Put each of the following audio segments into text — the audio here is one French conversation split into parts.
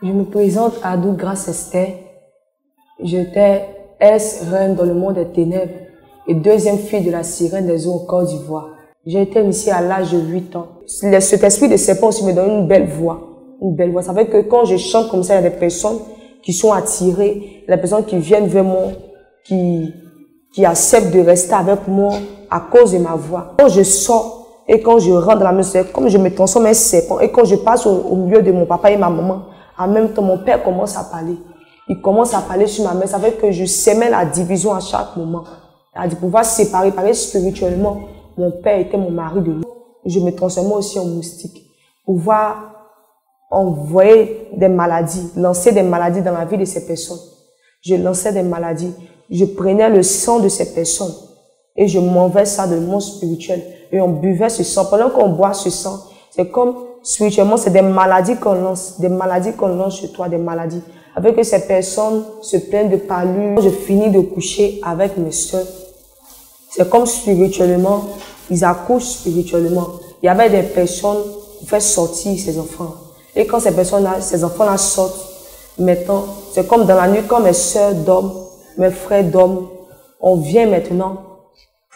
Je me présente Adou Grace Esther. J'étais ex-reine dans le monde des ténèbres et deuxième fille de la sirène des eaux en Côte d'Ivoire. J'ai été initiée à l'âge de 8 ans. Cet esprit de serpent aussi me donne une belle voix. Une belle voix. Ça fait que quand je chante comme ça, il y a des personnes qui sont attirées, des personnes qui viennent vers moi, qui acceptent de rester avec moi à cause de ma voix. Quand je sors et quand je rentre dans la maison, c'est comme je me transforme en serpent. Et quand je passe au milieu de mon papa et ma maman, en même temps, mon père commence à parler. Il commence à parler sur ma mère. Ça fait que je sémais la division à chaque moment. De pouvoir séparer, parler spirituellement. Mon père était mon mari de vie. Je me transformais aussi en moustique. Pouvoir envoyer des maladies, lancer des maladies dans la vie de ces personnes. Je lançais des maladies. Je prenais le sang de ces personnes et je m'enlevais ça de mon spirituel. Et on buvait ce sang. Pendant qu'on boit ce sang, c'est comme spirituellement, c'est des maladies qu'on lance sur toi, des maladies. Avec que ces personnes se plaignent de parure. Je finis de coucher avec mes soeurs. C'est comme spirituellement, ils accouchent spirituellement. Il y avait des personnes qui font sortir ces enfants. Et quand ces personnes-là, ces enfants-là sortent, maintenant, c'est comme dans la nuit, quand mes soeurs dorment, mes frères dorment, on vient maintenant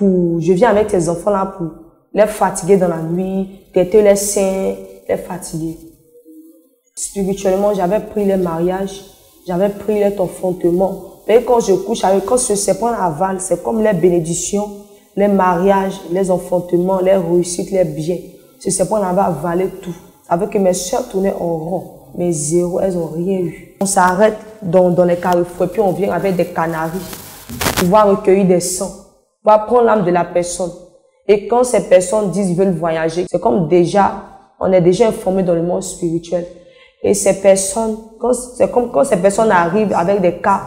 je viens avec ces enfants-là pour les fatiguer dans la nuit, têter les seins, les fatiguer. Spirituellement, j'avais pris les mariages, j'avais pris les enfantements. Mais quand je couche avec, quand ce serpent avale, c'est comme les bénédictions, les mariages, les enfantements, les réussites, les biens. Ce serpent avait avalé tout. Ça veut que mes soeurs tournaient en rond. Mais zéro, elles n'ont rien eu. On s'arrête dans les carrefours et puis on vient avec des canaris pour pouvoir recueillir des sangs, pour prendre l'âme de la personne. Et quand ces personnes disent qu'ils veulent voyager, c'est comme déjà, on est déjà informé dans le monde spirituel. Et ces personnes, c'est comme quand ces personnes arrivent avec des cas,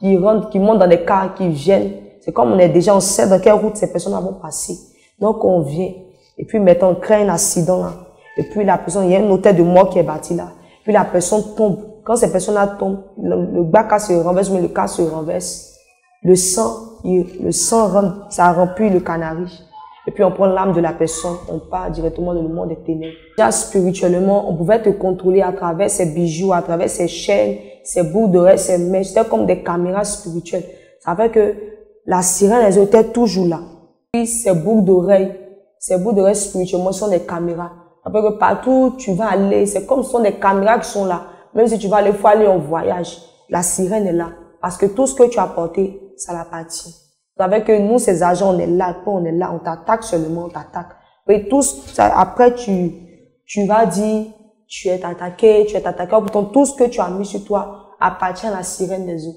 qui montent dans des cas, qui viennent, c'est comme on sait dans quelle route ces personnes vont passer. Donc on vient, et puis maintenant on crée un accident là. Et puis la personne, il y a un hôtel de mort qui est bâti là. Puis la personne tombe. Quand ces personnes-là tombent, le bas cas se renverse, mais le cas se renverse. Le sang ça remplit le canari. Et puis on prend l'âme de la personne, on part directement dans le monde des ténèbres. Déjà spirituellement, on pouvait te contrôler à travers ces bijoux, à travers ces chaînes, ces boucles d'oreilles, ces mèches. C'était comme des caméras spirituelles. Ça fait que la sirène, elles étaient toujours là. Puis ces boucles d'oreilles spirituellement sont des caméras. Ça fait que partout où tu vas aller, c'est comme ce sont des caméras qui sont là. Même si tu vas aller, faut aller en voyage. La sirène est là. Parce que tout ce que tu as porté, ça l'appartient. Vous savez que nous, ces agents, on est là, on t'attaque seulement, on t'attaque. Et après, tu vas dire, tu es attaqué. Pourtant, tout ce que tu as mis sur toi appartient à la sirène des eaux.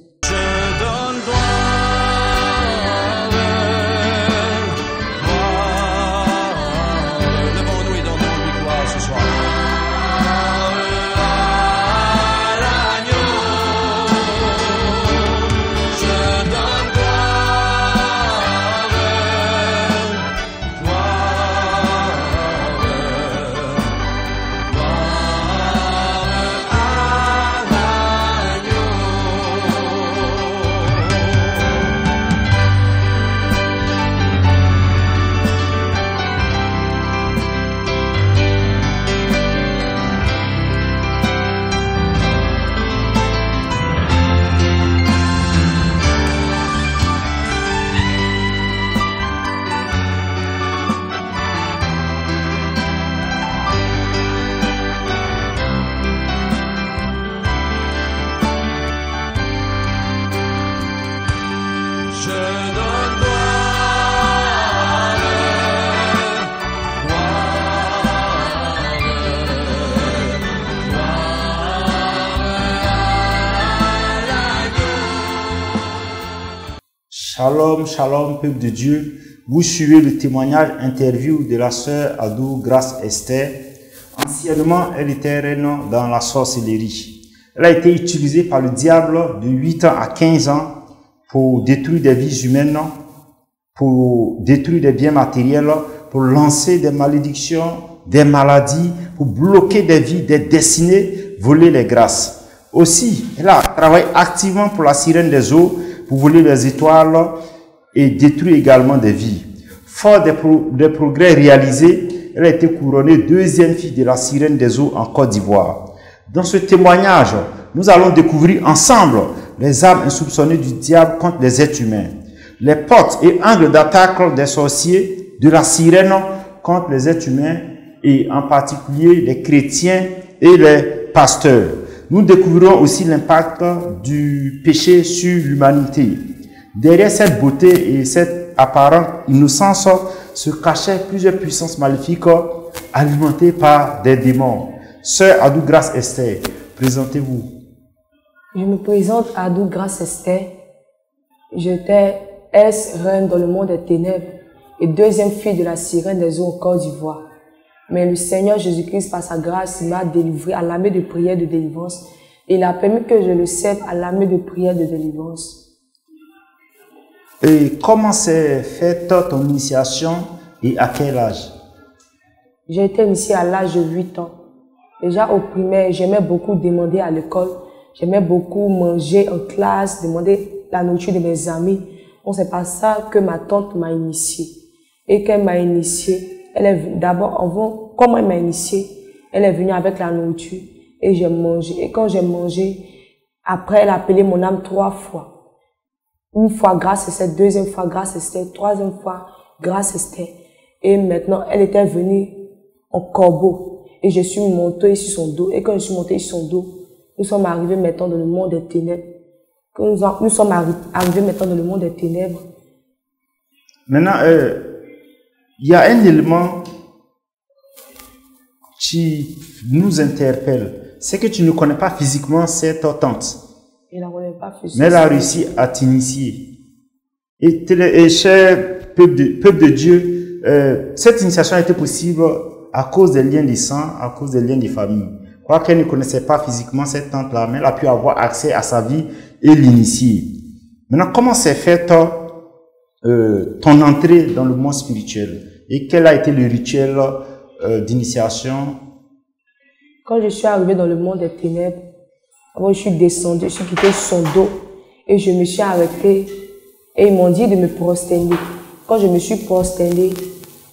Shalom, shalom, peuple de Dieu. Vous suivez le témoignage interview de la sœur Adou Grace Esther. Anciennement, elle était reine dans la sorcellerie. Elle a été utilisée par le diable de 8 ans à 15 ans pour détruire des vies humaines, pour détruire des biens matériels, pour lancer des malédictions, des maladies, pour bloquer des vies, des destinées, voler les grâces. Aussi, elle a travaillé activement pour la sirène des eaux, pour voler les étoiles et détruire également des vies. Fort des progrès réalisés, elle a été couronnée deuxième fille de la sirène des eaux en Côte d'Ivoire. Dans ce témoignage, nous allons découvrir ensemble les armes insoupçonnées du diable contre les êtres humains, les portes et angles d'attaque des sorciers, de la sirène contre les êtres humains et en particulier les chrétiens et les pasteurs. Nous découvrirons aussi l'impact du péché sur l'humanité. Derrière cette beauté et cette apparente innocence se cachaient plusieurs puissances maléfiques alimentées par des démons. Sœur Adou Grace Esther, présentez-vous. Je me présente Adou Grace Esther. J'étais ex-reine dans le monde des ténèbres et deuxième fille de la sirène des eaux en Côte d'Ivoire. Mais le Seigneur Jésus-Christ, par sa grâce, m'a délivré à l'armée de prière de délivrance. Et il a permis que je le serve à l'armée de prière de délivrance. Et comment s'est faite ton initiation et à quel âge? J'ai été initiée à l'âge de 8 ans. Déjà au primaire, j'aimais beaucoup demander à l'école. J'aimais beaucoup manger en classe, demander la nourriture de mes amis. Bon, c'est par ça que ma tante m'a initiée. Et qu'elle m'a initiée, elle est d'abord, comment elle m'a initiée, elle est venue avec la nourriture et j'ai mangé. Et quand j'ai mangé, après elle a appelé mon âme 3 fois. Une fois grâce Esther, deuxième fois grâce Esther, troisième fois grâce Esther. Et maintenant, elle était venue en corbeau. Et je suis montée sur son dos. Et quand je suis montée sur son dos, nous sommes arrivés maintenant dans le monde des ténèbres. Quand nous sommes arrivés maintenant dans le monde des ténèbres. Maintenant, il y a un élément qui nous interpelle. C'est que tu ne connais pas physiquement cette tante. Je ne la connais pas physiquement. Mais elle a réussi à t'initier. Et cher peuple de Dieu, cette initiation a été possible à cause des liens de sang, à cause des liens de famille. Quoiqu'elle ne connaissait pas physiquement cette tante-là, mais elle a pu avoir accès à sa vie et l'initier. Maintenant, comment s'est faite ton entrée dans le monde spirituel? Et quel a été le rituel d'initiation? Quand je suis arrivée dans le monde des ténèbres, je suis descendue, je suis quittée sur son dos et je me suis arrêtée et ils m'ont dit de me prosterner. Quand je me suis prosternée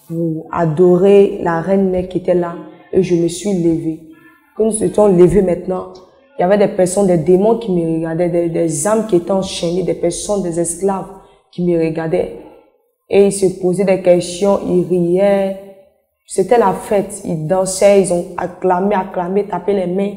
pour adorer la reine mère qui était là et je me suis levée. Quand nous étions levés maintenant, il y avait des personnes, des démons qui me regardaient, des âmes qui étaient enchaînées, des personnes, des esclaves qui me regardaient. Et ils se posaient des questions, ils riaient. C'était la fête, ils dansaient, ils ont acclamé, tapé les mains.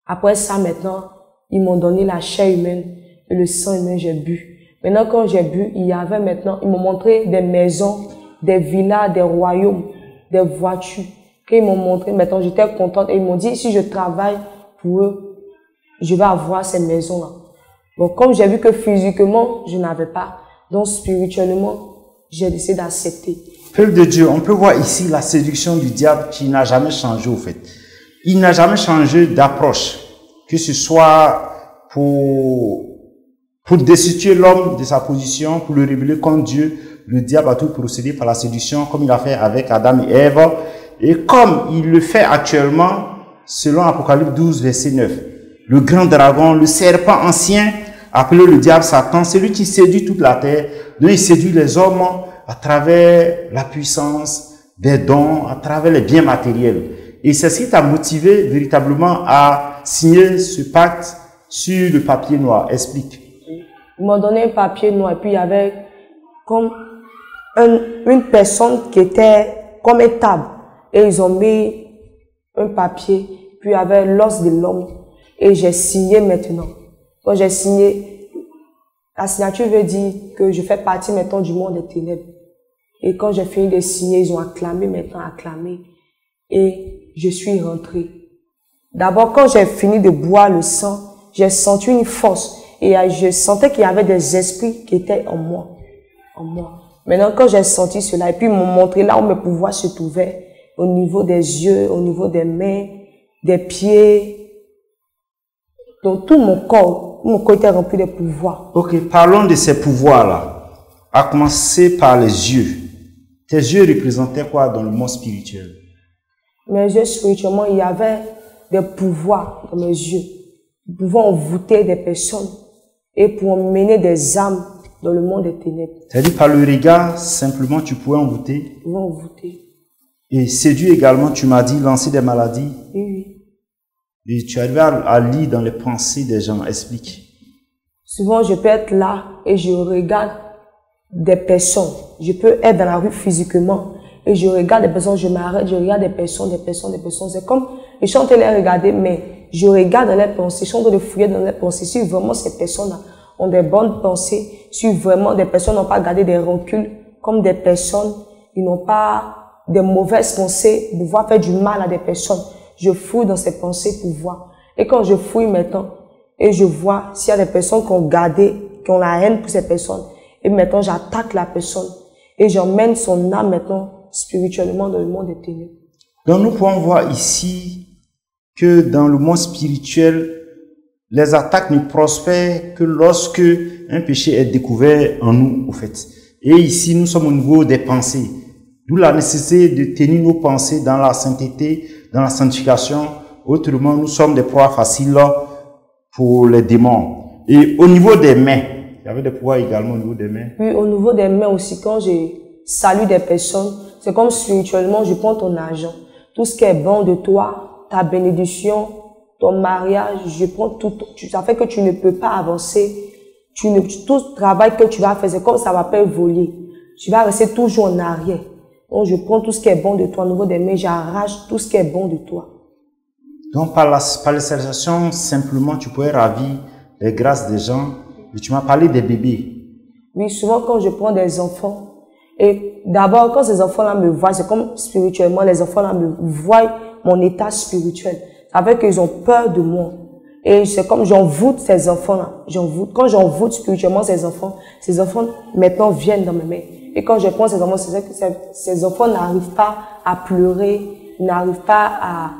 Après ça, maintenant, ils m'ont donné la chair humaine et le sang humain, j'ai bu. Maintenant, quand j'ai bu, il y avait maintenant, ils m'ont montré des maisons, des villas, des royaumes, des voitures. Quand ils m'ont montré, maintenant, j'étais contente et ils m'ont dit, si je travaille pour eux, je vais avoir ces maisons-là. Bon, comme j'ai vu que physiquement, je n'avais pas, donc spirituellement, j'ai décidé d'accepter. Peuple de Dieu, on peut voir ici la séduction du diable qui n'a jamais changé au fait. Il n'a jamais changé d'approche, que ce soit pour destituer l'homme de sa position, pour le révéler contre Dieu. Le diable a tout procédé par la séduction, comme il a fait avec Adam et Ève, et comme il le fait actuellement, selon Apocalypse 12, verset 9. Le grand dragon, le serpent ancien, appelé le diable Satan, c'est lui qui séduit toute la terre, donc il séduit les hommes à travers la puissance des dons, à travers les biens matériels. Et c'est ce qui t'a motivé véritablement à signer ce pacte sur le papier noir. Explique. Ils m'ont donné un papier noir, et puis il y avait comme une personne qui était comme une table. Et ils ont mis un papier, puis il y avait l'os de l'homme. Et j'ai signé maintenant. Quand j'ai signé, la signature veut dire que je fais partie maintenant du monde des ténèbres. Et quand j'ai fini de signer, ils ont acclamé, maintenant acclamé. Et je suis rentrée. D'abord, quand j'ai fini de boire le sang, j'ai senti une force. Et je sentais qu'il y avait des esprits qui étaient en moi. Maintenant, quand j'ai senti cela, et puis ils m'ont montré là où mes pouvoirs se trouvaient, au niveau des yeux, au niveau des mains, des pieds. Donc tout mon corps était rempli de pouvoirs. Ok, parlons de ces pouvoirs-là. À commencer par les yeux. Tes yeux représentaient quoi dans le monde spirituel? Mes yeux spirituellement, il y avait des pouvoirs dans mes yeux. Ils pouvaient envoûter des personnes et pour emmener des âmes dans le monde des ténèbres. C'est-à-dire par le regard, simplement, tu pouvais envoûter? Ils pouvais envoûter. Et séduire également, tu m'as dit, lancer des maladies? Oui. Et tu arrives à lire dans les pensées des gens. Explique. Souvent, je peux être là et je regarde des personnes. Je peux être dans la rue physiquement et je regarde des personnes, je m'arrête, je regarde des personnes. C'est comme, je suis en train de les regarder, mais je regarde dans les pensées, je suis en train de fouiller dans les pensées. Si vraiment ces personnes-là ont des bonnes pensées, si vraiment des personnes n'ont pas gardé des rancunes, comme des personnes, ils n'ont pas des mauvaises pensées pour pouvoir faire du mal à des personnes. Je fouille dans ces pensées pour voir. Et quand je fouille maintenant, et je vois s'il y a des personnes qui ont gardé, qui ont la haine pour ces personnes, et maintenant j'attaque la personne, et j'emmène son âme maintenant spirituellement dans le monde des ténèbres. Donc nous pouvons voir ici que dans le monde spirituel, les attaques ne prospèrent que lorsque un péché est découvert en nous, au fait. Et ici, nous sommes au niveau des pensées. D'où la nécessité de tenir nos pensées dans la sainteté, dans la sanctification. Autrement, nous sommes des proies faciles pour les démons. Et au niveau des mains, il y avait des pouvoirs également au niveau des mains. Oui, au niveau des mains aussi, quand je salue des personnes, c'est comme spirituellement, je prends ton argent. Tout ce qui est bon de toi, ta bénédiction, ton mariage, je prends tout. Ça fait que tu ne peux pas avancer. Tout le travail que tu vas faire, c'est comme ça va pas évoluer. Tu vas rester toujours en arrière. Donc, je prends tout ce qui est bon de toi au niveau des mains, j'arrache tout ce qui est bon de toi. Donc, par les salutations, simplement, tu pourrais ravir les grâces des gens. Et tu m'as parlé des bébés. Oui, souvent, quand je prends des enfants, et d'abord, quand ces enfants-là me voient, c'est comme spirituellement, les enfants-là me voient mon état spirituel. Ça fait qu'ils ont peur de moi. Et c'est comme j'envoûte ces enfants-là. Quand j'envoûte spirituellement ces enfants maintenant viennent dans mes mains. Et quand je prends ces enfants, c'est que ces enfants n'arrivent pas à pleurer, n'arrivent pas à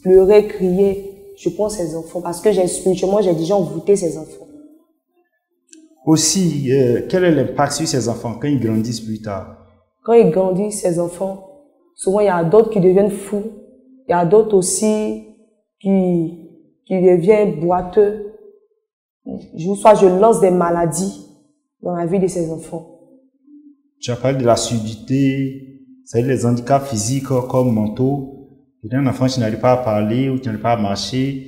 pleurer, crier. Je prends ces enfants parce que spirituellement, j'ai déjà envoûté ces enfants. Aussi, quel est l'impact sur ces enfants quand ils grandissent plus tard? Quand ils grandissent, ces enfants, souvent il y a d'autres qui deviennent fous. Il y a d'autres aussi qui deviennent boiteux. Soit je lance des maladies dans la vie de ces enfants. Tu as parlé de la surdité, c'est-à-dire les handicaps physiques comme mentaux. Un enfant qui n'arrive pas à parler ou qui n'arrive pas à marcher,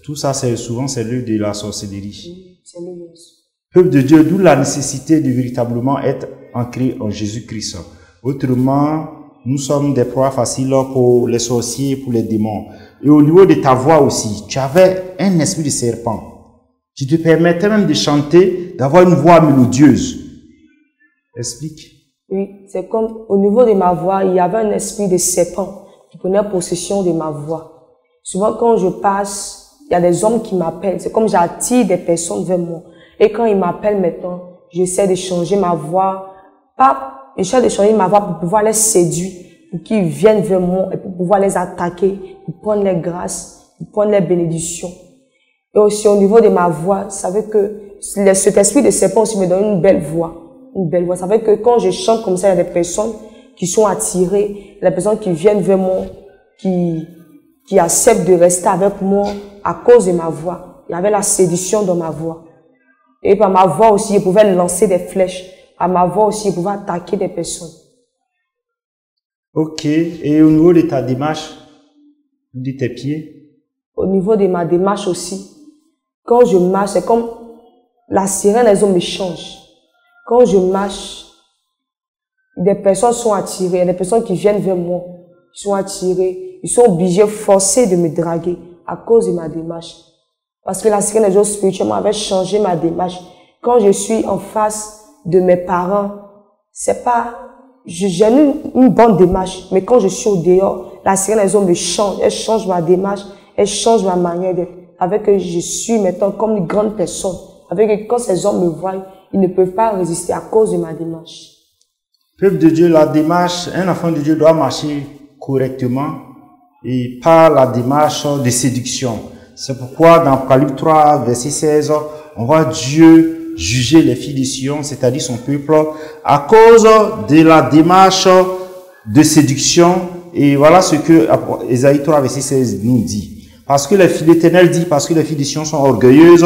tout ça, souvent, c'est l'œuvre de la sorcellerie. Oui, c'est l'œuvre. Peuple de Dieu, d'où la nécessité de véritablement être ancré en Jésus-Christ. Autrement, nous sommes des proies faciles pour les sorciers, pour les démons. Et au niveau de ta voix aussi, tu avais un esprit de serpent qui te permettait même de chanter, d'avoir une voix mélodieuse. Explique. Oui, c'est comme au niveau de ma voix, il y avait un esprit de serpent qui prenait possession de ma voix. Souvent, quand je passe, il y a des hommes qui m'appellent. C'est comme j'attire des personnes vers moi. Et quand ils m'appellent maintenant, j'essaie de changer ma voix. J'essaie de changer ma voix pour pouvoir les séduire, pour qu'ils viennent vers moi et pour pouvoir les attaquer, pour prendre les grâces, pour prendre les bénédictions. Et aussi au niveau de ma voix, ça veut que cet esprit de serpent aussi me donne une belle voix. Une belle voix. Ça veut que quand je chante comme ça, il y a des personnes qui sont attirées, des personnes qui viennent vers moi, qui acceptent de rester avec moi à cause de ma voix. Il y avait la séduction dans ma voix. Et par ma voix aussi, je pouvais lancer des flèches. Par ma voix aussi, je pouvais attaquer des personnes. Ok. Et au niveau de ta démarche, de tes pieds? Au niveau de ma démarche aussi, quand je marche, c'est comme la sirène, elles me changent. Quand je marche, des personnes sont attirées, il y a des personnes qui viennent vers moi, ils sont attirés, ils sont obligés, forcés de me draguer à cause de ma démarche. Parce que la sirène des eaux spirituellement avait changé ma démarche. Quand je suis en face de mes parents, c'est pas, j'ai une bonne démarche, mais quand je suis au dehors, la sirène des eaux me change, elle change ma démarche, elle change ma manière d'être. Avec que je suis maintenant comme une grande personne. Avec que quand ces hommes me voient, ils ne peuvent pas résister à cause de ma démarche. Peuple de Dieu, la démarche, un enfant de Dieu doit marcher correctement et pas la démarche de séduction. C'est pourquoi dans Apocalypse 3, verset 16, on voit Dieu juger les filles de Sion, c'est-à-dire son peuple, à cause de la démarche de séduction. Et voilà ce que Ésaïe 3, verset 16 nous dit. Parce que les filles de l'Éternel dit, parce que les filles de Sion sont orgueilleuses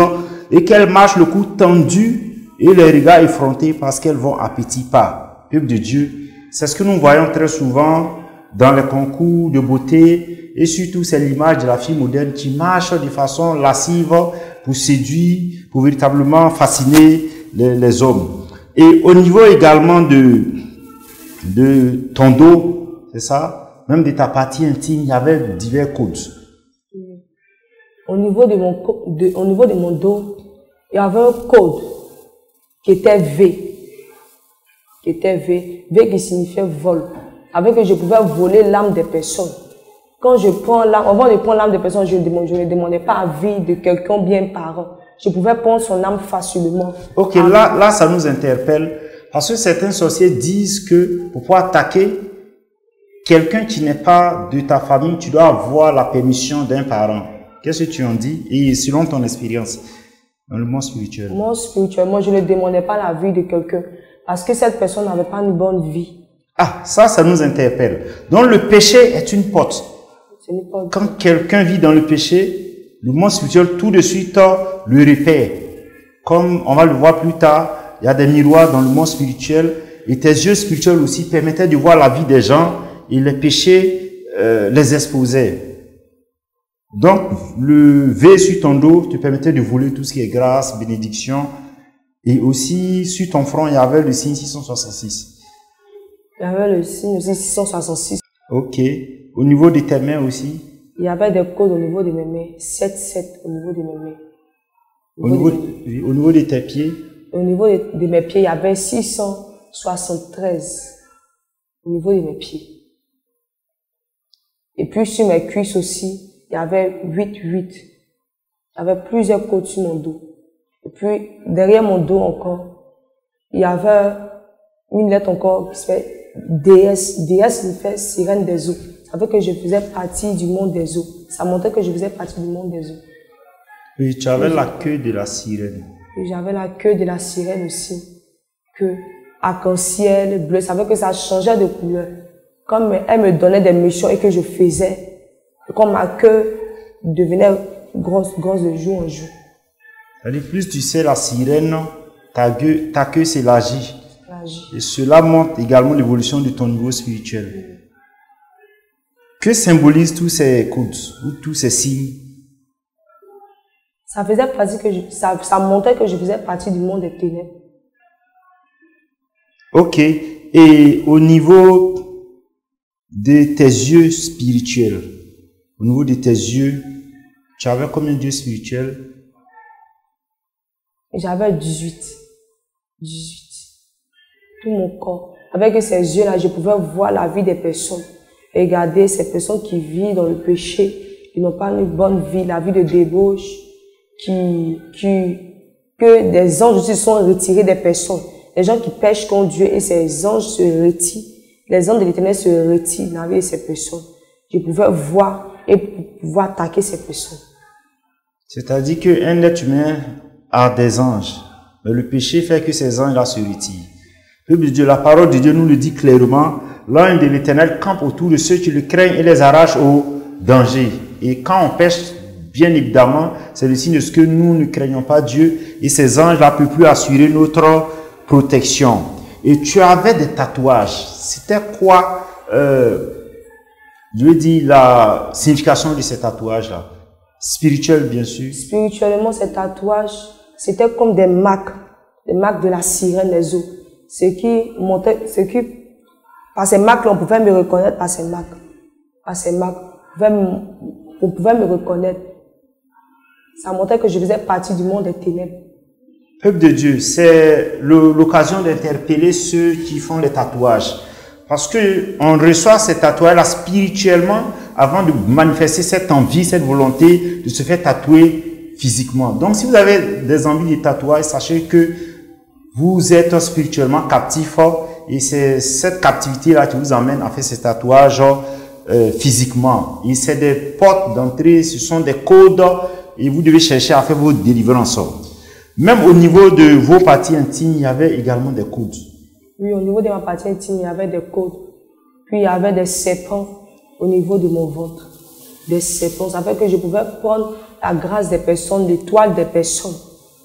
et qu'elles marchent le cou tendu et les regards effrontés parce qu'elles vont à petits pas. Peuple de Dieu, c'est ce que nous voyons très souvent dans les concours de beauté, et surtout c'est l'image de la fille moderne qui marche de façon lascive pour séduire, pour véritablement fasciner les hommes. Et au niveau également de ton dos, c'est ça, même de ta partie intime, il y avait divers codes. Au niveau de mon dos, il y avait un code qui était V. V qui signifiait vol. Avec que je pouvais voler l'âme des personnes. Quand je prends l'âme, avant de prendre l'âme des personnes, je ne demandais pas avis de quelqu'un bien parent. Je pouvais prendre son âme facilement. Ok, là, ça nous interpelle. Parce que certains sorciers disent que pour pouvoir attaquer quelqu'un qui n'est pas de ta famille, tu dois avoir la permission d'un parent. Qu'est-ce que tu en dis? Et selon ton expérience dans le monde spirituel? Moi, spirituellement, je ne demandais pas l'avis de quelqu'un. Parce que cette personne n'avait pas une bonne vie. Ah, ça nous interpelle. Donc le péché est une porte. Quand quelqu'un vit dans le péché, le monde spirituel tout de suite le repère. Comme on va le voir plus tard, il y a des miroirs dans le monde spirituel et tes yeux spirituels aussi permettaient de voir la vie des gens et les péchés les exposaient. Donc le V sur ton dos te permettait de voler tout ce qui est grâce, bénédiction. Et aussi sur ton front il y avait le signe 666. Il y avait le signe aussi 666. Ok. Au niveau de tes mains aussi? Il y avait des codes au niveau de mes mains. 7 au niveau de mes mains. Au niveau de tes pieds? Au niveau de mes pieds, il y avait 673. Au niveau de mes pieds. Et puis sur mes cuisses aussi, il y avait 8. Il y avait plusieurs codes sur mon dos. Et puis derrière mon dos encore, il y avait une lettre encore qui s'appelle DS. DS signifie sirène des eaux. Ça veut dire que je faisais partie du monde des eaux. Ça montrait que je faisais partie du monde des eaux. Oui, tu avais la queue de la sirène. Et j'avais la queue de la sirène aussi. Que arc-en-ciel, bleu. Ça veut dire que ça changeait de couleur. Comme elle me donnait des missions et que je faisais. Comme ma queue devenait grosse de jour en jour. C'est-à-dire, plus tu sais la sirène, ta queue s'élargit. Et cela montre également l'évolution de ton niveau spirituel. Que symbolisent tous ces codes ou tous ces signes? Ça faisait partie que ça montrait que je faisais partie du monde des ténèbres. Ok. Et au niveau de tes yeux spirituels, au niveau de tes yeux, tu avais combien d'yeux spirituels? J'avais 18. Tout mon corps. Avec ces yeux-là, je pouvais voir la vie des personnes. Regarder ces personnes qui vivent dans le péché, qui n'ont pas une bonne vie, la vie de débauche, que des anges aussi sont retirés des personnes. Les gens qui pêchent contre Dieu et ces anges se retirent. Les anges de l'Éternel se retirent dans la vie de ces personnes. Je pouvais voir et pouvoir attaquer ces personnes. C'est-à-dire qu'un être humain a des anges, mais le péché fait que ces anges-là se retirent. Peuple de Dieu, la parole de Dieu nous le dit clairement. L'ange de l'Éternel campe autour de ceux qui le craignent et les arrache au danger. Et quand on pêche, bien évidemment, c'est le signe de ce que nous ne craignons pas Dieu. Et ces anges-là ne peuvent plus assurer notre protection. Et tu avais des tatouages. C'était quoi, je veux dire, la signification de ces tatouages-là? Spirituel, bien sûr. Spirituellement, ces tatouages, c'était comme des marques de la sirène des eaux. Par ces marques-là, on pouvait me reconnaître par ces marques. On pouvait me reconnaître. Ça montrait que je faisais partie du monde des ténèbres. Peuple de Dieu, c'est l'occasion d'interpeller ceux qui font les tatouages. Parce que on reçoit ces tatouages-là spirituellement avant de manifester cette envie, cette volonté de se faire tatouer physiquement. Donc, si vous avez des envies de tatouage, sachez que vous êtes spirituellement captif et c'est cette captivité-là qui vous amène à faire ces tatouages physiquement. Et c'est des portes d'entrée, ce sont des codes et vous devez chercher à faire vos délivrances. Même au niveau de vos parties intimes, il y avait également des codes. Oui, au niveau de ma partie intime, il y avait des codes. Puis il y avait des serpents au niveau de mon ventre. Des serpents. Ça fait que je pouvais prendre la grâce des personnes, l'étoile des personnes.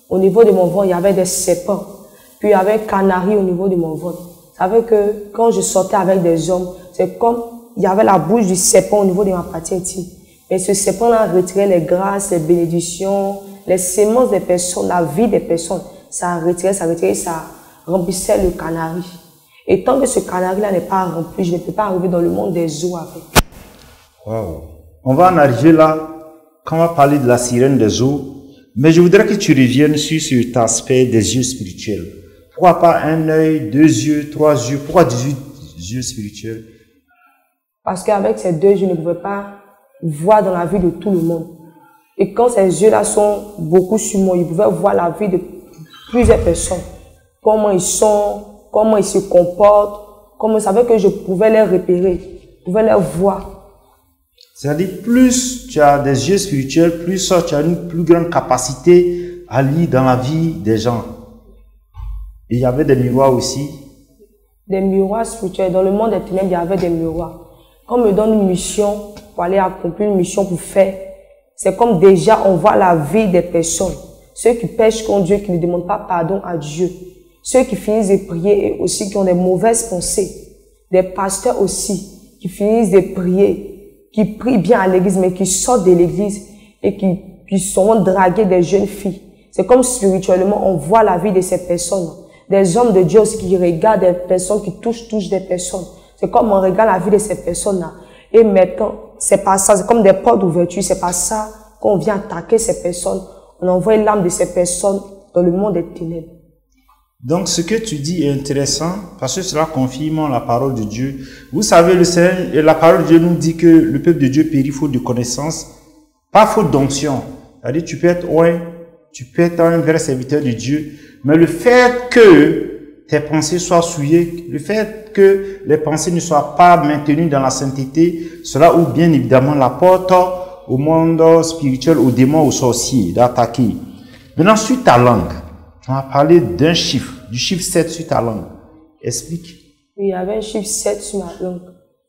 Au niveau de mon ventre, il y avait des serpents. Puis il y avait un canari au niveau de mon ventre. Ça fait que quand je sortais avec des hommes, c'est comme il y avait la bouche du serpent au niveau de ma partie intime. Mais ce serpent-là retirait les grâces, les bénédictions, les sémences des personnes, la vie des personnes. Ça retirait, ça remplissait le canari. Et tant que ce canari-là n'est pas rempli, je ne peux pas arriver dans le monde des eaux avec. Wow. On va en arriver là, quand on va parler de la sirène des eaux. Mais je voudrais que tu reviennes sur cet aspect des yeux spirituels. Pourquoi pas un œil, 2 yeux, 3 yeux? Pourquoi 18 yeux spirituels? Parce qu'avec ces 2 yeux, je ne pouvais pas voir dans la vie de tout le monde. Et quand ces yeux-là sont beaucoup sur moi, je pouvais voir la vie de plusieurs personnes. Comment ils sont, comment ils se comportent, comment je savais que je pouvais les repérer, je pouvais les voir. C'est-à-dire, plus tu as des yeux spirituels, plus tu as une plus grande capacité à lire dans la vie des gens. Et il y avait des miroirs aussi. Des miroirs spirituels. Dans le monde des ténèbres, il y avait des miroirs. Quand on me donne une mission, pour aller accomplir une mission pour faire, c'est comme déjà on voit la vie des personnes. Ceux qui pêchent contre Dieu, qui ne demandent pas pardon à Dieu. Ceux qui finissent de prier et aussi qui ont des mauvaises pensées. Des pasteurs aussi, qui finissent de prier, qui prient bien à l'église, mais qui sortent de l'église et qui sont dragués des jeunes filles. C'est comme spirituellement, on voit la vie de ces personnes. Des hommes de Dieu aussi qui regardent des personnes, qui touchent des personnes. C'est comme on regarde la vie de ces personnes-là. Et maintenant, c'est pas ça, c'est comme des portes d'ouverture, c'est pas ça qu'on vient attaquer ces personnes. On envoie l'âme de ces personnes dans le monde des ténèbres. Donc, ce que tu dis est intéressant parce que cela confirme la parole de Dieu. Vous savez, la parole de Dieu nous dit que le peuple de Dieu périt faute de connaissance, pas faute d'onction. C'est-à-dire, tu peux être un vrai serviteur de Dieu, mais le fait que tes pensées soient souillées, le fait que les pensées ne soient pas maintenues dans la sainteté, cela ouvre bien évidemment la porte au monde spirituel, aux démons, aux sorciers, d'attaquer. Maintenant, sur ta langue, on a parlé d'un chiffre, du chiffre 7 sur ta langue. Explique. Il y avait un chiffre 7 sur ma langue.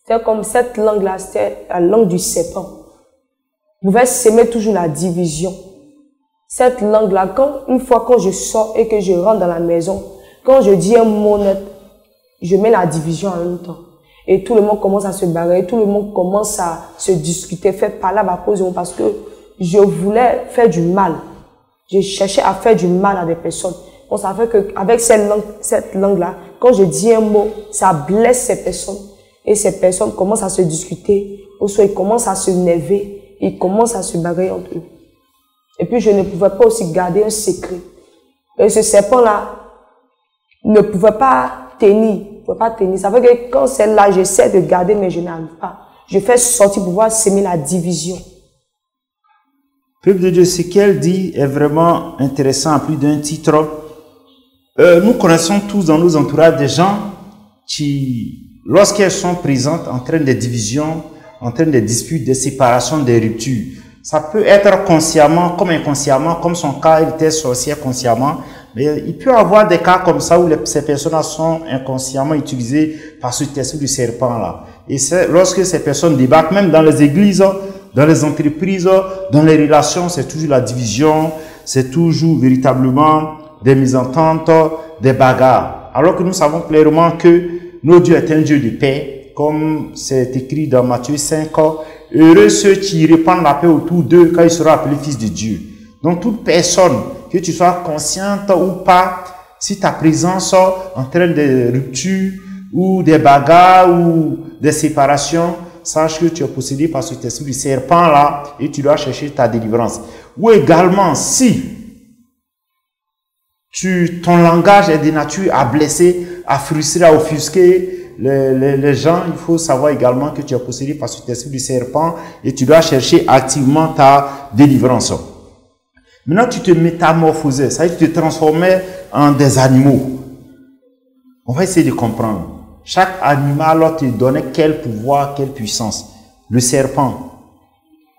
C'était comme cette langue-là, c'était la langue du serpent. Vous pouvez s'aimer toujours la division. Cette langue-là, une fois que je sors et que je rentre dans la maison, quand je dis un mot net, je mets la division en même temps. Et tout le monde commence à se barrer, tout le monde commence à se discuter, faire parler à cause de moi parce que je voulais faire du mal. Je cherchais à faire du mal à des personnes. On savait qu'avec cette langue-là, quand je dis un mot, ça blesse ces personnes. Et ces personnes commencent à se discuter, ou soit ils commencent à se nerver, ils commencent à se bagarrer entre eux. Et puis je ne pouvais pas aussi garder un secret. Et ce serpent-là ne pouvait pas tenir. Ça veut dire que quand c'est là, j'essaie de garder, mais je n'arrive pas. Je fais sortir pour pouvoir s'aimer la division. Peuple de Dieu, ce qu'elle dit est vraiment intéressant à plus d'un titre. Nous connaissons tous dans nos entourages des gens qui, lorsqu'elles sont présentes, entraînent des divisions, entraînent des disputes, des séparations, des ruptures. Ça peut être consciemment comme inconsciemment, comme son cas, il était sorcier consciemment. Mais il peut y avoir des cas comme ça où ces personnes sont inconsciemment utilisées par ce esprit du serpent-là. Et c'est lorsque ces personnes débarquent, même dans les églises, dans les entreprises, dans les relations, c'est toujours la division, c'est toujours véritablement des mésententes, des bagarres. Alors que nous savons clairement que notre Dieu est un Dieu de paix, comme c'est écrit dans Matthieu 5, heureux ceux qui répandent la paix autour d'eux quand ils seront appelés fils de Dieu. Donc toute personne, que tu sois consciente ou pas, si ta présence entraîne des ruptures ou des bagarres ou des séparations, sache que tu es possédé par cet esprit du serpent là et tu dois chercher ta délivrance. Ou également, si ton langage est de nature à blesser, à frustrer, à offusquer les gens, il faut savoir également que tu es possédé par cet esprit du serpent et tu dois chercher activement ta délivrance. Maintenant, tu te métamorphosais, ça veut dire que tu te transformais en des animaux. On va essayer de comprendre. Chaque animal te donnait quel pouvoir, quelle puissance. Le serpent.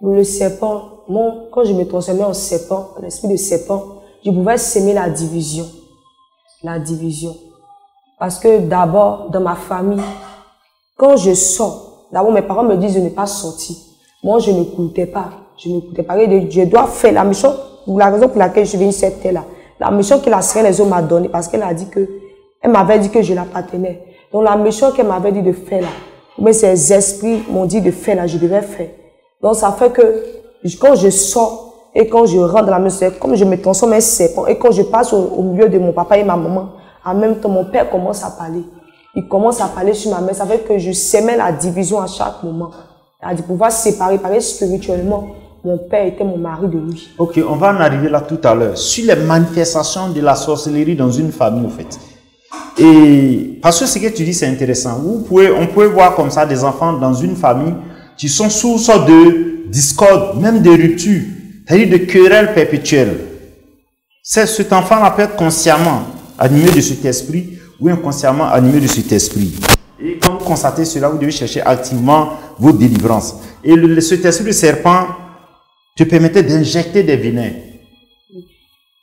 Le serpent, moi, quand je me transformais en serpent, en esprit de serpent, je pouvais s'aimer la division. La division. Parce que d'abord, dans ma famille, quand je sors, d'abord mes parents me disent de ne pas sortir. Moi, je n'écoutais pas. Je dois faire la mission, la raison pour laquelle je viens cette terre-là. La mission que la sirène des eaux m'a donnée, parce qu'elle a dit que, elle m'avait dit que je l'appartenais. Donc la mission qu'elle m'avait dit de faire là, Mais ces esprits m'ont dit de faire là, je devais faire. Donc ça fait que quand je sors et quand je rentre dans la maison, comme je me transforme en serpent et quand je passe au milieu de mon papa et ma maman, en même temps mon père commence à parler. Il commence à parler sur ma mère. Ça fait que je sémais la division à chaque moment. De pouvoir séparer, parler spirituellement. Mon père était mon mari de nuit. Ok, on va en arriver là tout à l'heure. Sur les manifestations de la sorcellerie dans une famille, en fait. Et parce que ce que tu dis, c'est intéressant. On peut voir comme ça des enfants dans une famille qui sont sous sorte de discorde, même de rupture, c'est-à-dire de querelles perpétuelles. Cet enfant-là peut être consciemment animé de cet esprit ou inconsciemment animé de cet esprit. Et quand vous constatez cela, vous devez chercher activement votre délivrance. Et cet esprit de serpent te permettait d'injecter des venins.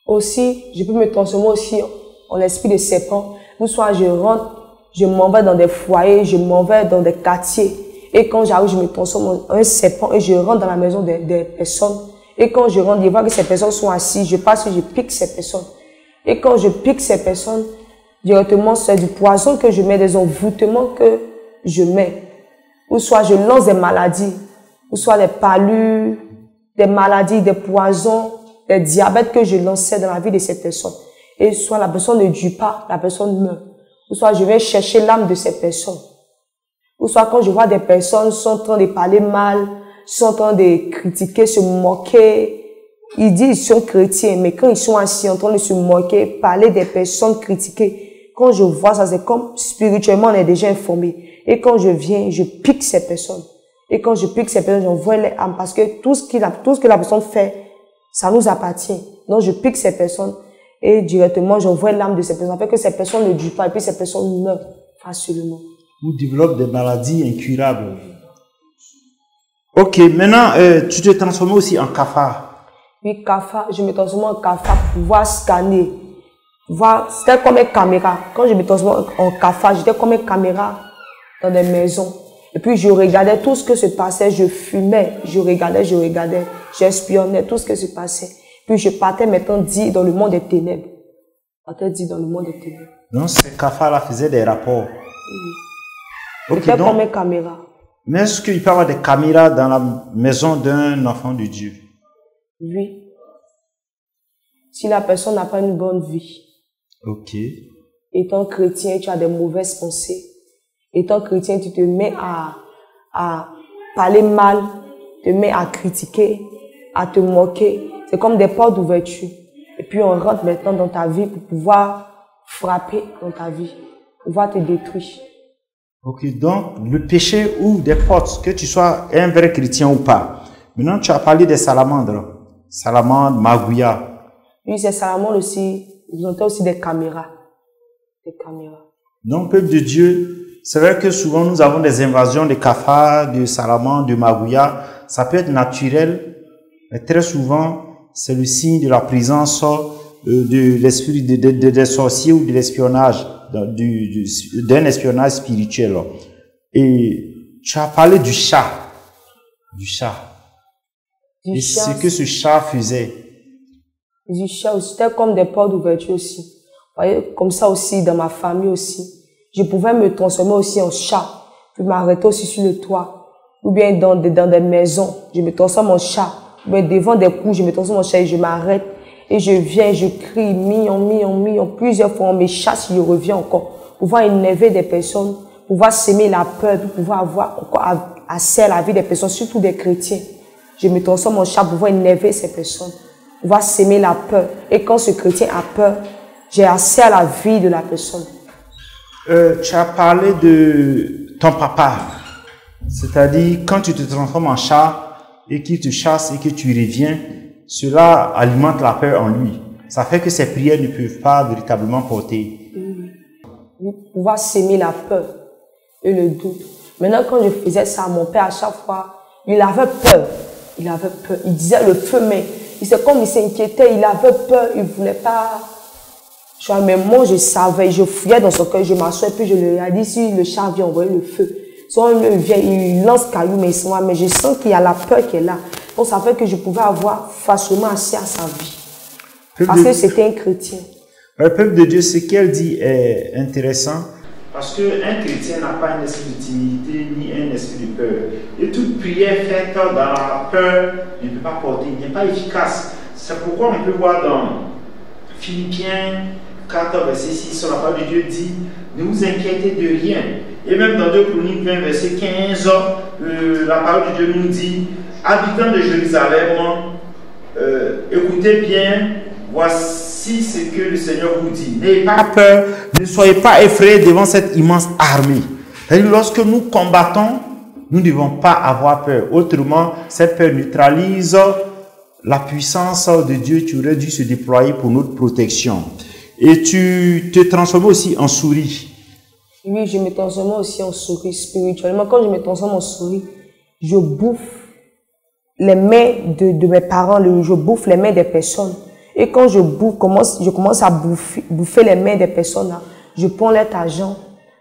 Aussi, je peux me transformer aussi en esprit de serpent. Ou soit je rentre, je m'en vais dans des foyers, je m'en vais dans des quartiers. Et quand j'arrive, je me transforme en un serpent et je rentre dans la maison des personnes. Et quand je rentre, je vois que ces personnes sont assises, je passe et je pique ces personnes. Et quand je pique ces personnes, directement, c'est du poison que je mets, des envoûtements que je mets. Ou soit je lance des maladies, ou soit des palus, des maladies, des poisons, des diabètes que je lançais dans la vie de cette personne. Et soit la personne ne dure pas, la personne meurt. Ou soit je vais chercher l'âme de cette personne. Ou soit quand je vois des personnes sont en train de parler mal, sont en train de critiquer, se moquer. Ils disent qu'ils sont chrétiens, mais quand ils sont assis en train de se moquer, parler des personnes, critiquer, quand je vois ça, c'est comme spirituellement on est déjà informé. Et quand je viens, je pique ces personnes. Et quand je pique ces personnes, j'envoie les âmes parce que tout ce que la personne fait, ça nous appartient. Donc je pique ces personnes et directement j'envoie l'âme de ces personnes. Ça fait que ces personnes ne durent pas et puis ces personnes meurent facilement. Ou développent des maladies incurables. Ok, maintenant tu te transformes aussi en cafard. Oui, cafard, je me transforme en cafard pour pouvoir scanner. C'était comme une caméra. Quand je me transforme en cafard, j'étais comme une caméra dans des maisons. Et puis je regardais tout ce que se passait, je fumais, je regardais, j'espionnais tout ce qui se passait. Puis je partais maintenant dire dans le monde des ténèbres. Donc ces cafards-là faisaient des rapports. Oui. C'était comme une caméra. Mais est-ce qu'il peut y avoir des caméras dans la maison d'un enfant de Dieu? Oui. Si la personne n'a pas une bonne vie. Ok. Étant chrétien, tu as des mauvaises pensées. Étant chrétien, tu te mets à parler mal, te mets à critiquer, à te moquer. C'est comme des portes d'ouverture. Et puis on rentre maintenant dans ta vie pour pouvoir frapper dans ta vie, pour pouvoir te détruire. Ok, donc le péché ouvre des portes, que tu sois un vrai chrétien ou pas. Maintenant, tu as parlé des salamandres. Salamandres, magouillas. Oui, ces salamandres aussi, ils ont aussi des caméras. Des caméras. Donc, peuple de Dieu, c'est vrai que souvent nous avons des invasions de cafards, de salamandres, de magouillas. Ça peut être naturel, mais très souvent, c'est le signe de la présence de l'esprit des sorciers ou de l'espionnage, d'un espionnage spirituel. Et tu as parlé du chat. Du chat. Et ce que ce chat faisait. Du chat aussi, c'était comme des portes d'ouverture aussi. Vous voyez, comme ça aussi, dans ma famille aussi. Je pouvais me transformer aussi en chat, puis m'arrêter aussi sur le toit. Ou bien dans des maisons, je me transforme en chat. Ou bien devant des coups, je me transforme en chat et je m'arrête. Et je viens, je crie, millions, plusieurs fois, on me chasse, je reviens encore. Pour pouvoir énerver des personnes, pour pouvoir s'aimer la peur, pour pouvoir avoir encore accès à la vie des personnes, surtout des chrétiens. Je me transforme en chat pour pouvoir énerver ces personnes, pour pouvoir s'aimer la peur. Et quand ce chrétien a peur, j'ai accès à la vie de la personne. Tu as parlé de ton papa. C'est-à-dire, quand tu te transformes en chat et qu'il te chasse et que tu reviens, cela alimente la peur en lui. Ça fait que ses prières ne peuvent pas véritablement porter. Pouvoir s'aimer la peur et le doute. Maintenant, quand je faisais ça, mon père, à chaque fois, il avait peur. Il avait peur. Il disait le feu, mais c'est comme il s'inquiétait, il avait peur, il ne voulait pas. Mais moi, je savais, je fouillais dans son cœur, je m'assois, puis je lui ai dit, si le chat vient envoyer le feu, soit il vient, il lance caillou, mais je sens qu'il y a la peur qui est là. Donc, ça fait que je pouvais avoir facilement accès à sa vie. Parce que c'était un chrétien. Le peuple de Dieu, ce qu'elle dit est intéressant. Parce qu'un chrétien n'a pas un esprit de timidité ni un esprit de peur. Et toute prière faite dans la peur ne peut pas porter, n'est pas efficace. C'est pourquoi on peut voir dans Philippiens 4, verset 6, la parole de Dieu dit, ne vous inquiétez de rien. Et même dans 2 Chroniques 20, verset 15, la parole de Dieu nous dit, habitants de Jérusalem, écoutez bien, voici ce que le Seigneur vous dit. N'ayez pas peur, ne soyez pas effrayés devant cette immense armée. C'est-à-dire, lorsque nous combattons, nous ne devons pas avoir peur. Autrement, cette peur neutralise la puissance de Dieu qui aurait dû se déployer pour notre protection. Et tu te transformes aussi en souris. Oui, je me transforme aussi en souris spirituellement. Quand je me transforme en souris, je bouffe les mains de mes parents, je bouffe les mains des personnes. Et quand je commence à bouffer les mains des personnes là, je prends leur argent,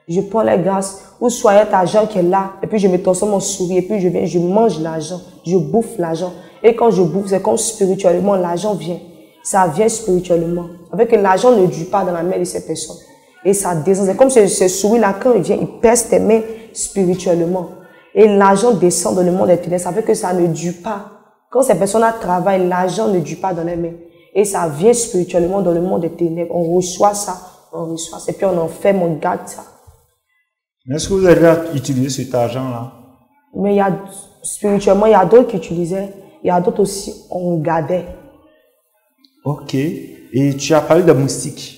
je prends leur grâce, ou soit cet argent qui est là, et puis je me transforme en souris, et puis je mange l'argent, je bouffe l'argent. Et quand je bouffe, c'est comme spirituellement, l'argent vient. Ça vient spirituellement. Avec que l'argent ne dure pas dans la main de ces personnes. Et ça descend. C'est comme ce souris-là, quand il vient, il perce tes mains spirituellement. Et l'argent descend dans le monde des ténèbres. Ça fait que ça ne dure pas. Quand ces personnes-là travaillent, l'argent ne dure pas dans les mains. Et ça vient spirituellement dans le monde des ténèbres. On reçoit ça, et puis on enferme, on garde ça. Est-ce que vous avez utilisé cet argent-là? Mais spirituellement, il y a d'autres qui utilisaient. Il y a d'autres aussi, on gardait. Ok. Et tu as parlé de moustiques.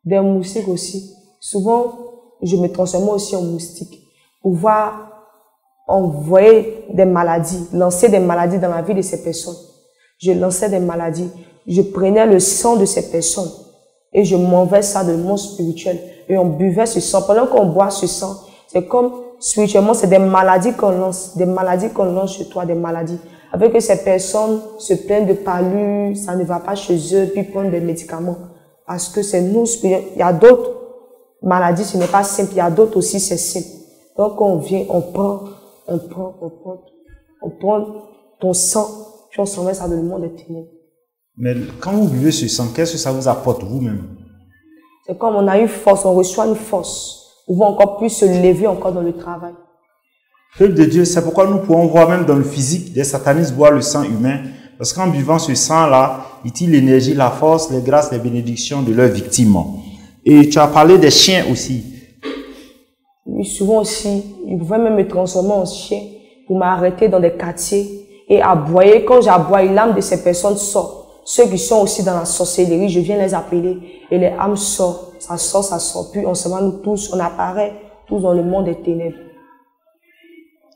Des moustiques aussi. Souvent, je me transformais aussi en moustique. Pouvoir envoyer des maladies, lancer des maladies dans la vie de ces personnes. Je lançais des maladies. Je prenais le sang de ces personnes et je m'enlevais ça de mon spirituel. Et on buvait ce sang. Pendant qu'on boit ce sang, c'est comme spirituellement, c'est des maladies qu'on lance sur toi, des maladies. Avec que ces personnes se plaignent de palud, ça ne va pas chez eux, puis prennent des médicaments. Parce que c'est nous, il y a d'autres maladies, ce n'est pas simple, il y a d'autres aussi, c'est simple. Donc on vient, on prend ton sang, puis on s'en met ça dans le monde des ténèbres. Mais quand vous buvez ce sang, qu'est-ce que ça vous apporte vous-même? C'est comme on a eu force, on reçoit une force. On va encore plus se lever encore dans le travail. Peuple de Dieu, c'est pourquoi nous pouvons voir même dans le physique des satanistes boire le sang humain. Parce qu'en buvant ce sang-là, ils tirent l'énergie, la force, les grâces, les bénédictions de leurs victimes. Et tu as parlé des chiens aussi. Oui, souvent aussi, ils pouvaient même me transformer en chien pour m'arrêter dans des quartiers et aboyer. Quand j'aboie, l'âme de ces personnes sort. Ceux qui sont aussi dans la sorcellerie, je viens les appeler et les âmes sortent. Ça sort. Puis on se voit nous tous, on apparaît tous dans le monde des ténèbres.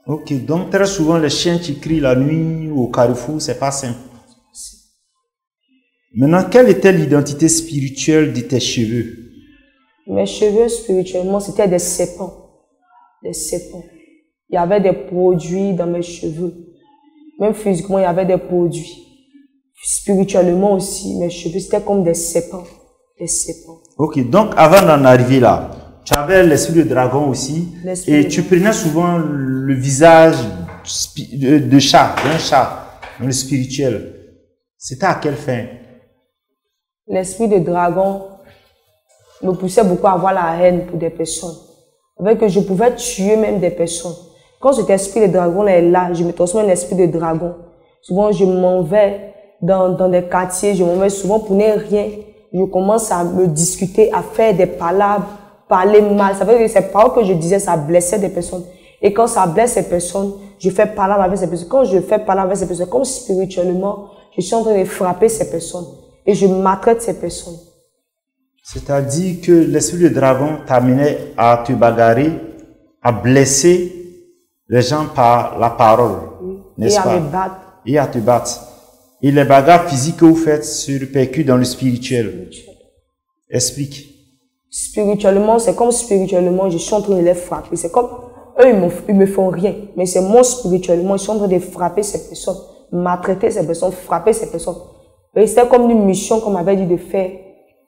Ok, donc très souvent les chiens qui crient la nuit ou au carrefour, c'est pas simple. Maintenant, quelle était l'identité spirituelle de tes cheveux? Mes cheveux spirituellement, c'était des serpents. Des serpents. Il y avait des produits dans mes cheveux. Même physiquement, il y avait des produits. Spirituellement aussi, mes cheveux, c'était comme des serpents. Des serpents. Ok, donc avant d'en arriver là, tu avais l'esprit de dragon aussi. Et tu prenais souvent le visage d'un chat dans le spirituel. C'était à quelle fin? L'esprit de dragon me poussait beaucoup à avoir la haine pour des personnes. Avec que je pouvais tuer même des personnes. Quand cet esprit de dragon est là, je me transforme en esprit de dragon. Souvent, je m'en vais dans des quartiers, je m'en vais souvent pour ne rien. Je commence à me discuter, à faire des palabres, parler mal. Ça veut dire que ces paroles que je disais, ça blessait des personnes. Et quand ça blesse ces personnes, je fais palabre avec ces personnes. Quand je fais palabre avec ces personnes, comme spirituellement, je suis en train de frapper ces personnes. Et je maltraite ces personnes. C'est-à-dire que l'esprit de dragon t'amenait à te bagarrer, à blesser les gens par la parole, n'est-ce pas? Et à me battre. Et à te battre. Et les bagarres physiques que vous faites se répercutent dans le spirituel. Explique. Spirituellement, c'est comme spirituellement, je suis en train de les frapper. C'est comme eux, ils me font rien. Mais c'est moi spirituellement, je suis en train de frapper ces personnes, maltraiter ces personnes, frapper ces personnes. Et c'est comme une mission qu'on m'avait dit de faire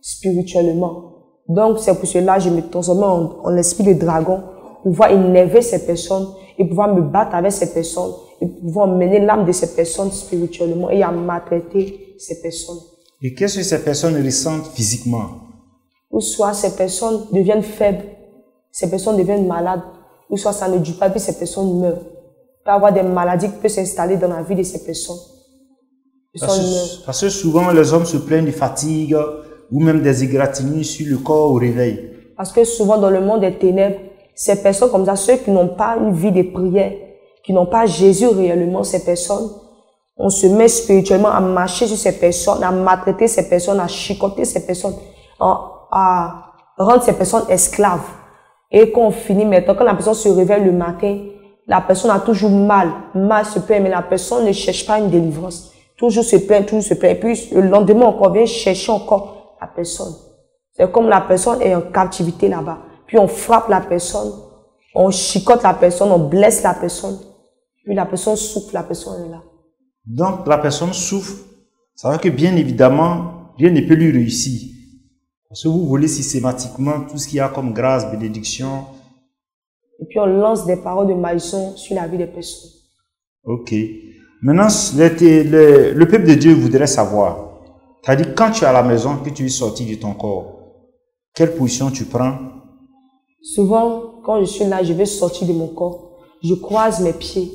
spirituellement. Donc, c'est pour cela que je me transforme en esprit de dragon pour pouvoir énerver ces personnes et pouvoir me battre avec ces personnes et pouvoir mener l'âme de ces personnes spirituellement et à maltraiter ces personnes. Et qu'est-ce que ces personnes ressentent physiquement? Ou soit ces personnes deviennent faibles, ces personnes deviennent malades, ou soit ça ne dure pas, puis ces personnes meurent. Il peut y avoir des maladies qui peuvent s'installer dans la vie de ces personnes. Parce que souvent les hommes se plaignent de fatigue ou même des égratignures sur le corps au réveil. Parce que souvent dans le monde des ténèbres, ces personnes comme ça, ceux qui n'ont pas une vie de prière, qui n'ont pas Jésus réellement, ces personnes, on se met spirituellement à marcher sur ces personnes, à maltraiter ces personnes, à chicoter ces personnes, à rendre ces personnes esclaves. Et quand on finit maintenant, quand la personne se réveille le matin, la personne a toujours mal se plaint, mais la personne ne cherche pas une délivrance. Toujours se plaint, et puis le lendemain encore, vient chercher encore la personne. C'est comme la personne est en captivité là-bas. Puis on frappe la personne, on chicote la personne, on blesse la personne. Puis la personne souffre, la personne est là. Donc la personne souffre, ça veut dire que bien évidemment, rien ne peut lui réussir. Parce que vous voulez systématiquement tout ce qu'il y a comme grâce, bénédiction. Et puis on lance des paroles de malédiction sur la vie des personnes. Ok. Maintenant, le peuple de Dieu voudrait savoir, c'est-à-dire quand tu es à la maison, que tu es sorti de ton corps, quelle position tu prends? Souvent, quand je suis là, je vais sortir de mon corps, je croise mes pieds.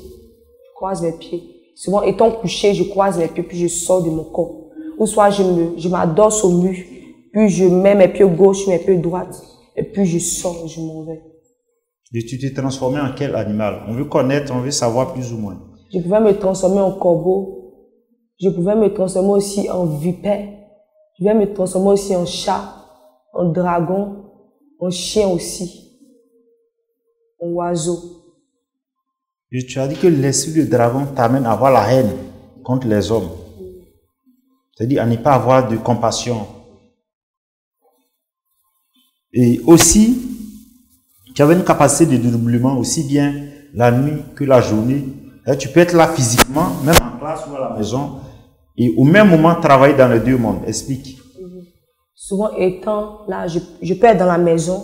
Souvent, étant couché, je croise mes pieds, puis je sors de mon corps. Ou soit je m'adosse au mur, puis je mets mes pieds gauche, mes pieds droite, et puis je sors, je m'en vais. Et tu t'es transformé en quel animal? On veut connaître, on veut savoir plus ou moins. Je pouvais me transformer en corbeau. Je pouvais me transformer aussi en vipère. Je pouvais me transformer aussi en chat, en dragon, en chien aussi, en oiseau. Et tu as dit que l'esprit de dragon t'amène à avoir la haine contre les hommes. C'est-à-dire à ne pas avoir de compassion. Et aussi, tu avais une capacité de dédoublement aussi bien la nuit que la journée. Tu peux être là physiquement, même en classe ou à la maison, et au même moment travailler dans les deux mondes. Explique. Souvent étant là, je peux être dans la maison,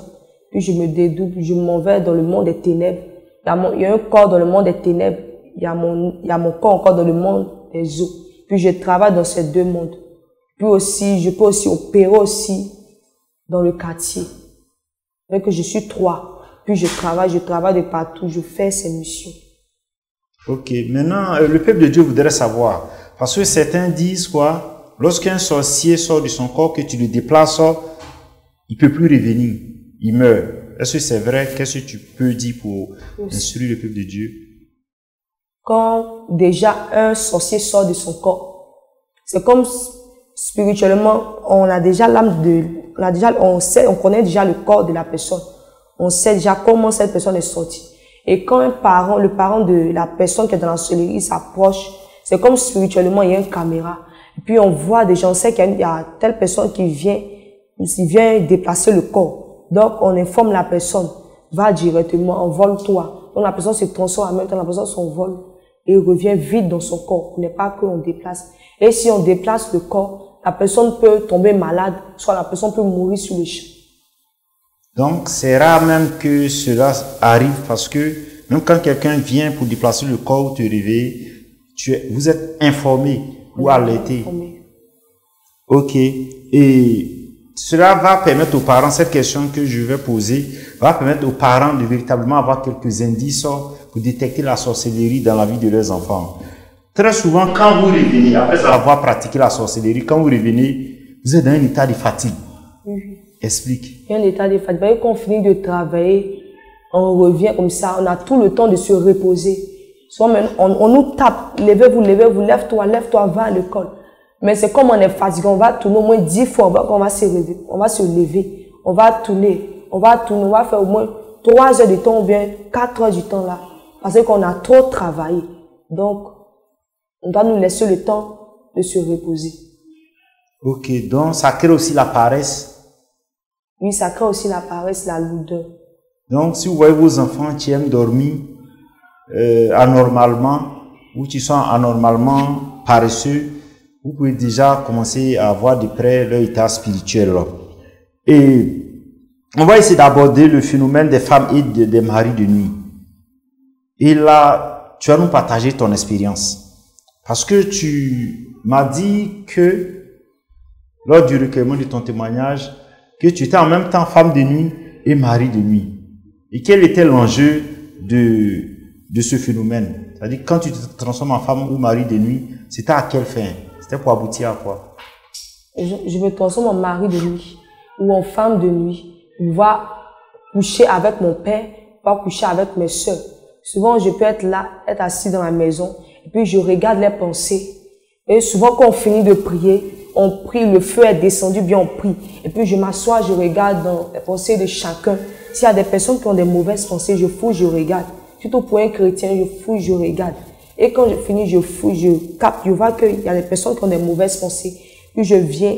puis je me dédouble, je m'en vais dans le monde des ténèbres. Il y a un corps dans le monde des ténèbres, il y a mon corps encore dans le monde des eaux. Puis je travaille dans ces deux mondes. Puis aussi, je peux aussi opérer aussi dans le quartier. Donc je suis trois. Puis je travaille de partout, je fais ces missions. Ok, maintenant, le peuple de Dieu voudrait savoir, parce que certains disent quoi, lorsqu'un sorcier sort de son corps, que tu le déplaces, il ne peut plus revenir, il meurt. Est-ce que c'est vrai? Qu'est-ce que tu peux dire pour instruire le peuple de Dieu? Quand déjà un sorcier sort de son corps, c'est comme spirituellement, on a déjà on connaît déjà le corps de la personne. On sait déjà comment cette personne est sortie. Et quand le parent de la personne qui est dans la sorcellerie s'approche, c'est comme spirituellement, il y a une caméra. Et puis on voit déjà, on sait qu'il y a telle personne qui vient déplacer le corps. Donc on informe la personne, va directement, envole-toi. Donc la personne se transforme en même temps, la personne s'envole et revient vite dans son corps. Ce n'est pas qu'on déplace. Et si on déplace le corps, la personne peut tomber malade, soit la personne peut mourir sur le champ. Donc, c'est rare même que cela arrive parce que même quand quelqu'un vient pour déplacer le corps ou te réveiller, vous êtes informé ou alerté. Ok. Et cela va permettre aux parents, cette question que je vais poser, va permettre aux parents de véritablement avoir quelques indices pour détecter la sorcellerie dans la vie de leurs enfants. Très souvent, quand vous revenez, après avoir pratiqué la sorcellerie, quand vous revenez, vous êtes dans un état de fatigue. Explique. Il y a un état de fatigue. Quand on finit de travailler, on revient comme ça, on a tout le temps de se reposer. Soit on nous tape, levez-vous, lève-toi, va à l'école. Mais c'est comme on est fatigué, on va tourner au moins 10 fois, on va se lever, on va tourner, on va faire au moins 3 heures de temps ou bien 4 heures du temps là. Parce qu'on a trop travaillé. Donc, on doit nous laisser le temps de se reposer. Ok, donc ça crée aussi la paresse. Oui, ça crée aussi la paresse, la lourdeur. Donc, si vous voyez vos enfants qui aiment dormir anormalement, ou qui sont anormalement paresseux, vous pouvez déjà commencer à voir de près leur état spirituel. Et on va essayer d'aborder le phénomène des femmes et des maris de nuit. Et là, tu vas nous partager ton expérience. Parce que tu m'as dit que, lors du recueillement de ton témoignage, que tu étais en même temps femme de nuit et mari de nuit. Et quel était l'enjeu de ce phénomène? C'est-à-dire, quand tu te transformes en femme ou mari de nuit, c'était à quelle fin? C'était pour aboutir à quoi? Je me transforme en mari de nuit ou en femme de nuit. Je vais coucher avec mon père, je vais coucher avec mes soeurs. Souvent, je peux être là, être assis dans la maison, et puis je regarde les pensées. Et souvent, quand on finit de prier, on prie, le feu est descendu, bien on prie. Et puis je m'assois, je regarde dans les pensées de chacun. S'il y a des personnes qui ont des mauvaises pensées, je fouille, je regarde. Surtout pour un chrétien, je fouille, je regarde. Et quand je finis, je fouille, je capte, je vois qu'il y a des personnes qui ont des mauvaises pensées. Puis je viens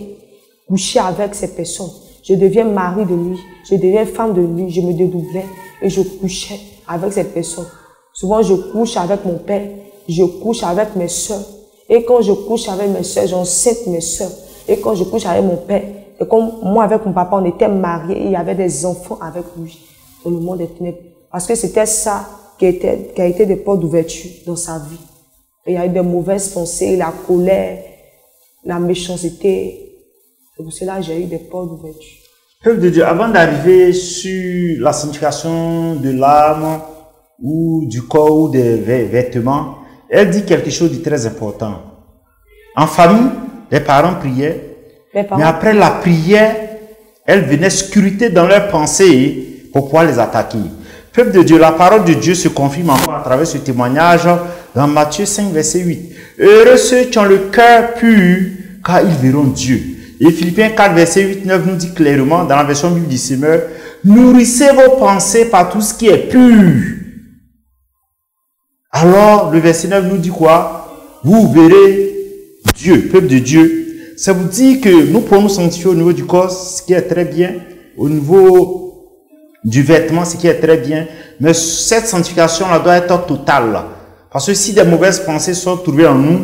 coucher avec ces personnes. Je deviens mari de nuit, je deviens femme de nuit, je me dédoublais et je couchais avec ces personnes. Souvent, je couche avec mon père, je couche avec mes soeurs. Et quand je couche avec mes soeurs, j'enceinte mes soeurs. Et quand je couche avec mon père, c'est comme moi avec mon papa, on était mariés et il y avait des enfants avec lui dans le monde des ténèbres. Parce que c'était ça qui a été des portes d'ouverture dans sa vie. Et il y a eu des mauvaises pensées, la colère, la méchanceté. C'est pour cela que j'ai eu des portes d'ouverture. Peuple de Dieu, avant d'arriver sur la signification de l'âme ou du corps ou des vêtements, elle dit quelque chose de très important. En famille, les parents priaient, mais après la prière, elle venait scruter dans leurs pensées pour pouvoir les attaquer. Peuple de Dieu, la parole de Dieu se confirme encore à travers ce témoignage dans Matthieu 5, verset 8. Heureux ceux qui ont le cœur pur, car ils verront Dieu. Et Philippiens 4, verset 8-9 nous dit clairement, dans la version Bible du Semeur, nourrissez vos pensées par tout ce qui est pur. Alors, le verset 9 nous dit quoi? Vous verrez Dieu, peuple de Dieu. Ça vous dit que nous pouvons nous sanctifier au niveau du corps, ce qui est très bien, au niveau du vêtement, ce qui est très bien, mais cette sanctification-là doit être totale. Parce que si des mauvaises pensées sont trouvées en nous,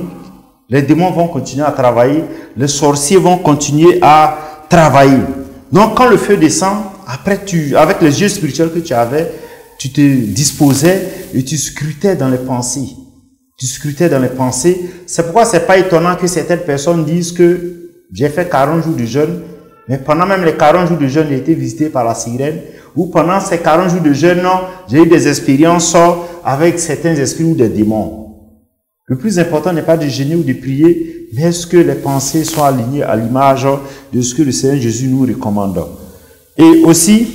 les démons vont continuer à travailler, les sorciers vont continuer à travailler. Donc, quand le feu descend, après, avec les yeux spirituels que tu avais, tu te disposais et tu scrutais dans les pensées. Tu scrutais dans les pensées. C'est pourquoi c'est pas étonnant que certaines personnes disent que j'ai fait 40 jours de jeûne, mais pendant même les 40 jours de jeûne, j'ai été visité par la sirène, ou pendant ces 40 jours de jeûne, j'ai eu des expériences avec certains esprits ou des démons. Le plus important n'est pas de jeûner ou de prier, mais est-ce que les pensées sont alignées à l'image de ce que le Seigneur Jésus nous recommande. Et aussi,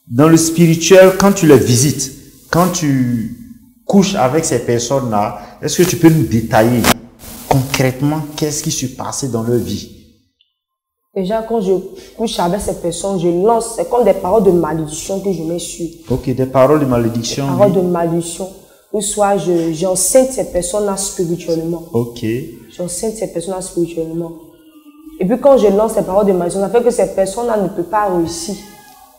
dans le spirituel, quand tu les visites, quand tu couches avec ces personnes-là, est-ce que tu peux nous détailler concrètement qu'est-ce qui se passait dans leur vie? Déjà, quand je couche avec ces personnes, je lance, c'est comme des paroles de malédiction que je mets sur. Ok, des paroles de malédiction. Des paroles de malédiction. Ou soit j'enseigne ces personnes-là spirituellement. Ok. J'enseigne ces personnes-là spirituellement. Et puis quand je lance ces paroles de malédiction, ça fait que ces personnes-là ne peuvent pas réussir.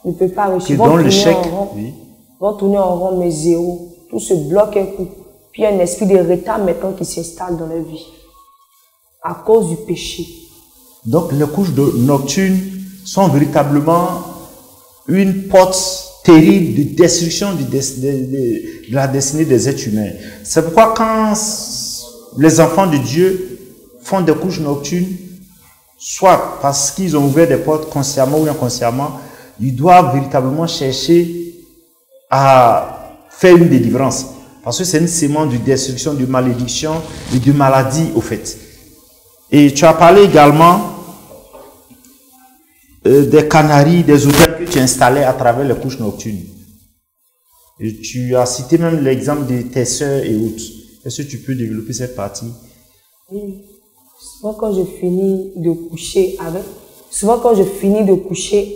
Ne peuvent pas réussir. Dans l'échec, oui. Vont tourner en rond, mais zéro. Tout se bloque un coup. Puis il y a un esprit de retard maintenant qui s'installe dans leur vie. À cause du péché. Donc les couches nocturnes sont véritablement une porte terrible de destruction de la destinée des êtres humains. C'est pourquoi quand les enfants de Dieu font des couches nocturnes, soit parce qu'ils ont ouvert des portes consciemment ou inconsciemment, ils doivent véritablement chercher à faire une délivrance. Parce que c'est une sémence de destruction, de malédiction et de maladie au fait. Et tu as parlé également des canaries, des hôtels que tu installais à travers les couches nocturnes. Et tu as cité même l'exemple de tes soeurs et autres. Est-ce que tu peux développer cette partie? Oui. Souvent quand je finis de coucher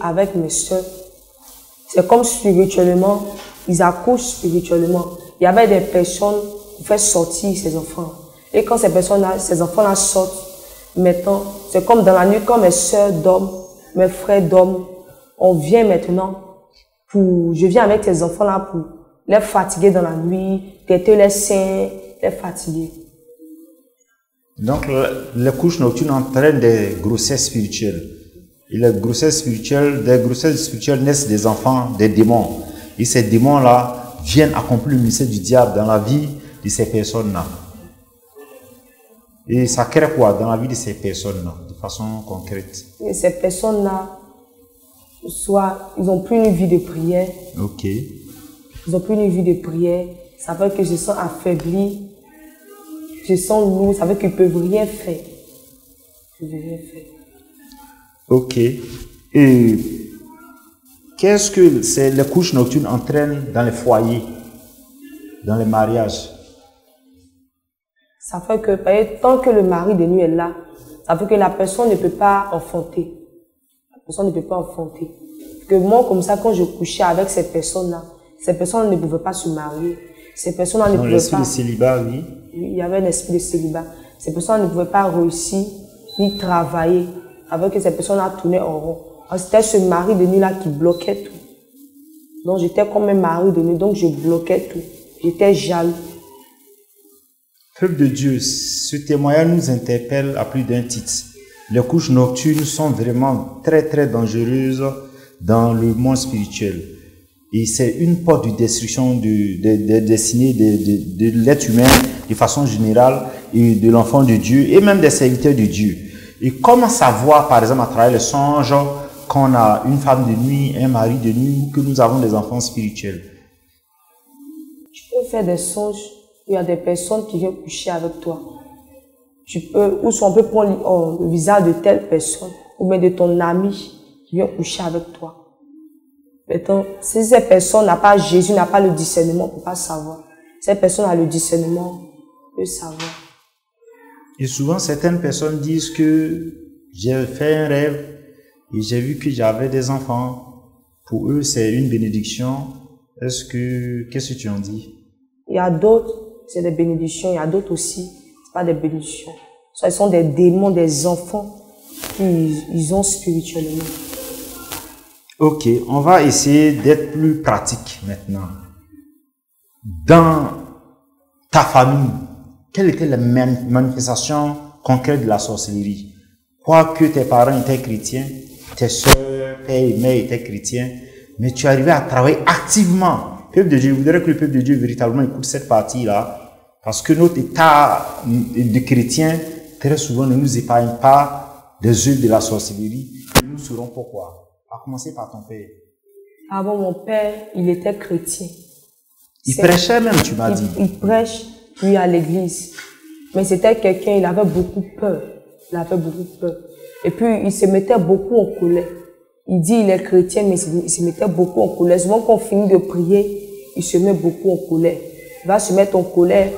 avec mes soeurs, c'est comme spirituellement, ils accouchent spirituellement. Il y avait des personnes qui font sortir ces enfants. Et quand ces enfants-là sortent, maintenant, c'est comme dans la nuit, quand mes soeurs dorment, mes frères dorment, on vient maintenant je viens avec ces enfants-là pour les fatiguer dans la nuit, têter les seins, les fatiguer. Donc, les couches nocturnes entraînent des grossesses spirituelles. Et les grossesses spirituelles, des grossesses spirituelles naissent des enfants, des démons. Et ces démons-là viennent accomplir le ministère du diable dans la vie de ces personnes-là. Et ça crée quoi dans la vie de ces personnes-là, de façon concrète? Et ces personnes-là, soit ils n'ont plus une vie de prière. Ok. Ils n'ont plus une vie de prière. Ça fait que je sens affaibli. Je sens lourd. Ça fait qu'ils ne peuvent rien faire. Ils ne peuvent rien faire. Ok. Et qu'est-ce que les couches nocturnes entraînent dans les foyers, dans les mariages? Ça fait que tant que le mari de nuit est là, ça fait que la personne ne peut pas enfanter. La personne ne peut pas enfanter. Parce que moi, comme ça, quand je couchais avec ces personnes-là ne pouvaient pas se marier. Ces personnes-là ne pouvaient pas... L'esprit de célibat, oui. Il y avait un esprit de célibat. Ces personnes ne pouvaient pas réussir ni travailler. Avec que ces personnes-là tournaient en rond. C'était ce mari de nuit-là qui bloquait tout. Donc j'étais comme un mari de nuit, donc je bloquais tout. J'étais jaloux. Peuple de Dieu, ce témoignage nous interpelle à plus d'un titre. Les couches nocturnes sont vraiment très très dangereuses dans le monde spirituel. Et c'est une porte de destruction de destinée de l'être humain de façon générale et de l'enfant de Dieu et même des serviteurs de Dieu. Et comment savoir, par exemple, à travers les songes, qu'on a une femme de nuit, un mari de nuit, ou que nous avons des enfants spirituels? Tu peux faire des songes où il y a des personnes qui viennent coucher avec toi. Tu peux, ou soit on peut prendre le visage de telle personne, ou bien de ton ami qui vient coucher avec toi. Maintenant, si cette personne n'a pas Jésus, n'a pas le discernement, on ne peut pas savoir. Cette personne a le discernement, on peut savoir. Et souvent, certaines personnes disent que j'ai fait un rêve et j'ai vu que j'avais des enfants. Pour eux, c'est une bénédiction. Qu'est-ce que tu en dis? Il y a d'autres, c'est des bénédictions. Il y a d'autres aussi, c'est pas des bénédictions. Ce sont des démons, des enfants qu'ils ont spirituellement. Ok, on va essayer d'être plus pratique maintenant. Dans ta famille, quelle était la manifestation concrète de la sorcellerie? Quoique tes parents étaient chrétiens, tes soeurs, père et mère étaient chrétiens, mais tu arrivais à travailler activement. Peuple de Dieu, je voudrais que le peuple de Dieu véritablement écoute cette partie-là, parce que notre état de chrétien, très souvent, ne nous épargne pas des œuvres de la sorcellerie. Et nous saurons pourquoi. À commencer par ton père. Avant, mon père, il était chrétien. Il prêchait même, tu m'as dit. Il prêche, lui, à l'église. Mais c'était quelqu'un, il avait beaucoup peur. Il avait beaucoup peur. Et puis, il se mettait beaucoup en colère. Il dit il est chrétien, mais il se mettait beaucoup en colère. Souvent, quand on finit de prier, il se met beaucoup en colère. Il va se mettre en colère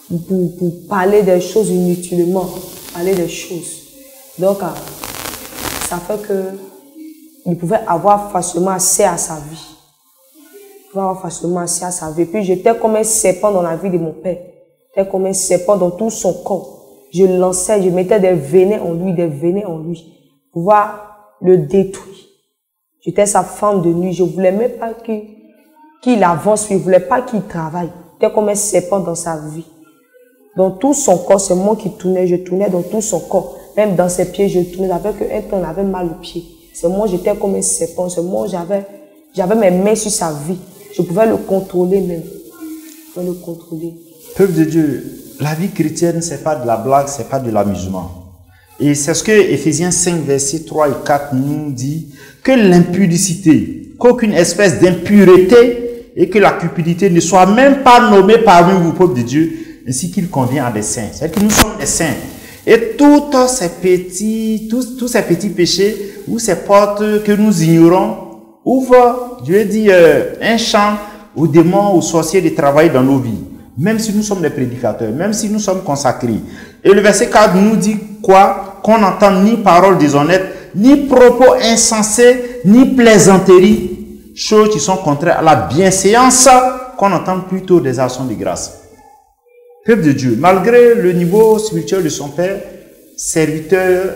pour parler des choses inutilement. Parler des choses. Donc, ça fait que il pouvait avoir facilement accès à sa vie. Il pouvait avoir facilement accès à sa vie. Puis j'étais comme un serpent dans la vie de mon père. J'étais comme un serpent dans tout son corps. Je lançais, je mettais des venins en lui, pour pouvoir le détruire. J'étais sa femme de nuit. Je voulais même pas qu'il avance, je voulais pas qu'il travaille. J'étais comme un serpent dans sa vie. Dans tout son corps, c'est moi qui tournais. Je tournais dans tout son corps. Même dans ses pieds, je tournais. Avec un temps, on avait mal aux pieds. C'est moi, j'étais comme un serpent. C'est moi, j'avais mes mains sur sa vie. Je pouvais le contrôler même. Je pouvais le contrôler. Peuple de Dieu, la vie chrétienne, c'est pas de la blague, c'est pas de l'amusement. Et c'est ce que Éphésiens 5, versets 3 et 4 nous dit, que l'impudicité, qu'aucune espèce d'impureté et que la cupidité ne soit même pas nommée parmi vous, peuple de Dieu, ainsi qu'il convient à des saints. C'est-à-dire que nous sommes des saints. Et tous ces petits péchés ou ces portes que nous ignorons ouvrent, Dieu dit, un champ aux démons, aux sorciers de travailler dans nos vies. Même si nous sommes des prédicateurs, même si nous sommes consacrés. Et le verset 4 nous dit quoi? Qu'on n'entend ni paroles déshonnêtes, ni propos insensés, ni plaisanteries, choses qui sont contraires à la bienséance, qu'on entend plutôt des actions de grâce. Peuple de Dieu, malgré le niveau spirituel de son père, serviteur,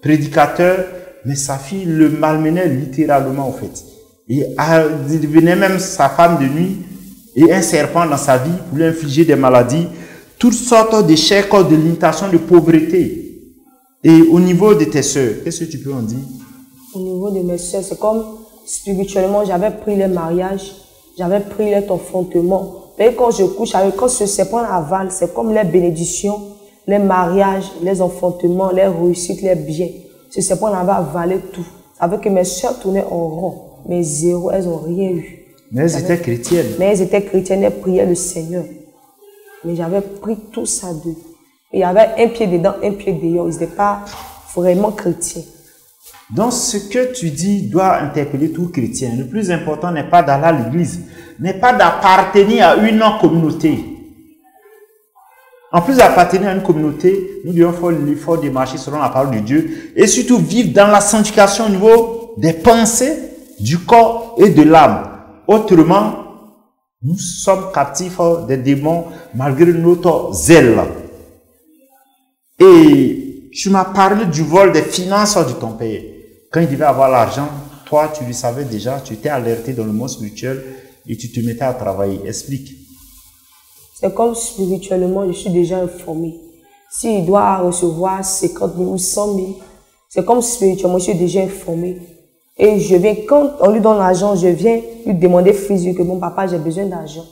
prédicateur, mais sa fille le malmenait littéralement, en fait. Et il devenait même sa femme de nuit et un serpent dans sa vie pour lui infliger des maladies, toutes sortes de chèques, de limitations, de pauvreté. Et au niveau de tes soeurs, qu'est-ce que tu peux en dire? Au niveau de mes soeurs, c'est comme spirituellement, j'avais pris les mariages, j'avais pris les enfantements. Et quand je couche avec, quand ce serpent avale, c'est comme les bénédictions, les mariages, les enfantements, les réussites, les biens. Ce serpent avait avalé tout. Avec que mes soeurs tournaient en rond, mais zéro, elles n'ont rien eu. Mais elles étaient chrétiennes. Mais elles étaient chrétiennes, elles priaient le Seigneur. Mais j'avais pris tout ça d'eux. Il y avait un pied dedans, un pied dehors. Ils n'étaient pas vraiment chrétiens. Donc, ce que tu dis doit interpeller tout chrétien. Le plus important n'est pas d'aller à l'église, n'est pas d'appartenir à une communauté. En plus d'appartenir à une communauté, nous devons faire l'effort de marcher selon la parole de Dieu et surtout vivre dans la sanctification au niveau des pensées, du corps et de l'âme. Autrement, nous sommes captifs des démons malgré notre zèle. Et tu m'as parlé du vol des finances de ton père. Quand il devait avoir l'argent, toi, tu le savais déjà, tu étais alerté dans le monde spirituel et tu te mettais à travailler. Explique. C'est comme spirituellement, je suis déjà informé. S'il doit recevoir 50 000 ou 100 000, c'est comme spirituellement, je suis déjà informé. Et je viens, quand on lui donne l'argent, je viens lui demander physiquement, papa, j'ai besoin d'argent.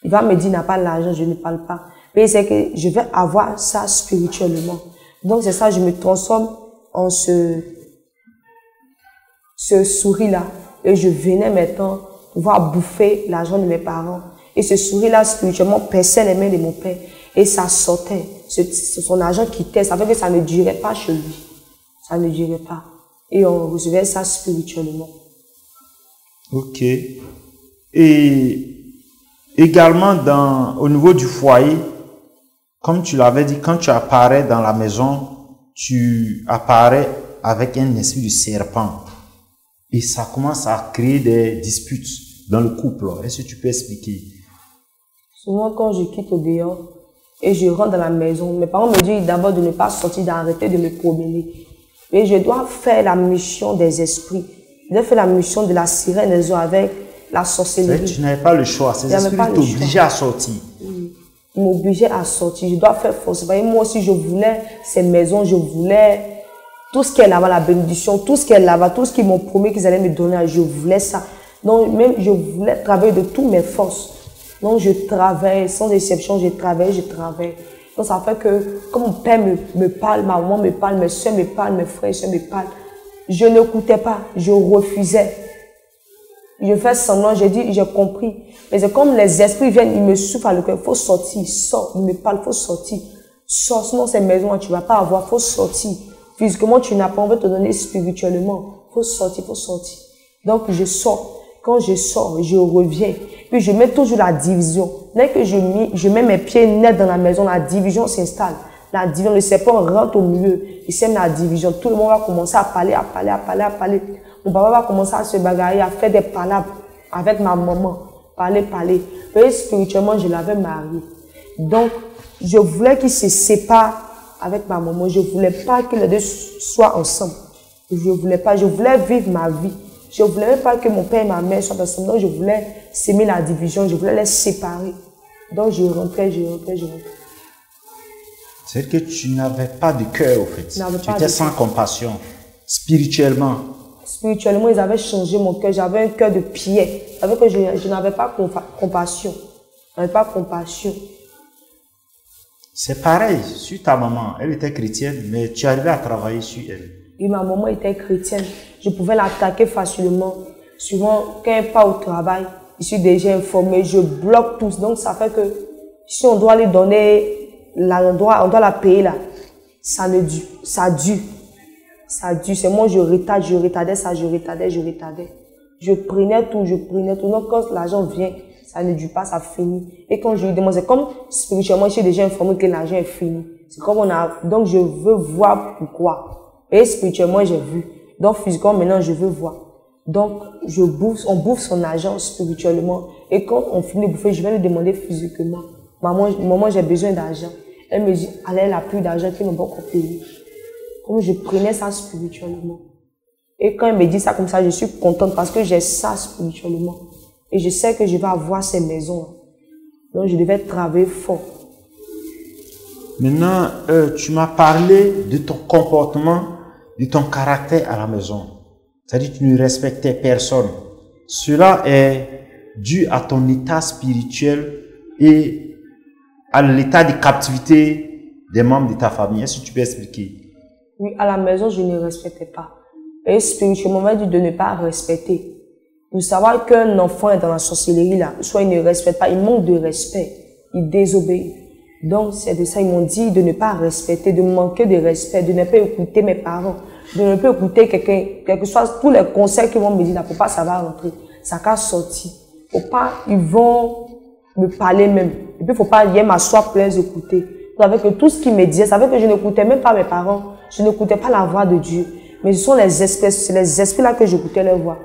Il va me dire, n'a pas l'argent, je ne parle pas. Mais c'est que je vais avoir ça spirituellement. Donc c'est ça, je me transforme en ce souris-là. Et je venais maintenant pouvoir bouffer l'argent de mes parents. Et ce souris-là, spirituellement, perçait les mains de mon père. Et ça sortait. Son argent quittait. Ça fait que ça ne durait pas chez lui. Ça ne durait pas. Et on recevait ça spirituellement. Ok. Et également, au niveau du foyer, comme tu l'avais dit, quand tu apparais dans la maison, tu apparais avec un esprit de serpent. Et ça commence à créer des disputes dans le couple. Est-ce que tu peux expliquer? Souvent, quand je quitte au dehors et je rentre dans la maison, mes parents me disent d'abord de ne pas sortir, d'arrêter de me promener. Et je dois faire la mission des esprits. Je dois faire la mission de la sirène des eaux avec la sorcellerie. Tu n'avais pas le choix. Ces esprits t'obligeaient à sortir. Ils m'obligeaient à sortir. Je dois faire force. Moi aussi, je voulais ces maisons, je voulais tout ce qui est là-bas, la bénédiction, tout ce qui est là-bas, tout ce qu'ils m'ont promis qu'ils allaient me donner, je voulais ça. Donc, même, je voulais travailler de toutes mes forces. Donc, je travaille, sans exception, je travaille. Donc, ça fait que, comme mon père me parle, ma maman me parle, mes soeurs me parlent, mes frères et soeurs me parlent, je n'écoutais pas, je refusais. Je fais semblant, j'ai dit, j'ai compris. Mais c'est comme les esprits viennent, ils me soufflent à le cœur, il faut sortir, sors, ils me parlent, il faut sortir. Sors, sinon ces maisons, tu ne vas pas avoir, il faut sortir. Physiquement, tu n'as pas, on veut te donner spirituellement. Il faut sortir, il faut sortir. Donc, je sors. Quand je sors, je reviens. Puis, je mets toujours la division. Dès que je mets mes pieds nets dans la maison, la division s'installe. La division, le serpent rentre au milieu. Il sème la division. Tout le monde va commencer à parler. Mon papa va commencer à se bagarrer, à faire des palabres avec ma maman. Parler. Et spirituellement, je l'avais marié. Donc, je voulais qu'il se sépare avec ma maman. Je ne voulais pas que les deux soient ensemble. Je voulais vivre ma vie. Je ne voulais même pas que mon père et ma mère soient ensemble. Donc, je voulais s'aimer la division. Je voulais les séparer. Donc, je rentrais. C'est que tu n'avais pas de cœur, au fait. Tu étais sans compassion. Spirituellement. Spirituellement, ils avaient changé mon cœur. J'avais un cœur de pierre. C'est-à-dire que je n'avais pas compassion. Je n'avais pas compassion. C'est pareil sur ta maman. Elle était chrétienne, mais tu arrivais à travailler sur elle. Et ma maman était chrétienne. Je pouvais l'attaquer facilement. Souvent, quand elle part au travail, je suis déjà informée, je bloque tout. Donc, ça fait que si on doit lui donner on doit la payer là, ça dure. C'est moi, je retardais ça. Je prenais tout. Donc, quand l'argent vient, ça ne dure pas, ça finit. Et quand je lui demande, c'est comme spirituellement, je suis déjà informé que l'argent est fini. C'est comme donc je veux voir pourquoi. Et spirituellement, j'ai vu. Donc, physiquement, maintenant, je veux voir. Donc, on bouffe son argent spirituellement. Et quand on finit de bouffer, je vais lui demander physiquement. Maman, j'ai besoin d'argent. Elle me dit, elle n'a plus d'argent, qu'ils n'ont pas encore payé. Comme je prenais ça spirituellement. Et quand elle me dit ça comme ça, je suis contente parce que j'ai ça spirituellement. Et je sais que je vais avoir ces maisons. Donc, je devais travailler fort. Maintenant, tu m'as parlé de ton comportement, de ton caractère à la maison. C'est-à-dire que tu ne respectais personne. Cela est dû à ton état spirituel et à l'état de captivité des membres de ta famille. Est-ce que tu peux expliquer? Oui, à la maison, je ne respectais pas. Et spirituellement, on va dire de ne pas respecter. Pour savoir qu'un enfant est dans la sorcellerie, là, soit il ne respecte pas, il manque de respect, il désobéit. Donc, c'est de ça, ils m'ont dit de ne pas respecter, de manquer de respect, de ne pas écouter mes parents, de ne pas écouter quelqu'un, quel que soit tous les conseils qu'ils vont me dire, là, faut pas ça va rentrer, ça va sortir. Faut pas, ils vont me parler même. Et puis, faut pas hier m'asseoir pour les écouter. Ça veut que tout ce qu'ils me disaient, ça veut que je n'écoutais même pas mes parents, je n'écoutais pas la voix de Dieu. Mais ce sont les esprits, c'est les esprits là que j'écoutais leur voix.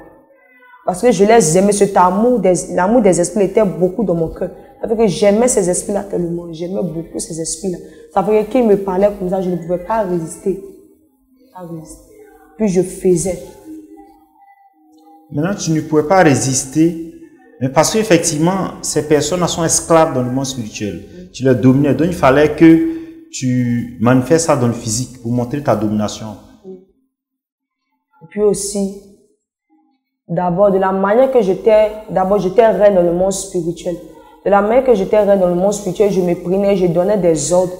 Parce que je les aimais, cet amour des esprits était beaucoup dans mon cœur. Ça fait que j'aimais ces esprits-là tellement, j'aimais beaucoup ces esprits-là. Ça fait que qu'ils me parlaient comme ça, je ne pouvais pas résister. Puis je faisais. Maintenant, tu ne pouvais pas résister, mais parce qu'effectivement, ces personnes sont esclaves dans le monde spirituel. Tu les dominais, donc il fallait que tu manifestes ça dans le physique pour montrer ta domination. Et puis aussi, d'abord, de la manière que j'étais reine dans le monde spirituel. De la manière que j'étais reine dans le monde spirituel, je me prenais, je donnais des ordres.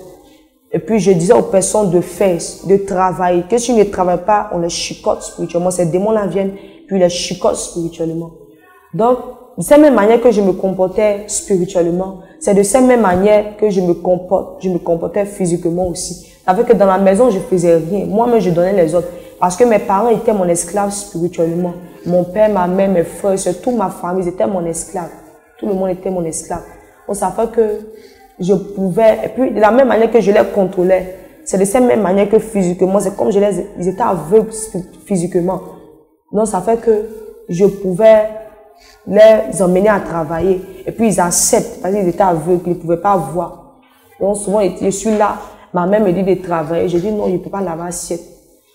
Et puis je disais aux personnes de faire, de travailler. Que si ils ne travaillent pas, on les chicote spirituellement. Ces démons-là viennent, puis ils les chicotent spirituellement. Donc, de cette même manière que je me comportais spirituellement, c'est de cette même manière que je me comportais physiquement aussi. Ça veut dire que dans la maison, je faisais rien. Moi-même, je donnais les ordres. Parce que mes parents étaient mon esclave spirituellement. Mon père, ma mère, mes frères, toute ma famille, ils étaient mon esclave. Tout le monde était mon esclave. Donc, ça fait que je pouvais, et puis de la même manière que je les contrôlais, c'est de cette même manière que physiquement, c'est comme ils étaient aveugles physiquement. Donc, ça fait que je pouvais les emmener à travailler. Et puis, ils acceptent, parce qu'ils étaient aveugles, ils ne pouvaient pas voir. Donc, souvent, je suis là, ma mère me dit de travailler. Je dis non, je ne peux pas laver l'assiette.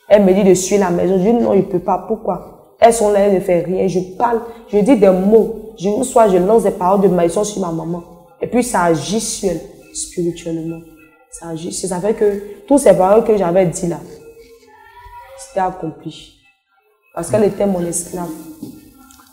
Elle me dit de suivre la maison. Je dis non, je ne peux pas. Pourquoi? Elles sont là, elles ne font rien. Je parle, je dis des mots. Je lance des paroles de malédiction sur ma maman. Et puis ça agit sur elle, spirituellement. Ça agit. Ça fait que toutes ces paroles que j'avais dit là, c'était accompli. Parce qu'elle était mon esclave.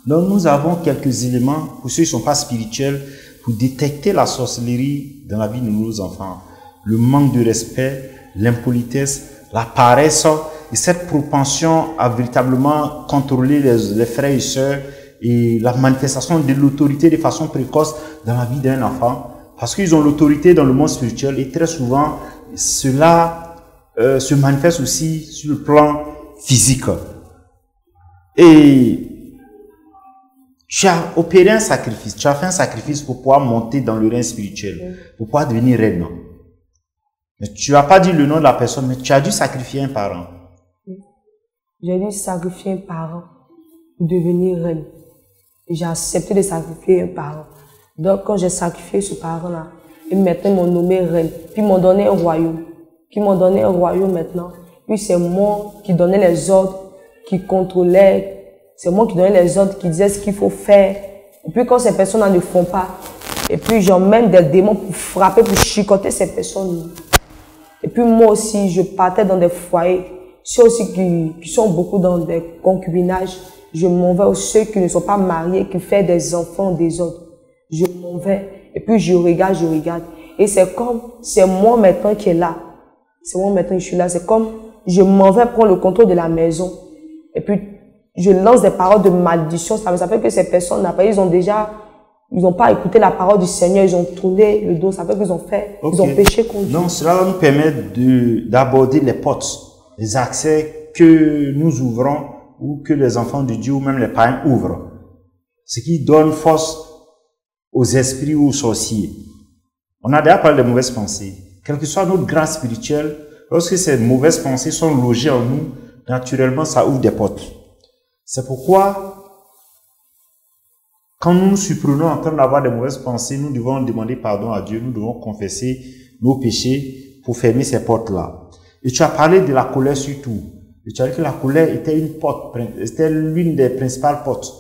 Donc nous avons quelques éléments, pour ceux qui ne sont pas spirituels, pour détecter la sorcellerie dans la vie de nos enfants. Le manque de respect, l'impolitesse, la paresse et cette propension à véritablement contrôler les frères et sœurs et la manifestation de l'autorité de façon précoce dans la vie d'un enfant. Parce qu'ils ont l'autorité dans le monde spirituel et très souvent, cela se manifeste aussi sur le plan physique. Et tu as opéré un sacrifice, tu as fait un sacrifice pour pouvoir monter dans le règne spirituel, pour pouvoir devenir reine. Mais tu n'as pas dit le nom de la personne, mais tu as dû sacrifier un parent. J'ai dû sacrifier un parent pour devenir reine. J'ai accepté de sacrifier un parent. Donc, quand j'ai sacrifié ce parent-là, ils m'ont nommé reine. Puis ils m'ont donné un royaume. Puis ils m'ont donné un royaume maintenant. Puis c'est moi qui donnais les ordres, qui contrôlais. C'est moi qui donnais les ordres, qui disais ce qu'il faut faire. Et puis quand ces personnes-là ne font pas, et puis j'emmène des démons pour frapper, pour chicoter ces personnes. Et puis moi aussi, je partais dans des foyers. Ceux aussi qui sont beaucoup dans des concubinages. Je m'en vais aux ceux qui ne sont pas mariés, qui font des enfants des autres. Je m'en vais. Et puis je regarde. Et c'est comme, c'est moi maintenant qui est là. C'est moi maintenant qui suis là. C'est comme, je m'en vais prendre le contrôle de la maison. Et puis, je lance des paroles de malédiction. Ça fait que ces personnes, après, ils n'ont pas écouté la parole du Seigneur. Ils ont tourné le dos. Ça fait qu'ils ont ils ont péché contre Dieu. Donc, cela va nous permettre d'aborder les portes, les accès que nous ouvrons ou que les enfants de Dieu ou même les parents ouvrent. Ce qui donne force aux esprits ou aux sorciers. On a déjà parlé des mauvaises pensées. Quelle que soit notre grâce spirituelle, lorsque ces mauvaises pensées sont logées en nous, naturellement, ça ouvre des portes. C'est pourquoi, quand nous nous surprenons en train d'avoir des mauvaises pensées, nous devons demander pardon à Dieu, nous devons confesser nos péchés pour fermer ces portes-là. Et tu as parlé de la colère surtout. Et tu as dit que la colère était une porte, c'était l'une des principales portes.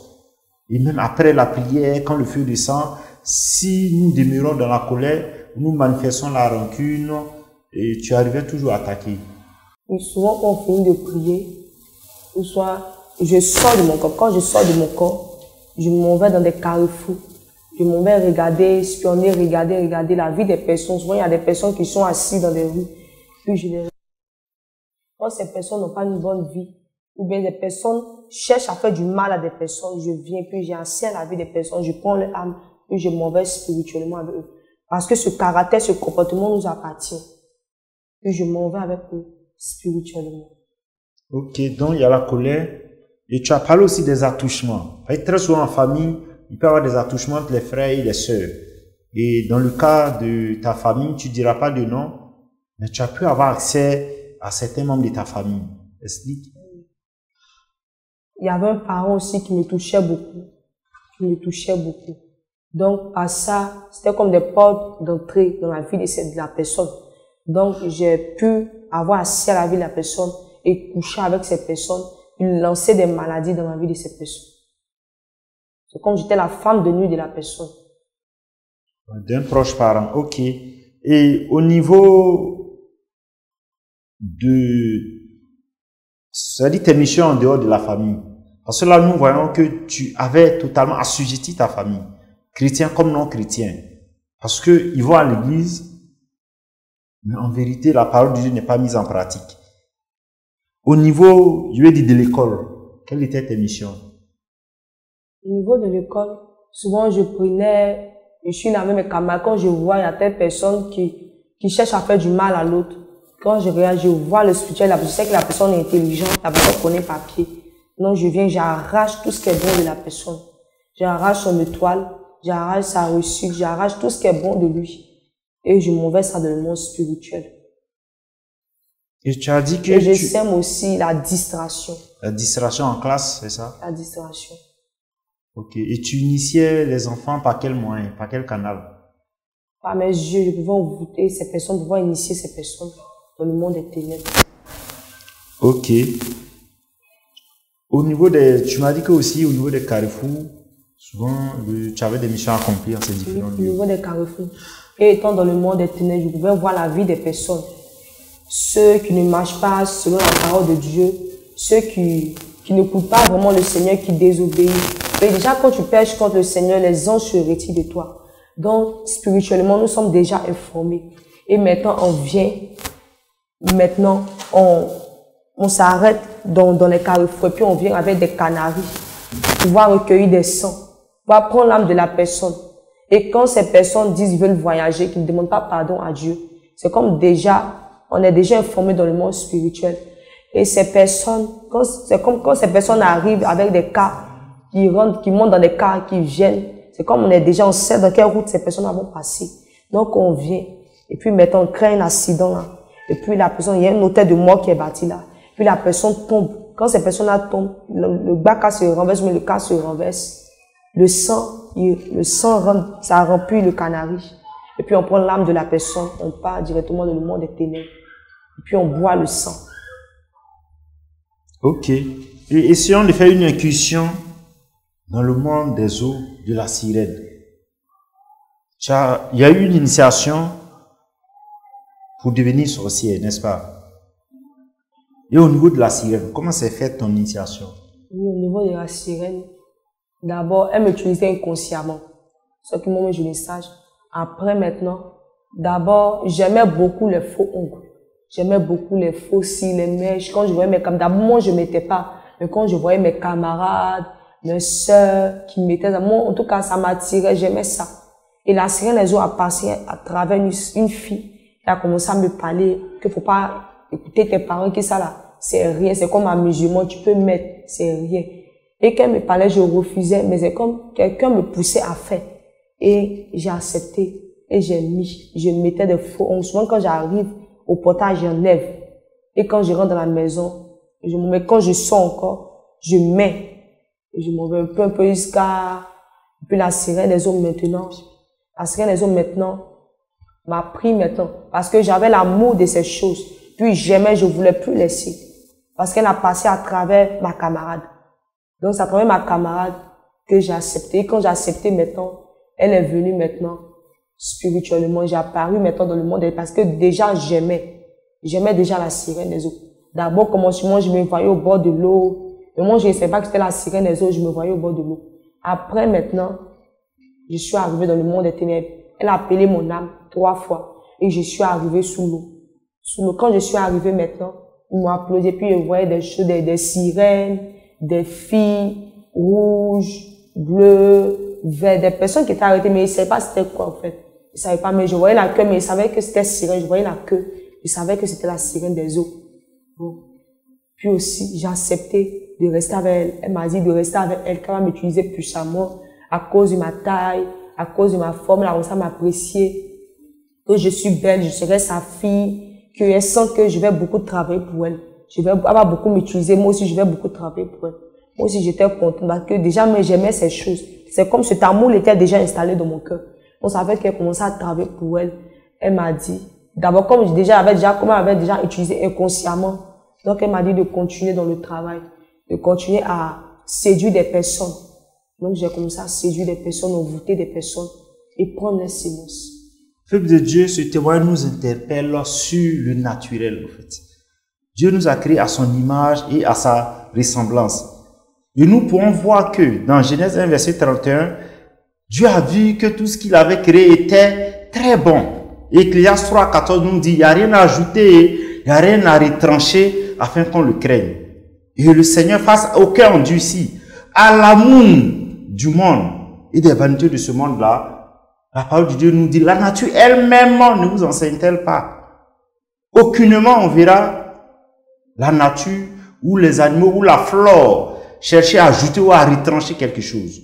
Et même après la prière, quand le feu descend, si nous demeurons dans la colère, nous manifestons la rancune et tu arrivais toujours à attaquer. Et souvent, quand on finit de prier, ou soit je sors de mon corps. Quand je sors de mon corps, je m'en vais dans des carrefours. Je m'en vais regarder, espionner, regarder la vie des personnes. Souvent, il y a des personnes qui sont assises dans des rues. Puis je les regarde. Quand ces personnes n'ont pas une bonne vie, ou bien des personnes cherchent à faire du mal à des personnes, je viens, puis j'enseigne la vie des personnes, je prends leur âme, puis je m'en vais spirituellement avec eux. Parce que ce caractère, ce comportement nous appartient. Puis je m'en vais avec eux spirituellement. Ok, donc il y a la colère. Et tu as parlé aussi des attouchements. Très souvent en famille, il peut y avoir des attouchements entre les frères et les sœurs. Et dans le cas de ta famille, tu diras pas de nom, mais tu as pu avoir accès à certains membres de ta famille. Explique. Il y avait un parent aussi qui me touchait beaucoup. Donc, par ça, c'était comme des portes d'entrée dans la vie de la personne. Donc, j'ai pu avoir accès à la vie de la personne et coucher avec cette personne, et lancer des maladies dans la vie de cette personne. C'est comme j'étais la femme de nuit de la personne. D'un proche parent, ok. Et au niveau de, c'est-à-dire tes missions en dehors de la famille. Parce que là, nous voyons que tu avais totalement assujetti ta famille, chrétien comme non chrétien. Parce que ils vont à l'église, mais en vérité, la parole de Dieu n'est pas mise en pratique. Au niveau, je vais dire de l'école, quelles étaient tes missions? Au niveau de l'école, souvent je prenais, je suis là avec mes camarades, quand je vois, il y a telle personne qui cherche à faire du mal à l'autre. Quand je regarde, je vois le spirituel, je sais que la personne est intelligente, la personne connaît papier. Donc je viens, j'arrache tout ce qui est bon de la personne. J'arrache son étoile, j'arrache sa réussite, j'arrache tout ce qui est bon de lui. Et je m'en vais ça dans le monde spirituel. Et tu as dit que et je sème aussi la distraction. La distraction en classe, c'est ça? La distraction. Ok. Et tu initiais les enfants par quel moyen, par quel canal? Par mes yeux, je pouvais envoûter ces personnes, pouvoir initier ces personnes dans le monde des ténèbres. Ok. Au niveau des, tu m'as dit que aussi au niveau des carrefours, souvent tu avais des missions à accomplir, c'est différent. Au niveau des carrefours. Et étant dans le monde des ténèbres, je pouvais voir la vie des personnes. Ceux qui ne marchent pas selon la parole de Dieu, ceux qui n'écoutent pas vraiment le Seigneur, qui désobéissent. Et déjà, quand tu pêches contre le Seigneur, les anges se retirent de toi. Donc, spirituellement, nous sommes déjà informés. Et maintenant, on vient, maintenant, on s'arrête dans les carrefours, et puis on vient avec des canaris, pouvoir recueillir des sangs, pouvoir prendre l'âme de la personne. Et quand ces personnes disent qu'ils veulent voyager, qu'ils ne demandent pas pardon à Dieu, c'est comme déjà, on est déjà informé dans le monde spirituel. Et ces personnes, c'est comme quand ces personnes arrivent avec des cas, qui montent dans des cas, qui viennent, c'est comme on est déjà, on sait dans quelle route ces personnes vont passer. Donc on vient, et puis maintenant on crée un accident là. Et puis la personne, il y a un hôtel de mort qui est bâti là. Puis la personne tombe. Quand ces personnes-là tombent, le bas se renverse, mais le cas se renverse. Le sang ça remplit le canari. Et puis on prend l'âme de la personne, on part directement dans le monde des ténèbres. Et puis on boit le sang. Ok. Et essayons de faire une incursion dans le monde des eaux de la sirène. Il y a eu une initiation pour devenir sorcière, n'est-ce pas? Et au niveau de la sirène, comment s'est faite ton initiation? Oui, au niveau de la sirène, d'abord, elle m'utilisait inconsciemment. Ce qui m'a mis je les sage. Après, maintenant, d'abord, j'aimais beaucoup les faux ongles. J'aimais beaucoup les faux cils, les mèches. Quand je voyais mes camarades, d'abord, moi, je ne mettais pas. Mais quand je voyais mes camarades, mes sœurs qui mettaient, moi, en tout cas, ça m'attirait, j'aimais ça. Et la sirène, les eaux a passé à travers une fille. Elle a commencé à me parler qu'il faut pas écouter tes parents, qui ça là, c'est rien, c'est comme un musulman, tu peux mettre, c'est rien. Et quand elle me parlait, je refusais, mais c'est comme quelqu'un me poussait à faire. Et j'ai accepté, et je mettais des faux ongles. Souvent quand j'arrive au portail, j'enlève. Et quand je rentre dans la maison, je me mets, quand je sors encore, je mets. Et je m'en vais un peu jusqu'à, puis la sirène des eaux maintenant. La sirène des eaux maintenant m'a pris maintenant, parce que j'avais l'amour de ces choses. Puis j'aimais, je voulais plus laisser. Parce qu'elle a passé à travers ma camarade. Donc c'est à travers ma camarade que j'ai accepté. Et quand j'ai accepté maintenant, elle est venue maintenant spirituellement. J'ai apparu maintenant dans le monde parce que déjà j'aimais. J'aimais déjà la sirène des eaux. D'abord, commencement, je me voyais au bord de l'eau. Mais moi, je ne savais pas que c'était la sirène des eaux, je me voyais au bord de l'eau. Après maintenant, je suis arrivée dans le monde des ténèbres. Elle a appelé mon âme 3 fois. Et je suis arrivée sous l'eau. Quand je suis arrivée maintenant, Ils m'ont applaudi, puis je voyais des choses, des sirènes, des filles rouges, bleues, vertes, des personnes qui étaient arrêtées, mais ils ne savaient pas c'était quoi en fait. Ils ne savaient pas, mais je voyais la queue, mais ils savaient que c'était sirène, je voyais la queue. Je savais que c'était la sirène des eaux. Bon. Puis aussi, j'ai accepté de rester avec elle. Elle m'a dit de rester avec elle, qu'elle va m'utiliser puissamment à cause de ma taille, à cause de ma forme, elle a commencé à m'apprécier, que je suis belle, je serai sa fille, qu'elle sent que je vais beaucoup travailler pour elle. Elle va beaucoup m'utiliser, moi aussi je vais beaucoup travailler pour elle. Moi aussi j'étais contente parce que déjà j'aimais ces choses. C'est comme cet amour était déjà installé dans mon cœur. On savait qu'elle commençait à travailler pour elle. Elle m'a dit, d'abord comme elle avait déjà utilisé inconsciemment, donc elle m'a dit de continuer dans le travail, de continuer à séduire des personnes. Donc j'ai commencé à séduire des personnes, envoûter des personnes et prendre les séances. Peuple de Dieu, ce témoignage nous interpelle sur le naturel en fait. Dieu nous a créés à son image et à sa ressemblance. Et nous pouvons voir que dans Genèse 1, verset 31, Dieu a vu que tout ce qu'il avait créé était très bon. Et Ecclésiaste 3, 14 nous dit, il n'y a rien à ajouter, il n'y a rien à retrancher afin qu'on le craigne. Et le Seigneur, face à aucun endurci, à l'amour du monde et des vanités de ce monde-là, la parole de Dieu nous dit, la nature elle-même ne vous enseigne-t-elle pas? Aucunement on verra la nature ou les animaux ou la flore chercher à ajouter ou à retrancher quelque chose.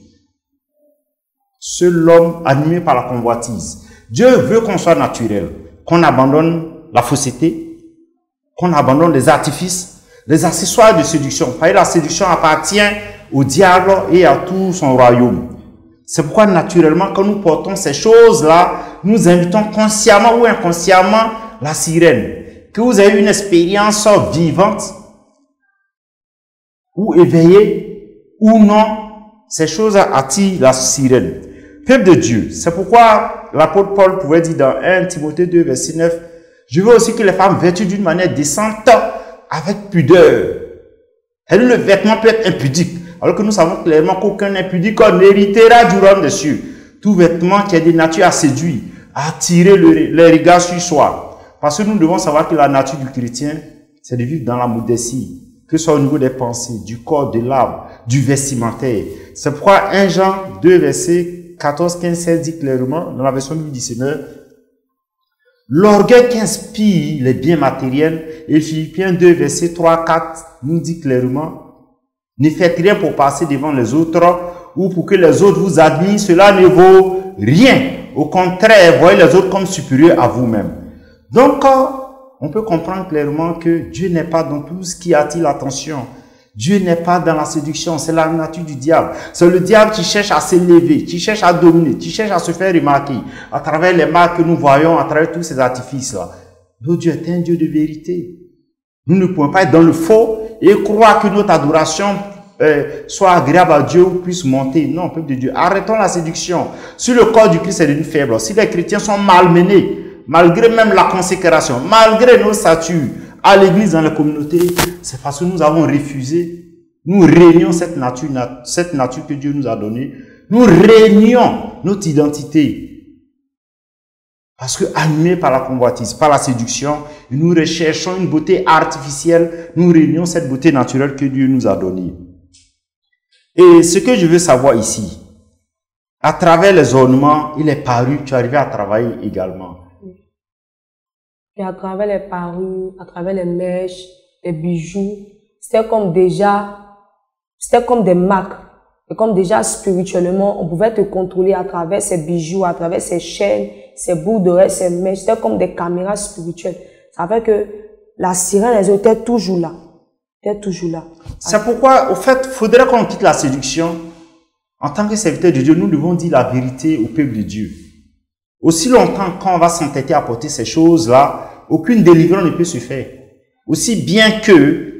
Seul l'homme animé par la convoitise. Dieu veut qu'on soit naturel, qu'on abandonne la fausseté, qu'on abandonne les artifices, les accessoires de séduction. Parce que la séduction appartient au diable et à tout son royaume. C'est pourquoi naturellement, quand nous portons ces choses-là, nous invitons consciemment ou inconsciemment la sirène. Que vous ayez une expérience vivante, ou éveillée, ou non, ces choses attirent la sirène. Peuple de Dieu, c'est pourquoi l'apôtre Paul pouvait dire dans 1 Timothée 2, verset 9, je veux aussi que les femmes vêtues d'une manière décente, avec pudeur. Et le vêtement peut être impudique. Alors que nous savons clairement qu'aucun impudique n'héritera du royaume des cieux. Tout vêtement qui est de nature à séduire, à attirer les regards sur soi. Parce que nous devons savoir que la nature du chrétien, c'est de vivre dans la modestie. Que ce soit au niveau des pensées, du corps, de l'âme, du vestimentaire. C'est pourquoi 1 Jean 2, verset 14, 15, 16 dit clairement, dans la version du dictionnaire, l'orgueil qui inspire les biens matériels, et Philippiens 2, verset 3, 4 nous dit clairement, ne faites rien pour passer devant les autres ou pour que les autres vous admirent, cela ne vaut rien. Au contraire, voyez les autres comme supérieurs à vous-même. Donc, on peut comprendre clairement que Dieu n'est pas dans tout ce qui attire l'attention. Dieu n'est pas dans la séduction, c'est la nature du diable. C'est le diable qui cherche à s'élever, qui cherche à dominer, qui cherche à se faire remarquer à travers les marques que nous voyons, à travers tous ces artifices-là. Donc Dieu est un Dieu de vérité. Nous ne pouvons pas être dans le faux et croire que notre adoration soit agréable à Dieu ou puisse monter. Non, peuple de Dieu, arrêtons la séduction. Si le corps du Christ est devenu faible, si les chrétiens sont malmenés, malgré même la consécration, malgré nos statuts à l'église, dans la communauté, c'est parce que nous avons refusé, nous régnons cette nature que Dieu nous a donnée, nous régnons notre identité. Parce que animés par la convoitise, par la séduction, nous recherchons une beauté artificielle, nous régnons cette beauté naturelle que Dieu nous a donnée. Et ce que je veux savoir ici, à travers les ornements, il est paru, tu arrives à travailler également. Et à travers les parures, à travers les mèches, les bijoux, c'était comme des marques. Et comme déjà spirituellement, on pouvait te contrôler à travers ces bijoux, à travers ces chaînes, ces boucles d'oreilles, ces mèches. C'était comme des caméras spirituelles. Ça fait que la sirène, elle était toujours là. Elle était toujours là. C'est pourquoi, au fait, il faudrait qu'on quitte la séduction. En tant que serviteur de Dieu, nous devons dire la vérité au peuple de Dieu. Aussi longtemps qu'on va s'entêter à porter ces choses-là, aucune délivrance ne peut se faire. Aussi bien que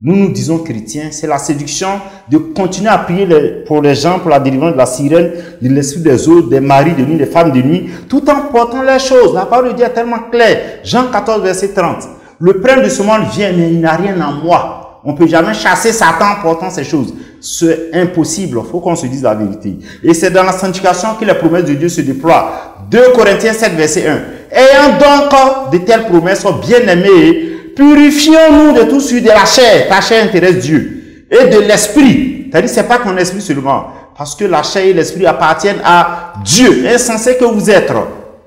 nous nous disons chrétiens, c'est la séduction de continuer à prier pour les gens, pour la délivrance de la sirène, de l'esprit des autres, des maris de nuit, des femmes de nuit, tout en portant les choses. La parole de Dieu est tellement claire. Jean 14, verset 30. Le prince de ce monde vient, mais il n'a rien en moi. On ne peut jamais chasser Satan en portant ces choses. C'est impossible. Il faut qu'on se dise la vérité. Et c'est dans la sanctification que les promesses de Dieu se déploient. 2 Corinthiens 7, verset 1. Ayant donc de telles promesses, bien-aimés, purifions-nous de tout ce de la chair. Ta chair intéresse Dieu. Et de l'esprit. C'est-à-dire, c'est pas ton esprit seulement. Parce que la chair et l'esprit appartiennent à Dieu, insensé que vous êtes.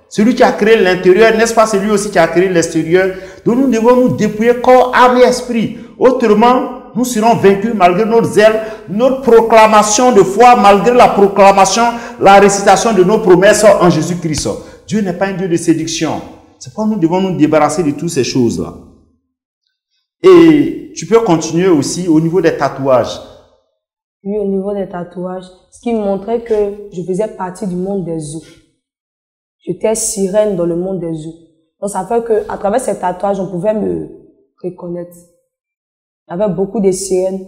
Celui qui a créé l'intérieur, n'est-ce pas celui aussi qui a créé l'extérieur? Donc nous devons nous dépouiller corps, âme et esprit. Autrement, nous serons vaincus malgré notre zèle, notre proclamation de foi, malgré la proclamation, la récitation de nos promesses en Jésus-Christ. Dieu n'est pas un Dieu de séduction. C'est pourquoi nous devons nous débarrasser de toutes ces choses-là. Et tu peux continuer aussi au niveau des tatouages. Oui, au niveau des tatouages, ce qui me montrait que je faisais partie du monde des eaux. J'étais sirène dans le monde des eaux. Donc ça fait que à travers ces tatouages, on pouvait me reconnaître. Il y avait beaucoup de sirènes.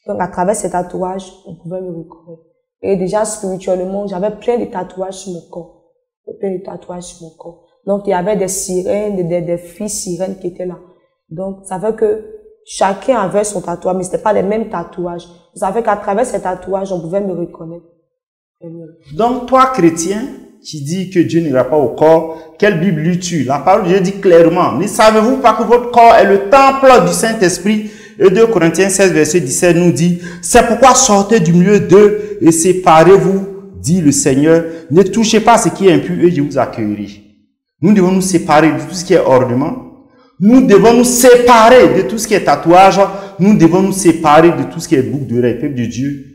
Donc à travers ces tatouages, on pouvait me reconnaître. Et déjà spirituellement, j'avais plein de tatouages sur mon corps. Plein de tatouages sur mon corps. Donc il y avait des sirènes, des filles sirènes qui étaient là. Donc ça fait que chacun avait son tatouage, mais c'était pas les mêmes tatouages. Ça fait qu'à travers ces tatouages, on pouvait me reconnaître. Donc toi, chrétien, qui dit que Dieu n'ira pas au corps, quelle Bible lis-tu? La parole de Dieu dit clairement, ne savez-vous pas que votre corps est le temple du Saint-Esprit? Et 2 Corinthiens 16, verset 17 nous dit, c'est pourquoi sortez du milieu d'eux et séparez-vous, dit le Seigneur. Ne touchez pas ce qui est impur et je vous accueillerai. Nous devons nous séparer de tout ce qui est ornement. Nous devons nous séparer de tout ce qui est tatouage. Nous devons nous séparer de tout ce qui est boucle d'oreille, peuple de Dieu.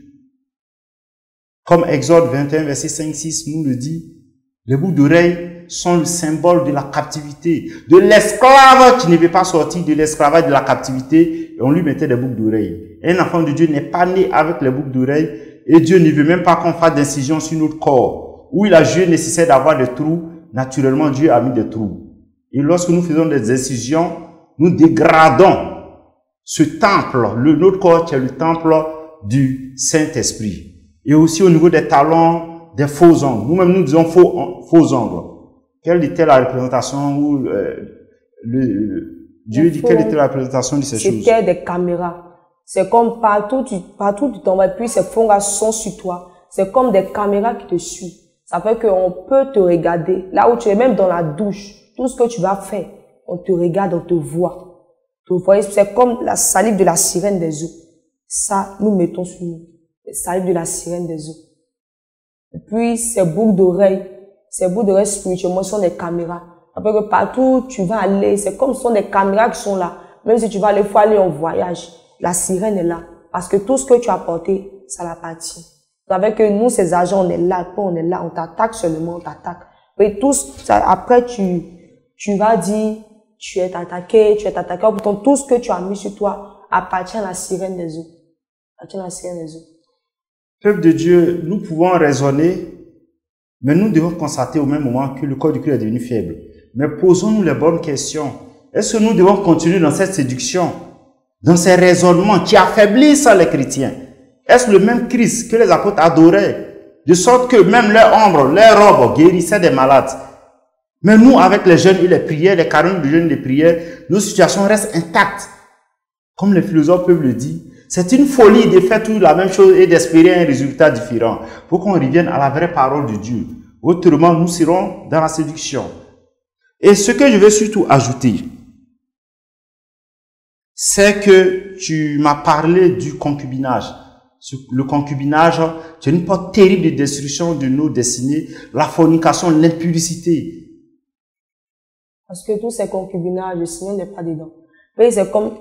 Comme Exode 21, verset 5-6 nous le dit, les boucles d'oreilles sont le symbole de la captivité, de l'esclave qui ne veut pas sortir de l'esclavage, de la captivité, et on lui mettait des boucles d'oreilles. Un enfant de Dieu n'est pas né avec les boucles d'oreilles, et Dieu ne veut même pas qu'on fasse d'incision sur notre corps. Où il a jugé nécessaire d'avoir des trous, naturellement Dieu a mis des trous. Et lorsque nous faisons des incisions, nous dégradons ce temple, notre corps qui est le temple du Saint-Esprit. Et aussi au niveau des talons, des faux ongles. Nous-mêmes, nous disons faux ongles. Quelle était la représentation où Dieu dit quelle était la représentation de ces choses? C'était des caméras. C'est comme partout tu t'en vas, puis ces faux ongles sont sur toi. C'est comme des caméras qui te suivent. Ça fait qu'on peut te regarder. Là où tu es, même dans la douche, tout ce que tu vas faire, on te regarde, on te voit. C'est comme la salive de la sirène des eaux. Ça, nous mettons sur nous. La salive de la sirène des eaux. Et puis, ces boucles d'oreilles spirituellement sont des caméras. Après que partout où tu vas aller, c'est comme ce sont des caméras qui sont là. Même si tu vas faut aller en voyage, la sirène est là. Parce que tout ce que tu as porté, ça l'appartient. Vous savez que nous, ces agents, on est là, on t'attaque seulement, on t'attaque. Et après, tu vas dire, tu es attaqué. Pourtant, tout ce que tu as mis sur toi appartient à la sirène des eaux. Peuple de Dieu, nous pouvons raisonner, mais nous devons constater au même moment que le corps du Christ est devenu faible. Mais posons-nous les bonnes questions. Est-ce que nous devons continuer dans cette séduction, dans ces raisonnements qui affaiblissent les chrétiens? Est-ce le même Christ que les apôtres adoraient, de sorte que même leur ombre, leurs robes guérissaient des malades? Mais nous, avec les jeûnes et les prières, les 40 de jeûnes et de prières, nos situations restent intactes. Comme les philosophes peuvent le dire, c'est une folie de faire tout la même chose et d'espérer un résultat différent. Il faut qu'on revienne à la vraie parole de Dieu. Autrement, nous serons dans la séduction. Et ce que je veux surtout ajouter, c'est que tu m'as parlé du concubinage. Le concubinage, c'est une porte terrible de destruction de nos destinées, la fornication, l'impudicité. Parce que tous ces concubinages, le Seigneur n'est pas dedans. Et c'est comme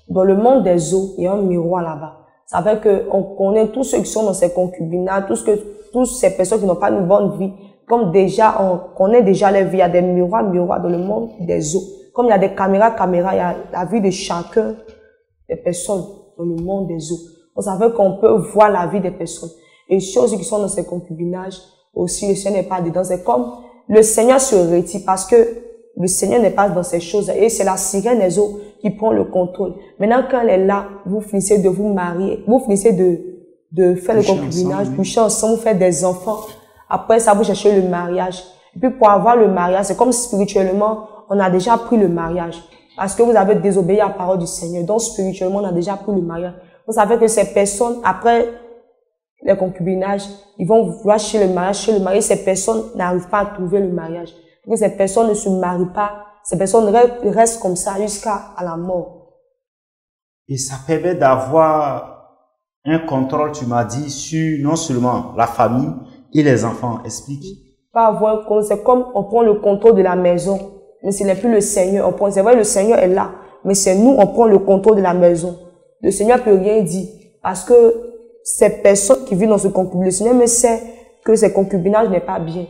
dans le monde des eaux, il y a un miroir là-bas. Ça fait qu'on connaît tous ceux qui sont dans ces concubinages, tous ces personnes qui n'ont pas une bonne vie. Comme déjà, on connaît déjà leur vie. Il y a des miroirs dans le monde des eaux. Comme il y a des caméras, il y a la vie de chacun des personnes dans le monde des eaux. Donc ça fait qu'on peut voir la vie des personnes. Et ceux qui sont dans ces concubinages, aussi, le Seigneur n'est pas dedans. C'est comme le Seigneur se retire parce que le Seigneur n'est pas dans ces choses. Et c'est la sirène des eaux qui prend le contrôle. Maintenant, quand elle est là, vous finissez de vous marier. Vous finissez de faire le concubinage, coucher ensemble, vous faites des enfants. Après ça, vous cherchez le mariage. Et puis pour avoir le mariage, c'est comme spirituellement, on a déjà pris le mariage. Parce que vous avez désobéi à la parole du Seigneur. Donc spirituellement, on a déjà pris le mariage. Donc ça fait que ces personnes, après les concubinages, ils vont vouloir chez le mariage. Ces personnes n'arrivent pas à trouver le mariage. Donc ces personnes ne se marient pas ces personnes restent comme ça jusqu'à la mort. Et ça permet d'avoir un contrôle, tu m'as dit, sur non seulement la famille et les enfants. Explique. Pas avoir, c'est comme on prend le contrôle de la maison, mais ce n'est plus le Seigneur. C'est vrai, le Seigneur est là, mais c'est nous, on prend le contrôle de la maison. Le Seigneur peut rien dire, parce que ces personnes qui vivent dans ce concubinage, le Seigneur me sait que ce concubinage n'est pas bien.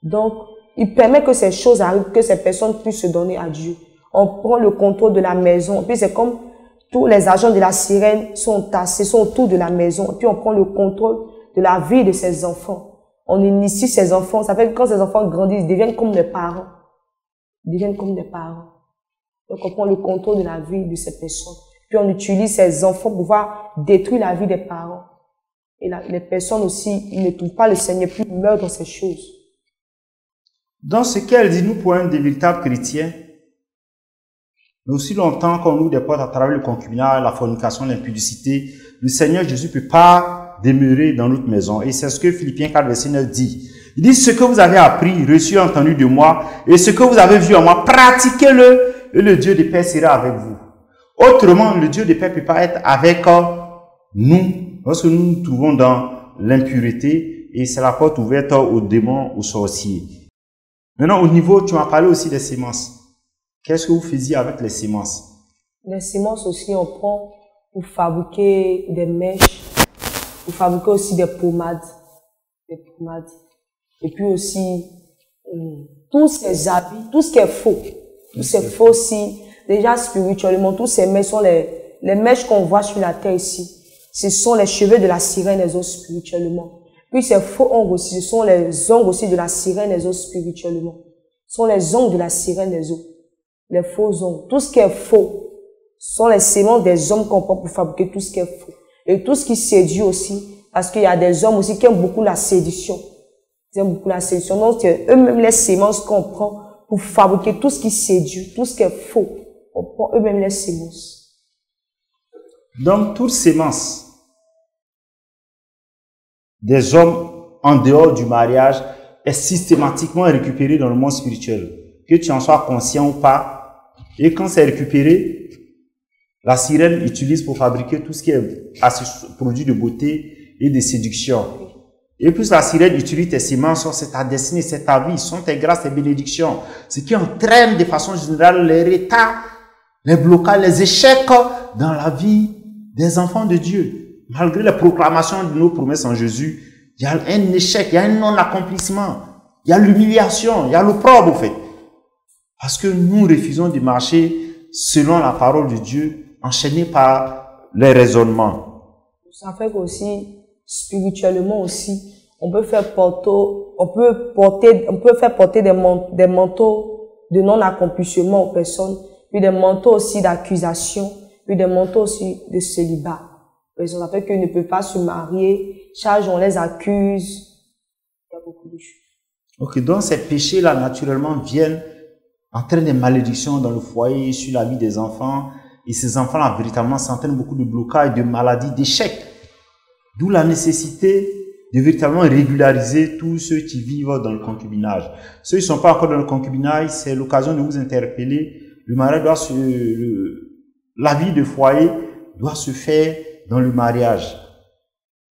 Donc, il permet que ces choses arrivent, que ces personnes puissent se donner à Dieu. On prend le contrôle de la maison. Puis c'est comme tous les agents de la sirène sont tassés, sont autour de la maison. Puis on prend le contrôle de la vie de ces enfants. On initie ces enfants. Ça fait que quand ces enfants grandissent, ils deviennent comme des parents. Ils deviennent comme des parents. Donc on prend le contrôle de la vie de ces personnes. Puis on utilise ces enfants pour pouvoir détruire la vie des parents. Et les personnes aussi, ils ne trouvent pas le Seigneur, puis ils meurent dans ces choses. Dans ce qu'elle dit, nous pour être des véritables chrétiens, mais aussi longtemps qu'on ouvre des portes à travers le concubinage, la fornication, l'impudicité, le Seigneur Jésus ne peut pas demeurer dans notre maison. Et c'est ce que Philippiens 4, verset 9 dit. Il dit, ce que vous avez appris, reçu, entendu de moi, et ce que vous avez vu en moi, pratiquez-le, et le Dieu de paix sera avec vous. Autrement, le Dieu de paix ne peut pas être avec nous, lorsque nous nous trouvons dans l'impureté, et c'est la porte ouverte aux démons, aux sorciers. Maintenant, au niveau, tu m'as parlé aussi des semences. Qu'est-ce que vous faisiez avec les semences? Les semences aussi, on prend pour fabriquer des mèches, pour fabriquer aussi des pommades. Et puis aussi, tous ces habits, tout ce qui est faux. Tout ce qui est faux aussi. Déjà spirituellement, tous ces mèches sont les mèches qu'on voit sur la terre ici. Ce sont les cheveux de la sirène des eaux spirituellement. Puis ces faux ongles aussi, ce sont les ongles aussi de la sirène des eaux spirituellement. Ce sont les ongles de la sirène des eaux. Les faux ongles. Tout ce qui est faux sont les sémences des hommes qu'on prend pour fabriquer tout ce qui est faux. Et tout ce qui séduit aussi, parce qu'il y a des hommes aussi qui aiment beaucoup la séduction. Ils aiment beaucoup la séduction. Donc c'est eux-mêmes les sémences qu'on prend pour fabriquer tout ce qui séduit, tout ce qui est faux. On prend eux-mêmes les semences. Donc toutes sémences des hommes en dehors du mariage est systématiquement récupérée dans le monde spirituel. Que tu en sois conscient ou pas. Et quand c'est récupéré, la sirène utilise pour fabriquer tout ce qui est produit de beauté et de séduction. Et plus la sirène utilise tes semences, c'est ta destinée, c'est ta vie, sont tes grâces, tes bénédictions. Ce qui entraîne de façon générale les retards, les blocages, les échecs dans la vie des enfants de Dieu. Malgré la proclamation de nos promesses en Jésus, il y a un échec, il y a un non-accomplissement, il y a l'humiliation, il y a l'opprobre, en fait. Parce que nous refusons de marcher selon la parole de Dieu, enchaînés par les raisonnements. Ça fait qu'aussi, spirituellement aussi, on peut faire porter des manteaux de non-accomplissement aux personnes, puis des manteaux aussi d'accusation, puis des manteaux aussi de célibat. Ça fait qu'ils ne peuvent pas se marier, charge, on les accuse. Il y a beaucoup de choses. Ok, donc ces péchés-là, naturellement, viennent entraînent des malédictions dans le foyer, sur la vie des enfants. Et ces enfants-là, véritablement, s'entraînent beaucoup de blocages, de maladies, d'échecs. D'où la nécessité de véritablement régulariser tous ceux qui vivent dans le concubinage. Ceux qui ne sont pas encore dans le concubinage, c'est l'occasion de vous interpeller. Le mariage doit la vie de foyer doit se faire dans le mariage.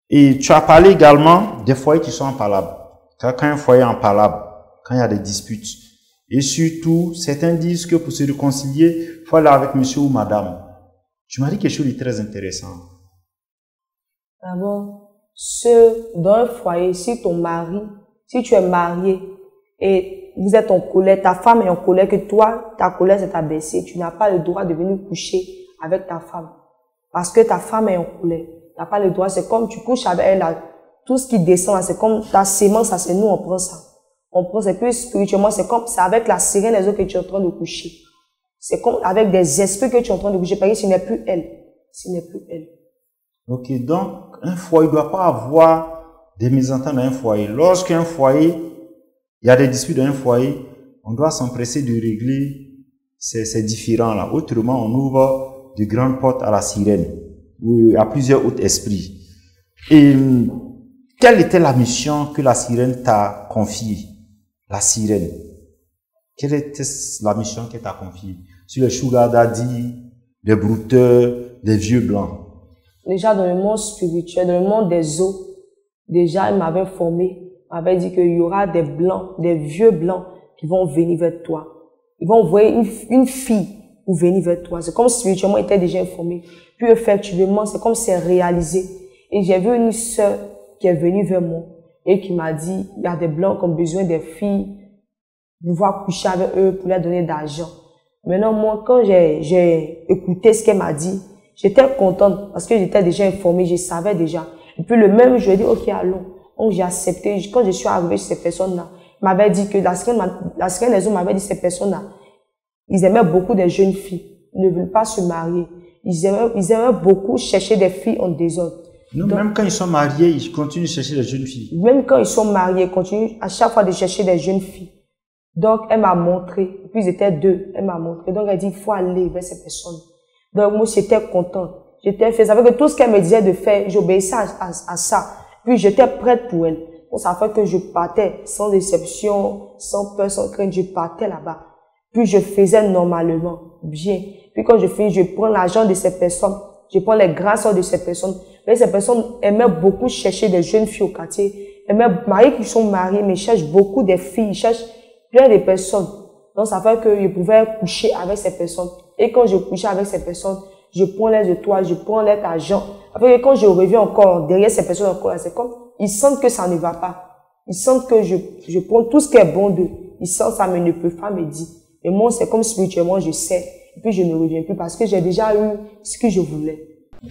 Et tu as parlé également des foyers qui sont impalables. Quand un foyer est impalable, quand il y a des disputes. Et surtout, certains disent que pour se réconcilier, il faut aller avec monsieur ou madame. Tu m'as dit quelque chose de très intéressant. D'abord, dans un foyer, si tu es marié et vous êtes en colère, ta femme est en colère, que toi, ta colère s'est abaissée, tu n'as pas le droit de venir coucher avec ta femme. Parce que ta femme est en colère. Tu n'as pas le droit, c'est comme tu couches avec elle, là, tout ce qui descend, c'est comme ta sémence, ça c'est nous, on prend ça. On prend, c'est plus spirituellement, c'est avec la sirène des eaux que tu es en train de coucher. C'est comme avec des esprits que tu es en train de coucher, parce que ce n'est plus elle. Ce n'est plus elle. Ok, donc, un foyer ne doit pas avoir des mésententes dans un foyer. Lorsqu'un foyer, il y a des disputes dans un foyer, on doit s'empresser de régler ces différends-là. Autrement, on ouvre de grandes portes à la sirène, ou à plusieurs autres esprits. Et quelle était la mission que la sirène t'a confiée? La sirène. Quelle était la mission qu'elle t'a confiée? Sur les sugar daddy, des brouteurs, des vieux blancs. Déjà dans le monde spirituel, dans le monde des eaux, déjà il m'avait formé, m'avait dit qu'il y aura des blancs, des vieux blancs qui vont venir vers toi. Ils vont envoyer une fille pour venir vers toi. C'est comme spirituellement, il était déjà informé. Puis effectivement, c'est comme c'est réalisé. Et j'ai vu une sœur qui est venue vers moi et qui m'a dit, il y a des blancs qui ont besoin des filles, pouvoir coucher avec eux pour leur donner d'argent. Maintenant, moi, quand j'ai écouté ce qu'elle m'a dit, j'étais contente parce que j'étais déjà informée, je savais déjà. Et puis le même jour, j'ai dit, ok, allons. Donc j'ai accepté. Quand je suis arrivée chez ces personnes-là, m'avait dit que la semaine des hommes m'avait dit ces personnes-là, ils aimaient beaucoup des jeunes filles. Ils ne veulent pas se marier. Ils aimaient beaucoup chercher des filles en désordre. Non, donc, même quand ils sont mariés, ils continuent de chercher des jeunes filles. Même quand ils sont mariés, ils continuent à chaque fois de chercher des jeunes filles. Donc, elle m'a montré. Puis ils étaient deux. Elle m'a montré. Donc, elle dit, il faut aller vers ces personnes. Donc, moi, j'étais contente. J'étais fait. Ça fait que tout ce qu'elle me disait de faire, j'obéissais à ça. Puis, j'étais prête pour elle. Donc, ça fait que je partais sans déception, sans peur, sans crainte. Je partais là-bas. Puis, je faisais normalement, bien. Puis, quand je finis, je prends l'argent de ces personnes. Je prends les grâces de ces personnes. Mais ces personnes aimaient beaucoup chercher des jeunes filles au quartier. Aimaient mariés qui sont mariés, mais ils cherchent beaucoup des filles. Ils cherchent plein de personnes. Donc, ça fait que je pouvais coucher avec ces personnes. Et quand je couchais avec ces personnes, je prends les étoiles, je prends leur argent. Après, quand je reviens encore derrière ces personnes encore, c'est comme, ils sentent que ça ne va pas. Ils sentent que je prends tout ce qui est bon d'eux. Ils sentent ça, mais ne peuvent pas me dire. Et moi, c'est comme spirituellement, je sais. Et puis, je ne reviens plus parce que j'ai déjà eu ce que je voulais.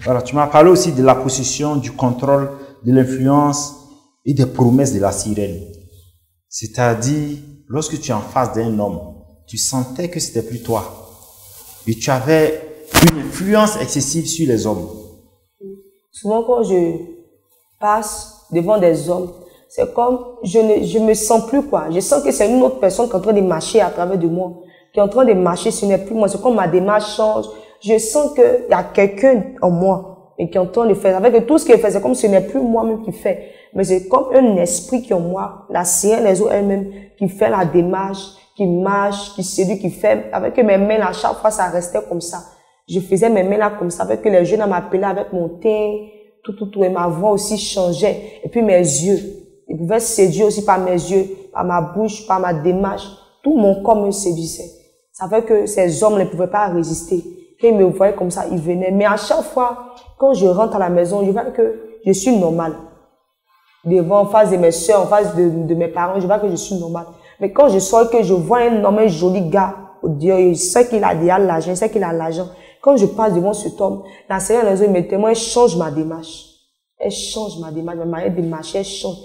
Voilà, tu m'as parlé aussi de la possession, du contrôle, de l'influence et des promesses de la sirène. C'est-à-dire, lorsque tu es en face d'un homme, tu sentais que c'était plus toi. Et tu avais une influence excessive sur les hommes. Souvent, quand je passe devant des hommes, c'est comme, je me sens plus quoi. Je sens que c'est une autre personne qui est en train de marcher à travers de moi. Qui est en train de marcher, ce n'est plus moi. C'est comme ma démarche change. Je sens qu'il y a quelqu'un en moi et qui est en train de faire. Avec tout ce qu'il fait, c'est comme ce n'est plus moi-même qui fait. Mais c'est comme un esprit qui est en moi, la sirène des eaux elle-même, qui fait la démarche, qui marche, qui séduit, qui fait. Avec mes mains là, chaque fois, ça restait comme ça. Je faisais mes mains là comme ça, avec que les jeunes m'appelaient avec mon teint, tout, et ma voix aussi changeait. Et puis mes yeux, ils pouvaient séduire aussi par mes yeux, par ma bouche, par ma démarche. Tout mon corps me séduisait. Ça fait que ces hommes ne pouvaient pas résister. Quand ils me voyaient comme ça, ils venaient. Mais à chaque fois, quand je rentre à la maison, je vois que je suis normale. Devant, en face de mes soeurs, en face de mes parents, je vois que je suis normale. Mais quand je sors, que je vois un homme, un joli gars, au Dieu, je sais qu'il a déjà l'argent, je sais qu'il a l'argent. Quand je passe devant cet homme, la sirène des eaux me témoigne, elle change ma démarche. Elle change ma démarche, ma manière de marcher, elle change.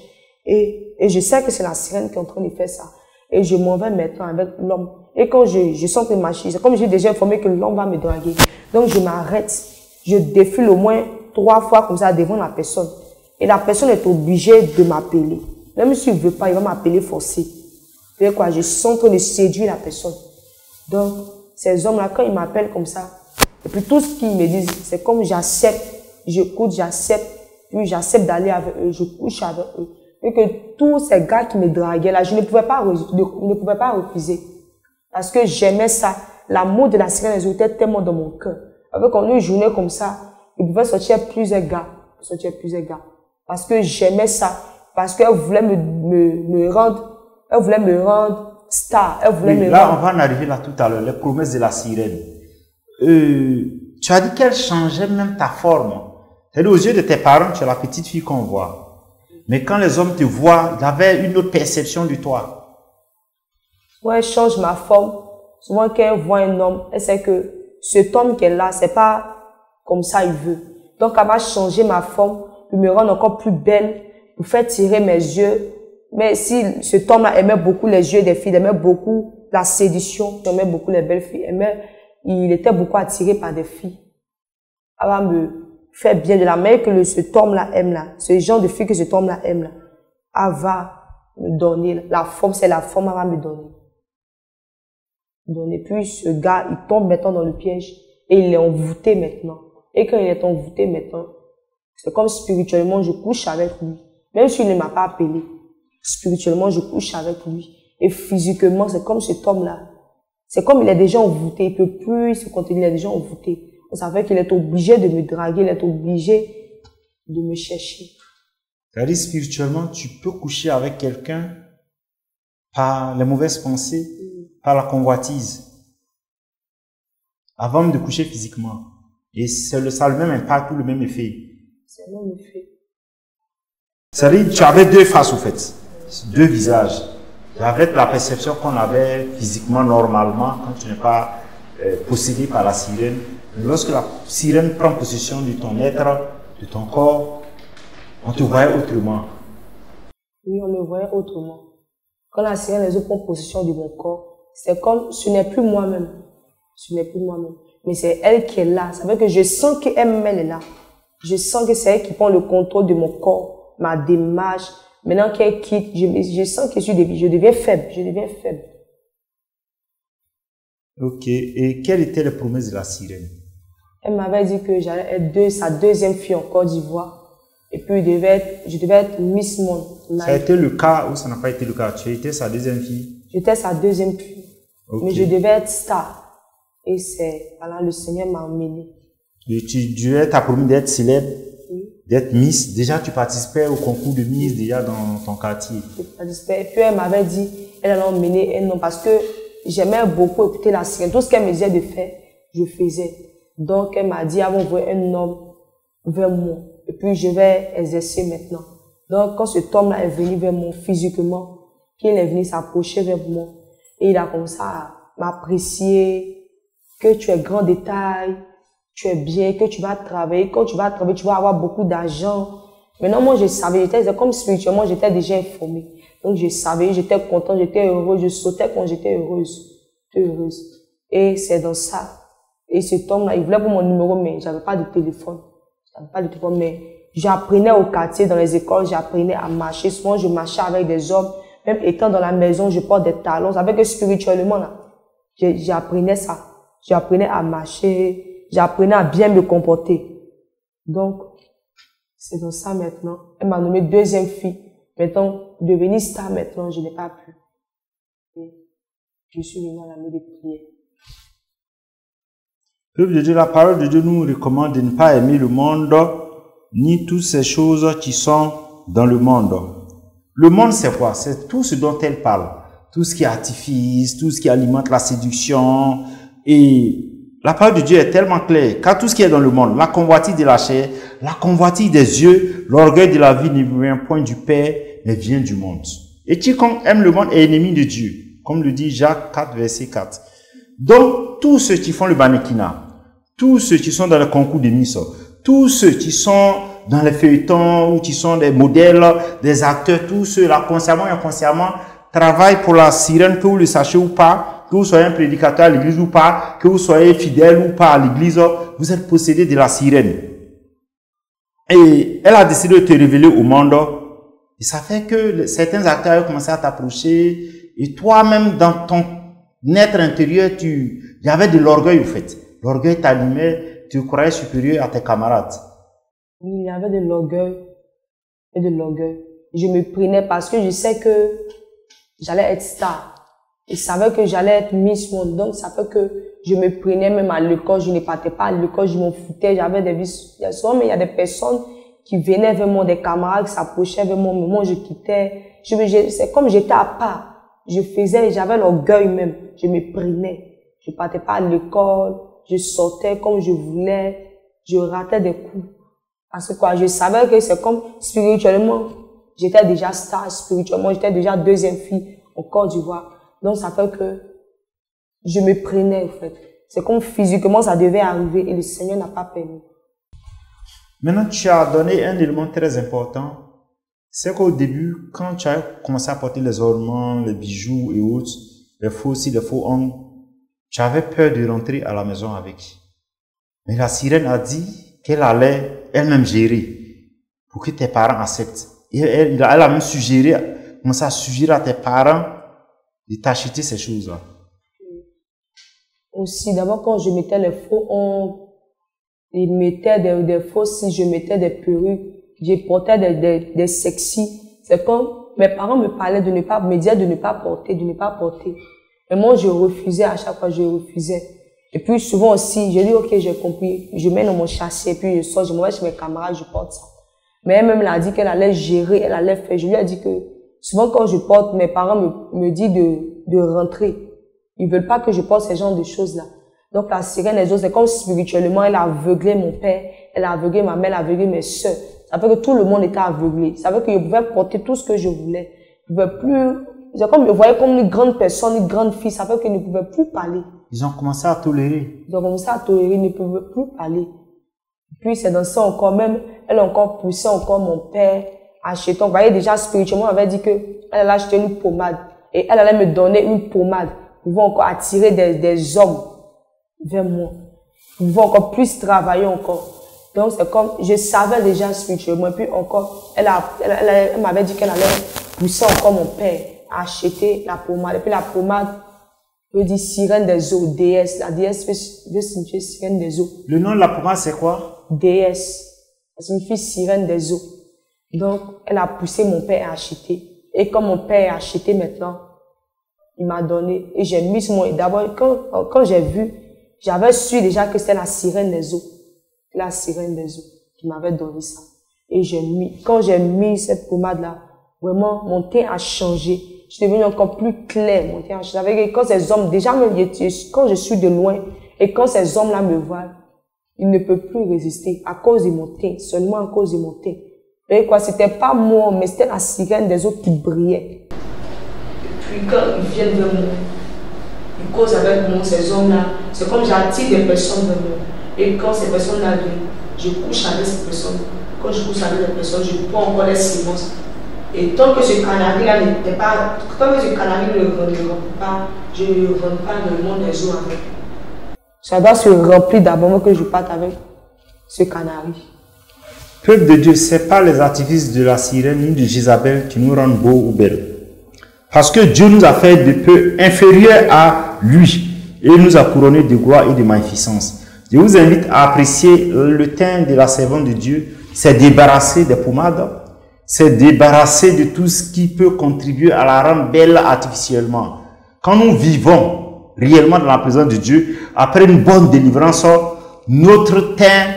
Et je sais que c'est la sirène qui est en train de faire ça. Et je m'en vais maintenant avec l'homme. Et quand je sens que marcher, c'est comme j'ai déjà informé que l'homme va me draguer. Donc je m'arrête. Je défile au moins 3 fois comme ça devant la personne. Et la personne est obligée de m'appeler. Même s'il ne veut pas, il va m'appeler forcé. C'est quoi? Je sens en train de séduire la personne. Donc, ces hommes-là, quand ils m'appellent comme ça, et puis tout ce qu'ils me disent, c'est comme j'accepte, j'écoute, j'accepte, puis j'accepte d'aller avec eux, je couche avec eux. Et que tous ces gars qui me draguaient là, je ne pouvais pas refuser. Parce que j'aimais ça. L'amour de la sirène des eaux était tellement dans mon cœur. Avec une journée comme ça, il pouvait sortir plusieurs gars. Parce que j'aimais ça. Parce qu'elle voulait me rendre star. Elle voulait me là, rendre... on va en arriver là tout à l'heure, les promesses de la sirène. Tu as dit qu'elle changeait même ta forme. C'est-à-dire, aux yeux de tes parents, tu es la petite fille qu'on voit. Mais quand les hommes te voient, ils avaient une autre perception de toi. Ouais, elle change ma forme. Souvent, quand elle voit un homme, elle sait que cet homme qui est là, c'est pas comme ça il veut. Donc, elle va changer ma forme pour me rendre encore plus belle, pour faire tirer mes yeux. Mais si cet homme-là aimait beaucoup les yeux des filles, il aimait beaucoup la séduction, il aimait beaucoup les belles filles, il était beaucoup attiré par des filles. Elle va me faire bien de la manière que cet homme-là aime là, ce genre de fille que cet homme-là aime là. Elle va me donner la forme, c'est la forme, elle va me donner. Et puis ce gars, il tombe maintenant dans le piège et il est envoûté maintenant. Et quand il est envoûté maintenant, c'est comme spirituellement, je couche avec lui. Même s'il ne m'a pas appelé, spirituellement, je couche avec lui. Et physiquement, c'est comme cet homme-là. C'est comme il est déjà envoûté, il peut plus se contenir, il est déjà envoûté. Ça fait qu'il est obligé de me draguer, il est obligé de me chercher. C'est-à-dire spirituellement, tu peux coucher avec quelqu'un par les mauvaises pensées, par la convoitise, avant de coucher physiquement. Et ça a le même impact ou le même effet. C'est le même effet. C'est-à-dire, tu avais deux faces au fait, deux visages. Avec la perception qu'on avait physiquement, normalement, quand tu n'es pas possédé par la sirène. Lorsque la sirène prend possession de ton être, de ton corps, on te voyait autrement. Oui, on me voyait autrement. Quand la sirène les autres prend possession de mon corps, c'est comme, ce n'est plus moi-même. Ce n'est plus moi-même. Mais c'est elle qui est là. Ça veut dire que je sens qu'elle est là. Je sens que c'est elle qui prend le contrôle de mon corps, ma démarche. Maintenant qu'elle quitte, je sens que je deviens faible. Je deviens faible. Ok. Et quelles étaient les promesses de la sirène? Elle m'avait dit que j'allais être sa deuxième fille en Côte d'Ivoire. Et puis je devais être Miss Monde. Ça a été le cas ou ça n'a pas été le cas? Tu étais sa deuxième fille? J'étais sa deuxième fille. Okay. Mais je devais être star. Et c'est, voilà, le Seigneur m'a emmené. Et Dieu t'a promis d'être célèbre, d'être Miss. Déjà, tu participais au concours de Miss déjà dans ton quartier. Je participais. Et puis elle m'avait dit, elle allait emmener un homme parce que j'aimais beaucoup écouter la sirène. Tout ce qu'elle me disait de faire, je faisais. Donc elle m'a dit, avant d'envoyer un homme vers moi. Et puis je vais exercer maintenant. Donc quand cet homme-là est venu vers moi physiquement, qu'il est venu s'approcher vers moi, et il a commencé à m'apprécier, que tu es grand détail, tu es bien, que tu vas travailler. Quand tu vas travailler, tu vas avoir beaucoup d'argent. Maintenant, moi, je savais, comme spirituellement, j'étais déjà informée. Donc, je savais, j'étais contente, j'étais heureuse, je sautais quand j'étais heureuse. J'étais heureuse. Et c'est dans ça. Et cet homme-là, il voulait pour mon numéro, mais j'avais pas de téléphone. J'avais pas de téléphone, mais j'apprenais au quartier, dans les écoles, j'apprenais à marcher. Souvent, je marchais avec des hommes. Même étant dans la maison, je porte des talons. Ça fait que spirituellement, là, j'apprenais ça. J'apprenais à marcher, j'apprenais à bien me comporter. Donc, c'est dans ça maintenant. Elle m'a nommé deuxième fille. Maintenant, devenir star maintenant, je n'ai pas pu. Et je suis venue à la maison de prière. Peuple de Dieu, la parole de Dieu nous recommande de ne pas aimer le monde, ni toutes ces choses qui sont dans le monde. Le monde, c'est quoi? C'est tout ce dont elle parle. Tout ce qui est artifice, tout ce qui alimente la séduction. Et la parole de Dieu est tellement claire, car tout ce qui est dans le monde, la convoitise de la chair, la convoitise des yeux, l'orgueil de la vie ne vient point du Père, mais vient du monde. Et quiconque aime le monde est ennemi de Dieu, comme le dit Jacques 4, verset 4. Donc, tous ceux qui font le mannequinat, tous ceux qui sont dans le concours de Miss, tous ceux qui sont dans les feuilletons, ou qui sont des modèles, des acteurs, tous ceux-là, consciemment et inconsciemment, travaillent pour la sirène, que vous le sachiez ou pas, que vous soyez un prédicateur à l'église ou pas, que vous soyez fidèle ou pas à l'église, vous êtes possédé de la sirène. Et elle a décidé de te révéler au monde. Et ça fait que certains acteurs ont commencé à t'approcher. Et toi-même, dans ton être intérieur, il y avait de l'orgueil au fait. L'orgueil t'animait, tu croyais supérieur à tes camarades. Il y avait de l'orgueil et de l'orgueil. Je me prenais parce que je sais que j'allais être star. Je savais que j'allais être Miss Monde. Donc, ça fait que je me prenais même à l'école. Je ne partais pas à l'école, je m'en foutais. J'avais des vies. Mais il y a des personnes qui venaient vers moi, des camarades qui s'approchaient vers moi. Mais moi, je quittais. C'est comme j'étais à part. Je faisais, j'avais l'orgueil même. Je me prenais. Je partais pas à l'école. Je sortais comme je voulais. Je ratais des coups. Parce que quoi, je savais que c'est comme spirituellement. J'étais déjà star spirituellement. J'étais déjà deuxième fille en Côte d'Ivoire. Donc, ça fait que je me prenais, en fait. C'est comme physiquement, ça devait arriver et le Seigneur n'a pas permis. Maintenant, tu as donné un élément très important. C'est qu'au début, quand tu as commencé à porter les ornements, les bijoux et autres, les faux cils, les faux ongles, tu avais peur de rentrer à la maison avec. Mais la sirène a dit qu'elle allait elle-même gérer pour que tes parents acceptent. Et elle a même commencé à suggérer à tes parents de t'acheter ces choses-là. Aussi, d'abord, quand je mettais les faux ongles, ils mettaient des faux cils, je mettais des perruques, je portais des sexy. C'est comme, mes parents me parlaient de ne pas, me disaient de ne pas porter, de ne pas porter. Et moi, je refusais à chaque fois, je refusais. Et puis, souvent aussi, j'ai dit, ok, j'ai compris. Je mets dans mon châssis, et puis je sors, je m'en vais chez mes camarades, je porte ça. Mais elle-même l'a dit qu'elle allait gérer, elle allait faire. Je lui ai dit que, souvent quand je porte, mes parents me disent de rentrer. Ils veulent pas que je porte ces genres de choses-là. Donc, la sirène des eaux, c'est comme spirituellement, elle a aveuglé mon père, elle a aveuglé ma mère, elle a aveuglé mes sœurs. Ça fait que tout le monde était aveuglé. Ça veut que je pouvais porter tout ce que je voulais. Je pouvais plus, je me voyais comme une grande personne, une grande fille. Ça fait que je ne pouvais plus parler. Ils ont commencé à tolérer. Ils ont commencé à tolérer, ils ne pouvaient plus parler. Puis c'est dans ça encore, même, elle a encore poussé encore mon père à acheter. Vous voyez, déjà spirituellement, elle avait dit que elle allait acheter une pommade. Et elle allait me donner une pommade pour pouvoir encore attirer des hommes vers moi. Pour pouvoir encore plus travailler encore. Donc c'est comme, je savais déjà spirituellement. Et puis encore, elle m'avait dit qu'elle allait pousser encore mon père à acheter la pommade. Et puis la pommade veut dire sirène des eaux, déesse. La déesse veut signifier sirène des eaux. Le nom de la pommade, c'est quoi? Déesse. Ça signifie sirène des eaux. Donc, elle a poussé mon père à acheter. Et comme mon père a acheté maintenant, il m'a donné. Et j'ai mis sur mon... D'abord, quand j'ai vu, j'avais su déjà que c'était la sirène des eaux. La sirène des eaux qui m'avait donné ça. Et quand j'ai mis cette pommade-là, vraiment, mon teint a changé. Je suis devenue encore plus claire. Mon teint a changé. Quand ces hommes, déjà même, quand je suis de loin, et quand ces hommes-là me voient, ils ne peuvent plus résister à cause de mon teint, seulement à cause de mon teint. Et quoi, c'était pas moi, mais c'était la sirène des eaux qui brillait. Et puis quand ils viennent vers moi, ils causent avec moi, ces hommes-là, c'est comme j'attire des personnes vers moi. Et quand ces personnes-là viennent, je couche avec ces personnes. Quand je couche avec les personnes, je prends encore les silences. Et tant que ce canari-là n'était pas, tant que ce canari ne rentre pas, je ne rentre pas dans le monde des eaux avec. Ça doit se remplir d'abord que je parte avec ce canari. Peuple de Dieu, ce n'est pas les artifices de la sirène ni de Jézabel qui nous rendent beaux ou belles. Parce que Dieu nous a fait de peu inférieurs à lui et nous a couronnés de gloire et de magnificence. Je vous invite à apprécier le teint de la servante de Dieu. C'est débarrasser des pommades, c'est débarrasser de tout ce qui peut contribuer à la rendre belle artificiellement. Quand nous vivons réellement dans la présence de Dieu, après une bonne délivrance, notre teint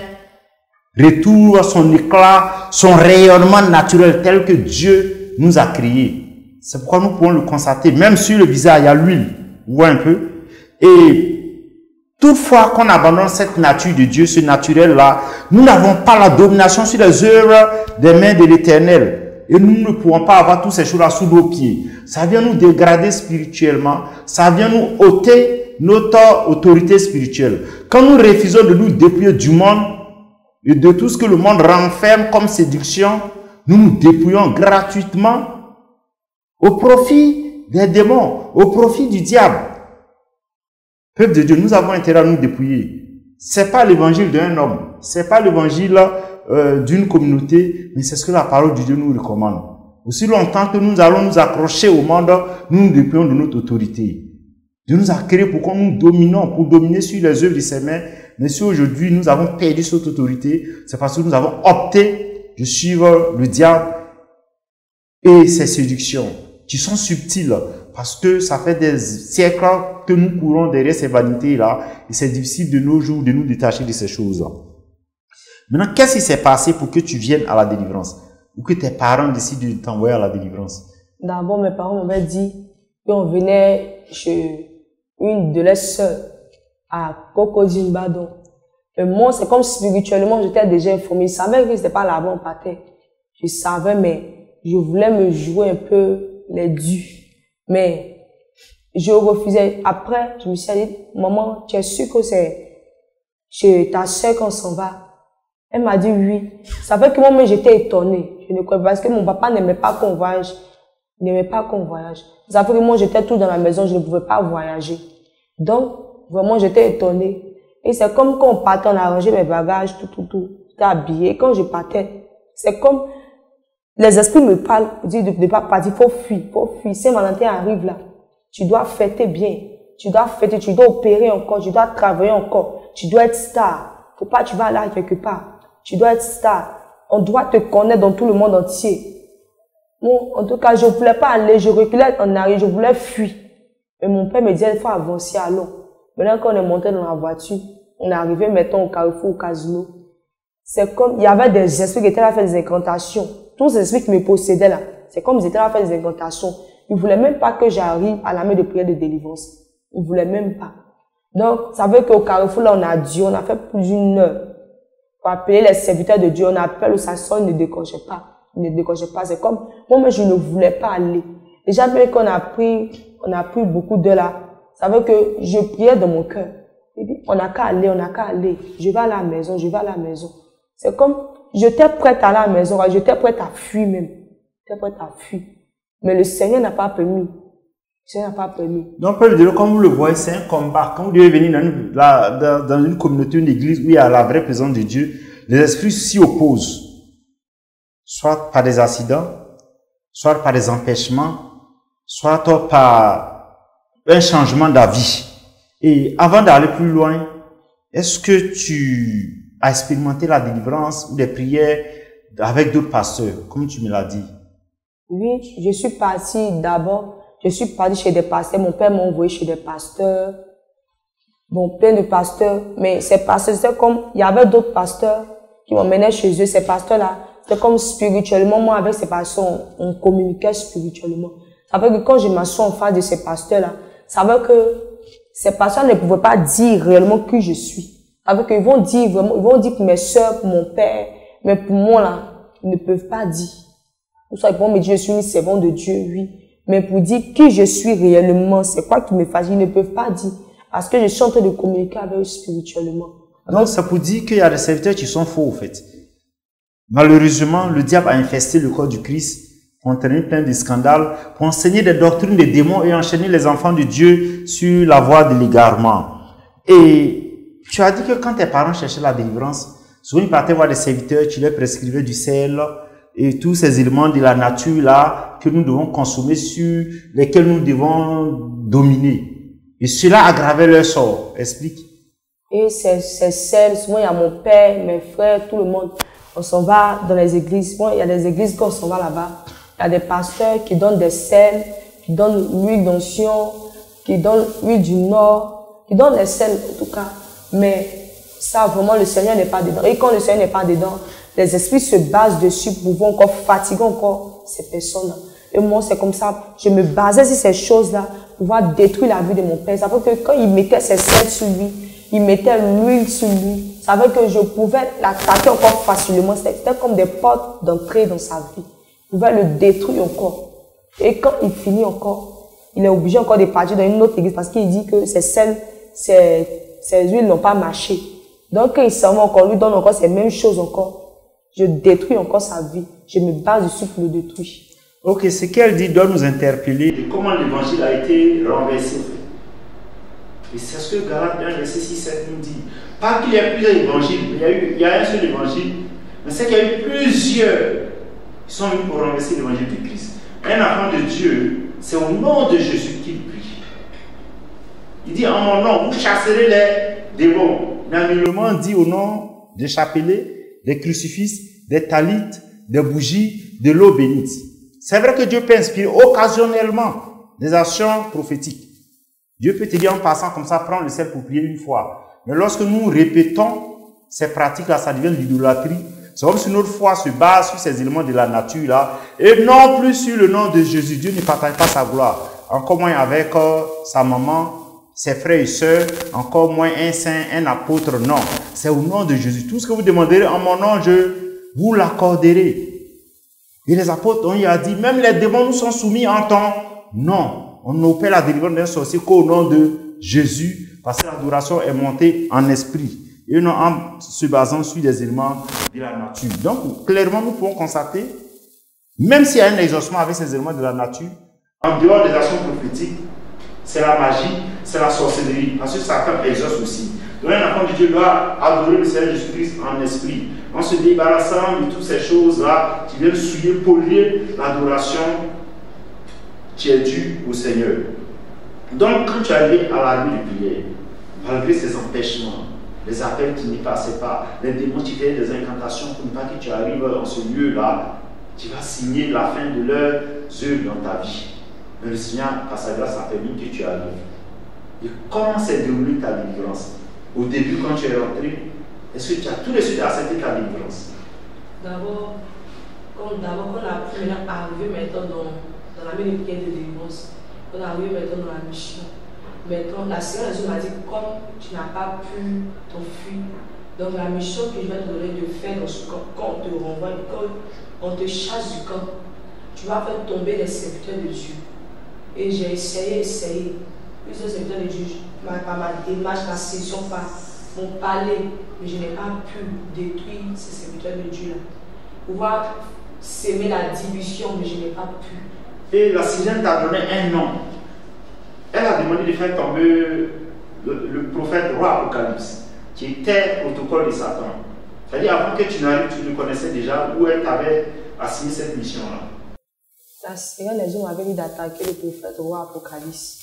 retrouve son éclat, son rayonnement naturel tel que Dieu nous a créé. C'est pourquoi nous pouvons le constater. Même sur le visage, il y a l'huile. Vous voyez un peu? Et toutefois qu'on abandonne cette nature de Dieu, ce naturel-là, nous n'avons pas la domination sur les œuvres des mains de l'Éternel. Et nous ne pouvons pas avoir toutes ces choses-là sous nos pieds. Ça vient nous dégrader spirituellement. Ça vient nous ôter notre autorité spirituelle. Quand nous refusons de nous dépouiller du monde et de tout ce que le monde renferme comme séduction, nous nous dépouillons gratuitement au profit des démons, au profit du diable. Peuple de Dieu, nous avons intérêt à nous dépouiller. C'est pas l'évangile d'un homme, c'est pas l'évangile d'une communauté, mais c'est ce que la parole de Dieu nous recommande. Aussi longtemps que nous allons nous accrocher au monde, nous nous dépouillons de notre autorité. Dieu nous a créés pour qu'on nous dominons, pour dominer sur les œuvres de ses mains. Mais si aujourd'hui nous avons perdu cette autorité, c'est parce que nous avons opté de suivre le diable et ses séductions, qui sont subtiles, parce que ça fait des siècles que nous courons derrière ces vanités-là, et c'est difficile de nos jours de nous détacher de ces choses. Maintenant, qu'est-ce qui s'est passé pour que tu viennes à la délivrance, ou que tes parents décident de t'envoyer à la délivrance? D'abord, mes parents m'avaient dit qu'on venait chez une de leurs sœurs à Cocodimbadon. Et moi, c'est comme spirituellement, j'étais déjà informée. Je savais que c'était pas là-bas, on partait. Je savais, mais je voulais me jouer un peu les dus. Mais je refusais. Après, je me suis dit, maman, tu es sûre que c'est chez ta sœur qu'on s'en va? Elle m'a dit oui. Ça fait que moi, j'étais étonnée. Je ne croyais pas, parce que mon papa n'aimait pas qu'on voyage. Il n'aimait pas qu'on voyage. Ça fait que moi, j'étais tout dans la maison, je ne pouvais pas voyager. Donc, vraiment, j'étais étonnée. Et c'est comme quand on partait, on arrangeait mes bagages, tout. J'étais habillée. Quand je partais, c'est comme les esprits me parlent, disent de ne pas partir, faut fuir. Saint-Valentin arrive là. Tu dois fêter bien. Tu dois fêter, tu dois opérer encore, tu dois travailler encore. Tu dois être star. Faut pas, tu vas là quelque part. Tu dois être star. On doit te connaître dans tout le monde entier. Bon, en tout cas, je ne voulais pas aller, je reculais en arrière, je voulais fuir. Et mon père me disait, il faut avancer, allons. Maintenant, quand on est monté dans la voiture, on est arrivé, mettons, au carrefour, au casino. C'est comme, il y avait des esprits qui étaient là à faire des incantations. Tous ces esprits qui me possédaient là, c'est comme ils étaient là à faire des incantations. Ils voulaient même pas que j'arrive à la main de prière de délivrance. Ils voulaient même pas. Donc, ça veut qu'au carrefour, là, on a Dieu, on a fait plus d'une heure. Pour appeler les serviteurs de Dieu, on appelle où ça sonne, ne décrochez pas. Ne décrochez pas. C'est comme, moi, je ne voulais pas aller. Déjà, même qu'on a pris beaucoup d'heures là, ça veut que je priais dans mon cœur. On n'a qu'à aller, on n'a qu'à aller. Je vais à la maison, je vais à la maison. C'est comme, j'étais prête à la maison, j'étais prête à fuir même. J'étais prête à fuir. Mais le Seigneur n'a pas permis. Le Seigneur n'a pas permis. Donc, comme vous le voyez, c'est un combat. Quand vous devez venir dans une communauté, une église où il y a la vraie présence de Dieu, les esprits s'y opposent. Soit par des accidents, soit par des empêchements, soit par un changement d'avis. Et avant d'aller plus loin, est-ce que tu as expérimenté la délivrance ou des prières avec d'autres pasteurs, comme tu me l'as dit? Oui, je suis partie d'abord, je suis partie chez des pasteurs, mon père m'a envoyé chez des pasteurs, bon, plein de pasteurs, mais ces pasteurs, c'est comme, il y avait d'autres pasteurs qui m'emmenaient chez eux, ces pasteurs-là, c'est comme spirituellement, moi avec ces pasteurs, on communiquait spirituellement. Ça veut dire que quand je m'assois en face de ces pasteurs-là, ça veut que ces pasteurs ne pouvaient pas dire réellement qui je suis. Ça veut qu'ils vont dire vraiment, ils vont dire pour mes soeurs, pour mon père, mais pour moi là, ils ne peuvent pas dire. Pour ça, ils vont me dire, je suis une servante de Dieu, oui. Mais pour dire qui je suis réellement, c'est quoi qui me fatigue, ils ne peuvent pas dire. Parce que je suis en train de communiquer avec eux spirituellement. Donc, ça peut dire qu'il y a des serviteurs qui sont faux, en fait. Malheureusement, le diable a infesté le corps du Christ, pour entraîner plein de scandales, pour enseigner des doctrines des démons et enchaîner les enfants de Dieu sur la voie de l'égarement. Et tu as dit que quand tes parents cherchaient la délivrance, souvent ils partaient voir des serviteurs, tu leur prescrivais du sel et tous ces éléments de la nature là que nous devons consommer, sur lesquels nous devons dominer. Et cela aggravait leur sort. Explique. Et c'est sel, souvent il y a mon père, mes frères, tout le monde. On s'en va dans les églises. Bon, il y a des églises qu'on s'en va là-bas. Il y a des pasteurs qui donnent des sels, qui donnent l'huile d'onction, qui donnent l'huile du Nord, qui donnent les sels en tout cas. Mais ça, vraiment, le Seigneur n'est pas dedans. Et quand le Seigneur n'est pas dedans, les esprits se basent dessus pour pouvoir encore fatiguer encore ces personnes-là. Et moi, c'est comme ça, je me basais sur ces choses-là pour pouvoir détruire la vie de mon père. Ça veut que quand il mettait ses sels sur lui, il mettait l'huile sur lui. Ça veut que je pouvais l'attaquer encore facilement. C'était comme des portes d'entrée dans sa vie. Je pouvais le détruire encore. Et quand il finit encore, il est obligé encore de partir dans une autre église parce qu'il dit que ces huiles n'ont pas marché. Donc quand il s'en va encore, lui donne encore ces mêmes choses encore. Je détruis encore sa vie. Je me base dessus pour le détruire. Ok, ce qu'elle dit doit nous interpeller. Et comment l'évangile a été renversé. Et c'est ce que Galates 1, verset 6-7 nous dit. Pas qu'il y ait plusieurs évangiles, il y a un seul évangile, mais c'est qu'il y a eu plusieurs qui sont venus pour renverser l'évangile de Christ. Un enfant de Dieu, c'est au nom de Jésus qu'il prie. Il dit en mon nom, vous chasserez les démons. L'alignement dit au nom des chapelets, des crucifixes, des talites, des bougies, de l'eau bénite. C'est vrai que Dieu peut inspirer occasionnellement des actions prophétiques. Dieu peut te dire en passant comme ça, prends le sel pour prier une fois. Mais lorsque nous répétons ces pratiques-là, ça devient de l'idolâtrie. C'est comme si notre foi se base sur ces éléments de la nature-là et non plus sur le nom de Jésus. Dieu ne partage pas sa gloire. Encore moins avec sa maman, ses frères et sœurs, encore moins un saint, un apôtre. Non, c'est au nom de Jésus. Tout ce que vous demanderez en mon nom, je vous l'accorderai. Et les apôtres, on y a dit, même les démons nous sont soumis en temps. Non. On n'opère la délivrance d'un sorcier qu'au nom de Jésus, parce que l'adoration est montée en esprit, et non en se basant sur des éléments de la nature. Donc, clairement, nous pouvons constater, même s'il y a un exaucement avec ces éléments de la nature, en dehors des actions prophétiques, c'est la magie, c'est la sorcellerie, parce que Satan exauce aussi. Donc, un enfant de Dieu doit adorer le Seigneur Jésus-Christ en esprit, en se débarrassant de toutes ces choses-là qui viennent souiller, polluer l'adoration qui est dû au Seigneur. Donc, quand tu arrives à la nuit de prière, malgré ces empêchements, les appels qui n'y passaient pas, les démons qui faisaient des incantations pour ne pas que tu arrives en ce lieu-là, Tu vas signer la fin de leurs œuvres dans ta vie. Mais le Seigneur, par sa grâce, a permis que tu arrives. Et comment s'est déroulée ta délivrance? Au début, quand tu es rentré, est-ce que tu as tout de suite accepté ta délivrance? D'abord, quand on a pu arriver maintenant dans la même prière de délivrance, on est arrivé maintenant dans la mission. Maintenant, la Seigneur m'a dit, comme tu n'as pas pu t'enfuir, donc la mission que je vais te donner de faire dans ce camp, quand on te renvoie, quand on te chasse du camp, tu vas faire tomber les serviteurs de Dieu. Et j'ai essayé. Plusieurs serviteurs de Dieu, par ma démarche, ma session, par mon palais, mais je n'ai pas pu détruire ces serviteurs de Dieu-là. Pouvoir s'aimer la division, mais je n'ai pas pu. Et la sirène t'a donné un nom. Elle a demandé de faire tomber le prophète roi Apocalypse, qui était protocole de Satan. C'est-à-dire, avant que tu n'arrives, tu le connaissais déjà, où elle t'avait assigné cette mission-là. La sirène, les hommes m'avaient dit d'attaquer le prophète roi Apocalypse.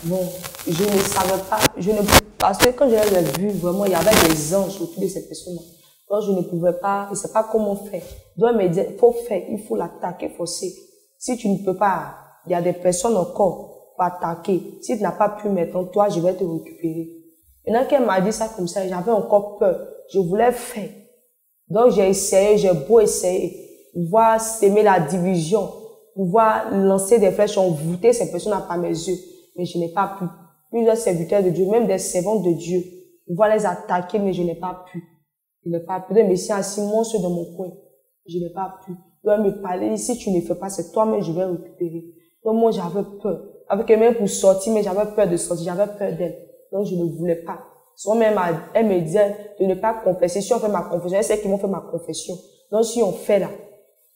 Bon, je ne savais pas, parce que quand j'avais vu, vraiment, il y avait des anges autour de ces personnes-là. Donc, je ne pouvais pas, je ne sais pas comment faire. Donc, elle me dit, il faut faire, il faut l'attaquer, forcer. Si tu ne peux pas, il y a des personnes encore pour attaquer. Si tu n'as pas pu maintenant, toi, je vais te récupérer. Maintenant qu'elle m'a dit ça comme ça, j'avais encore peur. Je voulais faire. Donc, j'ai essayé, j'ai beau essayer, pouvoir s'aimer la division, pouvoir lancer des flèches, envoûter ces personnes par mes yeux. Mais je n'ai pas pu. Plusieurs serviteurs de Dieu, même des servantes de Dieu, pouvoir les attaquer, mais je n'ai pas pu. Je n'ai pas pu. Donc, je me suis assis monstre dans mon coin. Je n'ai pas pu. Donc, elle me parlait, si tu ne fais pas, c'est toi-même, je vais récupérer. Donc, moi, j'avais peur. Avec elle-même pour sortir, mais j'avais peur de sortir, j'avais peur d'elle. Donc, je ne voulais pas. Souvent, même, elle me disait de ne pas confesser. Si on fait ma confession, elle sait qu'ils vont faire ma confession. Donc, si on fait là,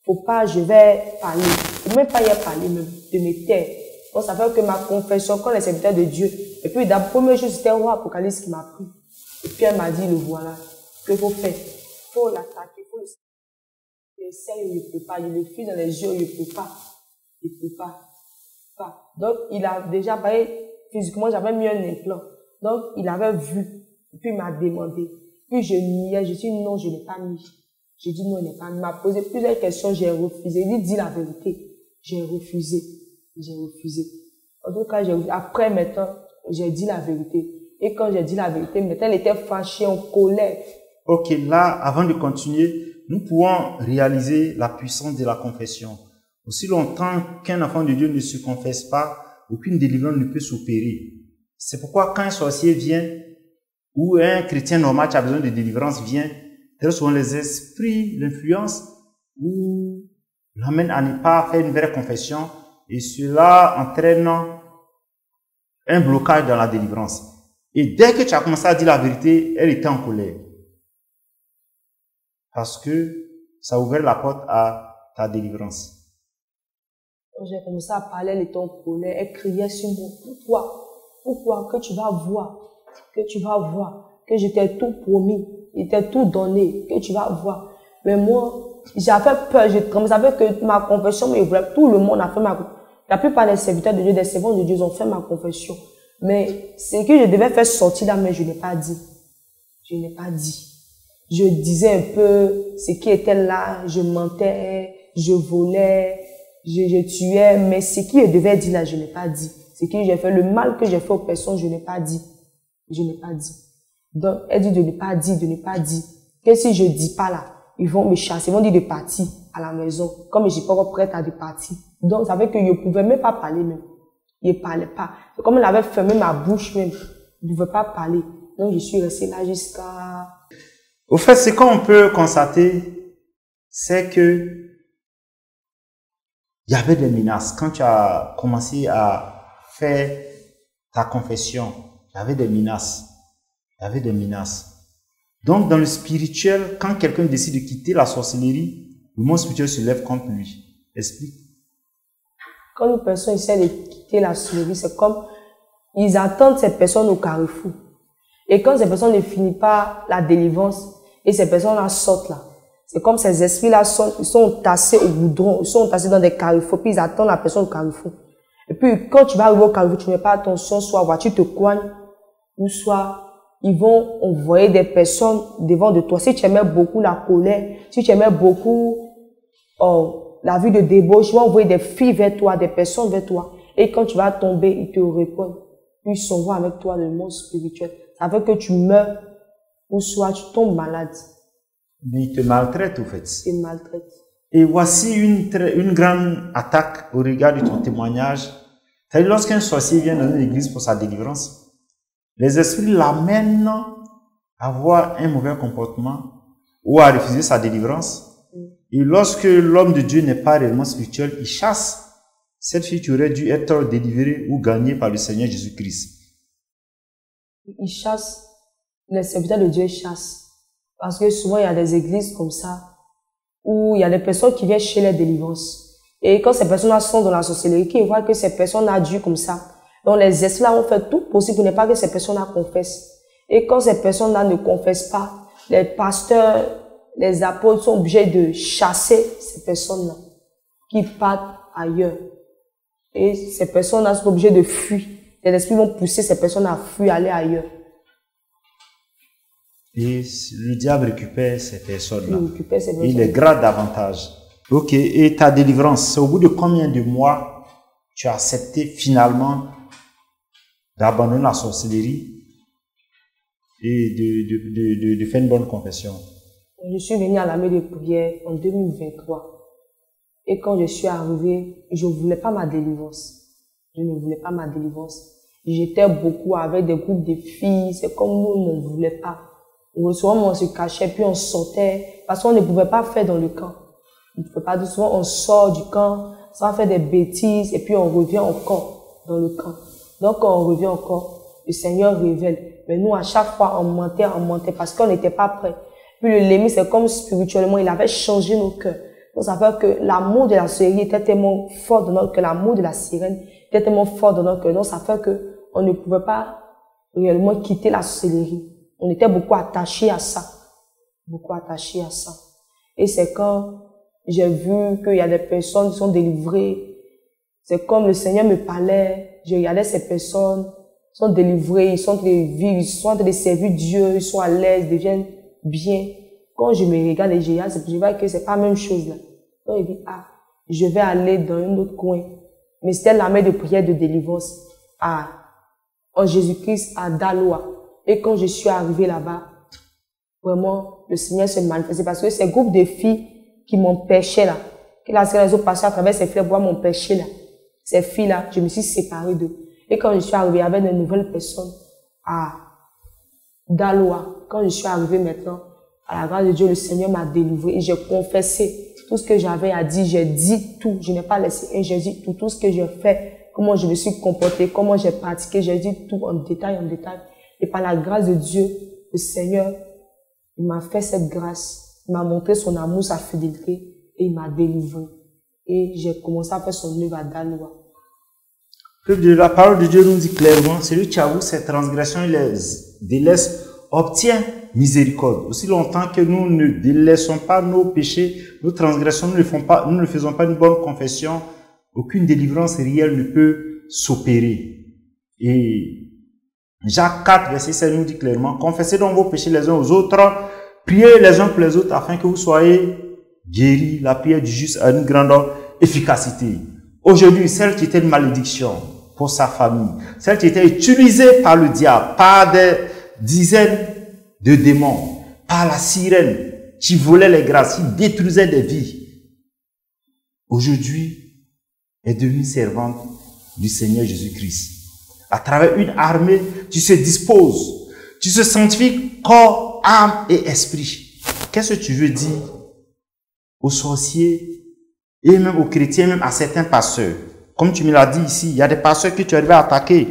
faut pas, je vais parler. Faut même pas y parler, même, de mes terres. Donc, ça fait que ma confession, quand les serviteurs de Dieu, et puis, la première chose, c'était roi Apocalypse qui m'a pris. Et puis, elle m'a dit, le voilà, qu'il faut faire. Faut l'attaquer, faut le... J'essaie, il ne peut pas, il le fuit dans les yeux, il ne peut pas. Il ne peut pas. Donc, il a déjà, physiquement, j'avais mis un implant. Donc, il avait vu. Et puis, il m'a demandé. Puis, je niais, je dis non, je n'ai pas mis. J'ai dit non, il n'est pas mis. Il m'a posé plusieurs questions, j'ai refusé. Il dit, dis la vérité. J'ai refusé. En tout cas, après, maintenant, j'ai dit la vérité. Et quand j'ai dit la vérité, maintenant, elle était fâchée, en colère. Ok, là, avant de continuer, nous pouvons réaliser la puissance de la confession. Aussi longtemps qu'un enfant de Dieu ne se confesse pas, aucune délivrance ne peut s'opérer. C'est pourquoi quand un sorcier vient, ou un chrétien normal qui a besoin de délivrance vient, très souvent les esprits l'influencent ou l'amènent à ne pas faire une vraie confession, et cela entraîne un blocage dans la délivrance. Et dès que tu as commencé à dire la vérité, elle était en colère. Parce que ça ouvrait la porte à ta délivrance. Quand j'ai commencé à parler, elle était en colère, elle criait sur moi. Pourquoi? Que tu vas voir. Que je t'ai tout promis. Il t'ai tout donné. Que tu vas voir. Mais moi, j'avais peur, je tremblais. Je savais que ma confession, mais tout le monde a fait ma confession. La plupart des serviteurs de Dieu, des servants de Dieu ont fait ma confession. Mais ce que je devais faire sortir là, mais je n'ai pas dit. Je disais un peu ce qui était là, je mentais, je volais, je tuais, mais ce qui je devais dire là, je n'ai pas dit. Ce que j'ai fait, le mal que j'ai fait aux personnes, je n'ai pas dit. Donc, elle dit de ne pas dire. Que si je dis pas là, ils vont me chasser, ils vont dire de partir à la maison, comme je suis pas encore prête à de partir. Donc, ça veut que je pouvais même pas parler même. Je parlais pas. Comme elle avait fermé ma bouche même, je ne pouvais pas parler. Donc, je suis restée là jusqu'à... Au fait, ce qu'on peut constater, c'est que il y avait des menaces. Quand tu as commencé à faire ta confession, il y avait des menaces. Donc, dans le spirituel, quand quelqu'un décide de quitter la sorcellerie, le monde spirituel se lève contre lui. Explique. Quand une personne essaie de quitter la sorcellerie, c'est comme ils attendent ces personnes au carrefour. Et quand ces personnes ne finissent pas la délivrance, et ces personnes-là sortent là, c'est comme ces esprits-là ils sont tassés au goudron, ils sont tassés dans des carrefours, puis ils attendent la personne au carrefour. Et puis, quand tu vas arriver au carrefour, tu ne fais pas attention, soit la voiture te coigne, ou soit ils vont envoyer des personnes devant de toi. Si tu aimais beaucoup la colère, si tu aimais beaucoup la vie de débauche, ils vont envoyer des filles vers toi, des personnes vers toi. Et quand tu vas tomber, ils te répondent. Puis ils s'en vont avec toi dans le monde spirituel. Ça veut que tu meurs ou soit tu tombes malade. Mais ils te maltraitent, au fait. Ils te maltraitent. Et voici une grande attaque au regard de ton témoignage. C'est-à-dire, lorsqu'un sorcier vient dans une église pour sa délivrance, les esprits l'amènent à avoir un mauvais comportement ou à refuser sa délivrance. Et lorsque l'homme de Dieu n'est pas réellement spirituel, il chasse cette fille qui aurait dû être délivrée ou gagnée par le Seigneur Jésus-Christ. Il chasse, les serviteurs de Dieu chassent. Parce que souvent, il y a des églises comme ça, où il y a des personnes qui viennent chez les délivrances. Et quand ces personnes-là sont dans la sorcellerie, ils voient que ces personnes ont dû comme ça. Donc les esprits-là ont fait tout possible pour ne pas que ces personnes-là confessent. Et quand ces personnes-là ne confessent pas, les pasteurs, les apôtres sont obligés de chasser ces personnes-là, qui partent ailleurs. Et ces personnes-là sont obligées de fuir. Les esprits vont pousser ces personnes à fuir, aller ailleurs. Et le diable récupère ces personnes-là. Il les grade davantage. Ok, et ta délivrance, c'est au bout de combien de mois tu as accepté finalement d'abandonner la sorcellerie et de faire une bonne confession? Je suis venue à la maison de prière en 2023. Et quand je suis arrivée, je ne voulais pas ma délivrance. Je ne voulais pas ma délivrance. J'étais beaucoup avec des groupes de filles. C'est comme nous, on ne voulait pas. Souvent, on se cachait, puis on sortait. Parce qu'on ne pouvait pas faire dans le camp. On ne pouvait pas. Souvent, on sort du camp, ça va faire des bêtises, et puis on revient encore dans le camp. Donc, quand on revient encore, le Seigneur révèle. Mais nous, à chaque fois, on mentait, parce qu'on n'était pas prêts. Puis le lémi, c'est comme spirituellement, il avait changé nos cœurs. Donc, ça fait que l'amour de la sorcellerie était tellement fort dans notre cœur, l'amour de la sirène était tellement fort dans notre cœur. Donc, ça fait que on ne pouvait pas réellement quitter la sorcellerie. On était beaucoup attachés à ça. Beaucoup attachés à ça. Et c'est quand j'ai vu qu'il y a des personnes qui sont délivrées. C'est comme le Seigneur me parlait. Je regardais ces personnes, ils sont délivrées, ils sont en train de vivre, ils sont en train de servir Dieu, ils sont à l'aise, ils deviennent bien. Quand je me regarde et je vois que c'est pas la même chose là. Donc il dit, je vais aller dans un autre coin. Mais c'était la maison de prière de délivrance en Jésus-Christ à Daloa. Et quand je suis arrivée là-bas, vraiment, le Seigneur se manifestait parce que ces groupes de filles qui m'empêchaient là, que la Seigneur ont passé à travers ces filles pour m'empêcher là. Ces filles-là, je me suis séparée d'eux. Et quand je suis arrivée, il y avait de nouvelles personnes à Daloa. Quand je suis arrivée maintenant, à la grâce de Dieu, le Seigneur m'a délivrée et j'ai confessé tout ce que j'avais à dire. J'ai dit tout. Je n'ai pas laissé un. J'ai dit tout ce que j'ai fait, comment je me suis comportée, comment j'ai pratiqué. J'ai dit tout en détail, en détail. Et par la grâce de Dieu, le Seigneur, il m'a fait cette grâce. Il m'a montré son amour, sa fidélité et il m'a délivré. Et j'ai commencé à faire son œuvre à Daloa. La parole de Dieu nous dit clairement, celui qui avoue ses transgressions et les délaisse obtient miséricorde. Aussi longtemps que nous ne délaissons pas nos péchés, nos transgressions, nous ne faisons pas une bonne confession, aucune délivrance réelle ne peut s'opérer. Et Jacques 4, verset 16 nous dit clairement, confessez donc vos péchés les uns aux autres, priez les uns pour les autres afin que vous soyez guéris. La prière du juste a une grande efficacité. Aujourd'hui, celle qui était une malédiction pour sa famille, celle qui était utilisée par le diable, par des dizaines de démons, par la sirène qui volait les grâces, qui détruisait des vies, aujourd'hui est devenue servante du Seigneur Jésus-Christ. À travers une armée, tu se disposes, tu se sanctifies corps, âme et esprit. Qu'est-ce que tu veux dire aux sorciers et même aux chrétiens, même à certains pasteurs? Comme tu me l'as dit ici, il y a des pasteurs que tu arrivais à attaquer.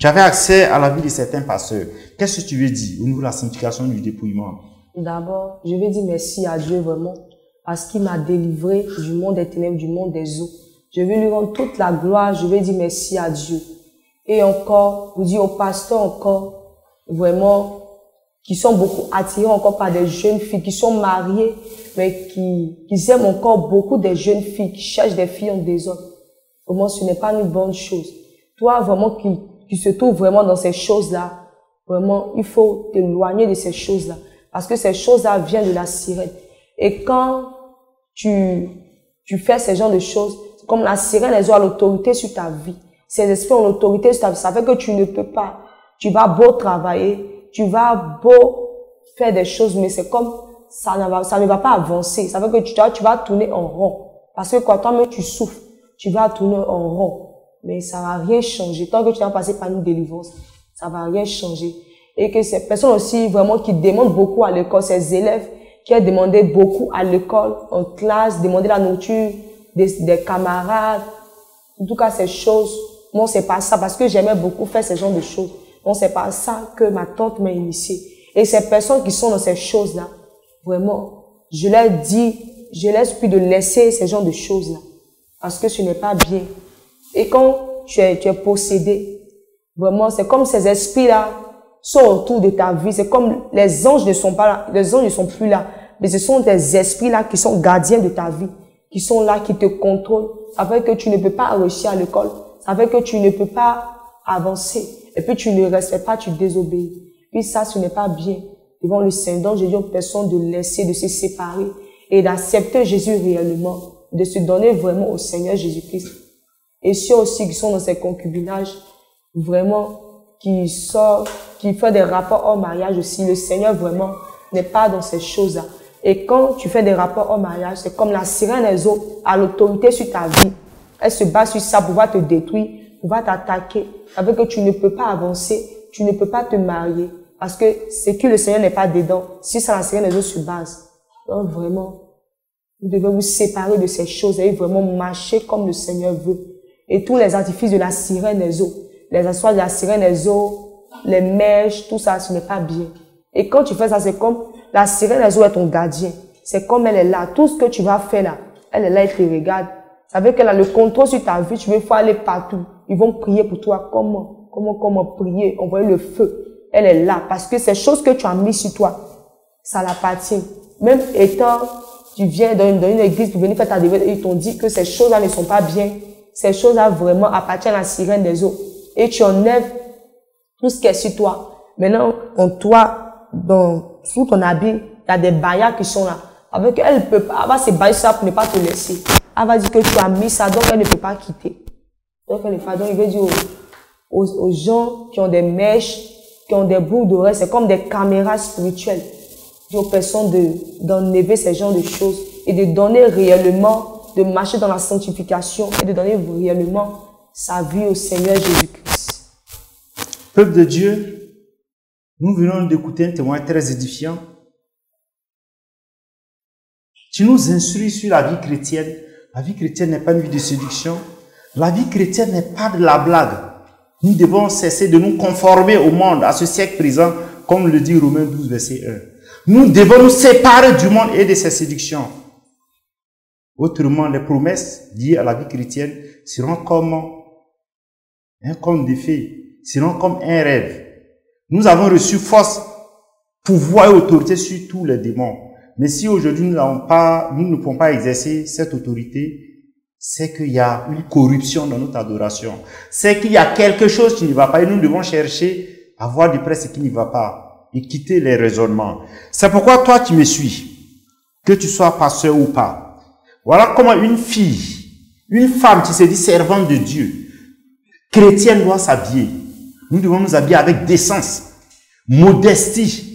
Tu avais accès à la vie de certains pasteurs. Qu'est-ce que tu veux dire au niveau de la sanctification du dépouillement? D'abord, je veux dire merci à Dieu vraiment parce qu'il m'a délivré du monde des ténèbres, du monde des eaux. Je veux lui rendre toute la gloire. Je veux dire merci à Dieu. Et encore, vous dire aux pasteurs encore, vraiment, qui sont beaucoup attirés encore par des jeunes filles, qui sont mariées, mais qui aiment encore beaucoup des jeunes filles, qui cherchent des filles en désordre. Vraiment, ce n'est pas une bonne chose. Toi, vraiment, qui se trouve vraiment dans ces choses-là, vraiment, il faut t'éloigner de ces choses-là. Parce que ces choses-là viennent de la sirène. Et quand tu tu fais ce genre de choses, c'est comme la sirène, elles ont l'autorité sur ta vie. Ces esprits ont l'autorité sur ta vie. Ça fait que tu ne peux pas. Tu vas beau travailler, tu vas beau faire des choses, mais c'est comme ça ne va pas avancer. Ça fait que tu vas tourner en rond. Parce que quand toi-même tu souffres, tu vas tourner en rond. Mais ça va rien changer. Tant que tu vas passer par une délivrance, ça va rien changer. Et que ces personnes aussi vraiment qui demandent beaucoup à l'école, ces élèves qui ont demandé beaucoup à l'école, en classe, demander la nourriture des camarades. En tout cas, ces choses, non, c'est pas ça, parce que j'aimais beaucoup faire ce genre de choses. Non, c'est pas ça que ma tante m'a initié. Et ces personnes qui sont dans ces choses-là, vraiment, je leur dis, je leur supplie de laisser ces genres de choses-là. Parce que ce n'est pas bien. Et quand tu es possédé, vraiment, c'est comme ces esprits-là sont autour de ta vie. C'est comme les anges ne sont pas là, les anges ne sont plus là. Mais ce sont des esprits-là qui sont gardiens de ta vie, qui sont là, qui te contrôlent. Ça fait que tu ne peux pas réussir à l'école. Ça fait que tu ne peux pas avancer. Et puis tu ne respectes pas, tu désobéis. Puis ça, ce n'est pas bien. Devant le Seigneur, donc je dis aux personnes de laisser, de se séparer et d'accepter Jésus réellement, de se donner vraiment au Seigneur Jésus-Christ. Et ceux aussi qui sont dans ces concubinages, vraiment, qui font des rapports hors mariage aussi, le Seigneur vraiment n'est pas dans ces choses-là. Et quand tu fais des rapports hors mariage, c'est comme la sirène des eaux a l'autorité sur ta vie. Elle se bat sur ça pour pouvoir te détruire, pour pouvoir t'attaquer. Ça veut que tu ne peux pas avancer, tu ne peux pas te marier. Parce que c'est que le Seigneur n'est pas dedans. Si ça, la sirène des eaux se base. Donc vraiment, vous devez vous séparer de ces choses et vraiment marcher comme le Seigneur veut. Et tous les artifices de la sirène des eaux, les assoirs de la sirène des eaux, les mèches, tout ça, ce n'est pas bien. Et quand tu fais ça, c'est comme la sirène des eaux est ton gardien. C'est comme elle est là. Tout ce que tu vas faire là, elle est là, elle te regarde. Ça veut qu'elle a le contrôle sur ta vie. Tu veux faire aller partout. Ils vont prier pour toi. Comment prier? Envoyer le feu. Elle est là. Parce que ces choses que tu as mis sur toi, ça l'appartient. Même étant, tu viens dans une église pour venir faire ta dévotion, ils t'ont dit que ces choses-là ne sont pas bien. Ces choses-là vraiment appartiennent à la sirène des eaux. Et tu enlèves tout ce qui est sur toi. Maintenant, en toi, sous ton habit, il y a des baillards qui sont là. Avec elle peut pas, elle va se bailler ça pour ne pas te laisser. Elle va dire que tu as mis ça, donc elle ne peut pas quitter. Donc elle ne peut pas. Donc il veut dire aux gens qui ont des mèches, qui ont des boucles d'oreilles, c'est comme des caméras spirituelles. Dit aux personnes d'enlever ces genres de choses et de donner réellement, de marcher dans la sanctification et de donner réellement sa vie au Seigneur Jésus-Christ. Peuple de Dieu, nous venons d'écouter un témoignage très édifiant. Tu nous instruis sur la vie chrétienne. La vie chrétienne n'est pas une vie de séduction. La vie chrétienne n'est pas de la blague. Nous devons cesser de nous conformer au monde, à ce siècle présent, comme le dit Romains 12, verset 1. Nous devons nous séparer du monde et de ses séductions. Autrement, les promesses liées à la vie chrétienne seront comme un conte de fées, seront comme un rêve. Nous avons reçu force, pouvoir et autorité sur tous les démons. Mais si aujourd'hui nous ne pouvons pas exercer cette autorité, c'est qu'il y a une corruption dans notre adoration. C'est qu'il y a quelque chose qui ne va pas et nous devons chercher à voir de près ce qui ne va pas et quitter les raisonnements. C'est pourquoi toi tu me suis, que tu sois pasteur ou pas. Voilà comment une fille, une femme qui se dit servante de Dieu, chrétienne doit s'habiller. Nous devons nous habiller avec décence, modestie.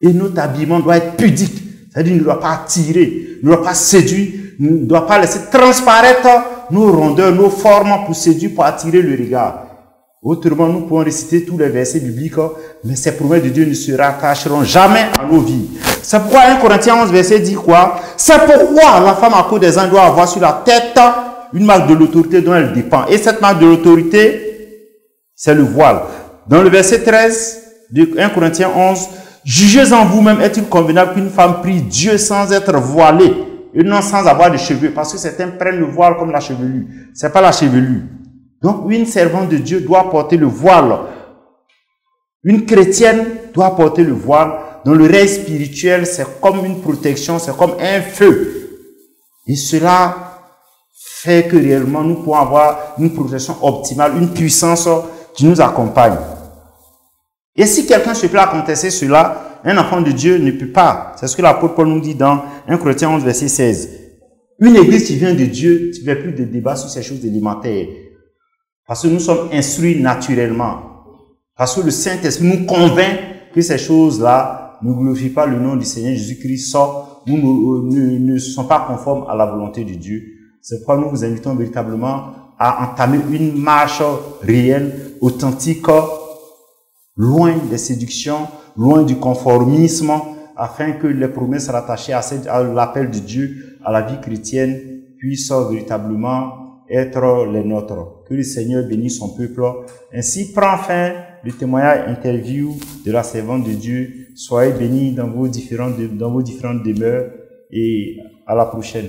Et notre habillement doit être pudique. C'est-à-dire, il ne doit pas attirer, ne doit pas séduire, ne doit pas laisser transparaître nos rondeurs, nos formes pour séduire, pour attirer le regard. Autrement, nous pouvons réciter tous les versets bibliques, mais ces promesses de Dieu ne se rattacheront jamais à nos vies. C'est pourquoi 1 Corinthiens 11, verset dit quoi? C'est pourquoi la femme à cause des ans doit avoir sur la tête une marque de l'autorité dont elle dépend. Et cette marque de l'autorité, c'est le voile. Dans le verset 13 de 1 Corinthiens 11, jugez en vous-même, est-il convenable qu'une femme prie Dieu sans être voilée et non sans avoir de cheveux? Parce que certains prennent le voile comme la chevelure. C'est pas la chevelure. Donc, une servante de Dieu doit porter le voile. Une chrétienne doit porter le voile. Dans le règne spirituel, c'est comme une protection, c'est comme un feu. Et cela fait que réellement, nous pouvons avoir une protection optimale, une puissance qui nous accompagne. Et si quelqu'un se plaît à contester cela, un enfant de Dieu ne peut pas. C'est ce que l'apôtre Paul nous dit dans 1 Corinthiens 11, verset 16. Une église qui vient de Dieu, tu ne fais plus de débat sur ces choses élémentaires. Parce que nous sommes instruits naturellement. Parce que le Saint-Esprit nous convainc que ces choses-là ne glorifient pas le nom du Seigneur Jésus-Christ, ou ne sont pas conformes à la volonté de Dieu. C'est pourquoi nous vous invitons véritablement à entamer une marche réelle, authentique, loin des séductions, loin du conformisme, afin que les promesses rattachées à l'appel de Dieu, à la vie chrétienne, puissent véritablement être les nôtres. Que le Seigneur bénisse son peuple. Ainsi prend fin le témoignage interview de la servante de Dieu. Soyez bénis dans vos différentes demeures et à la prochaine.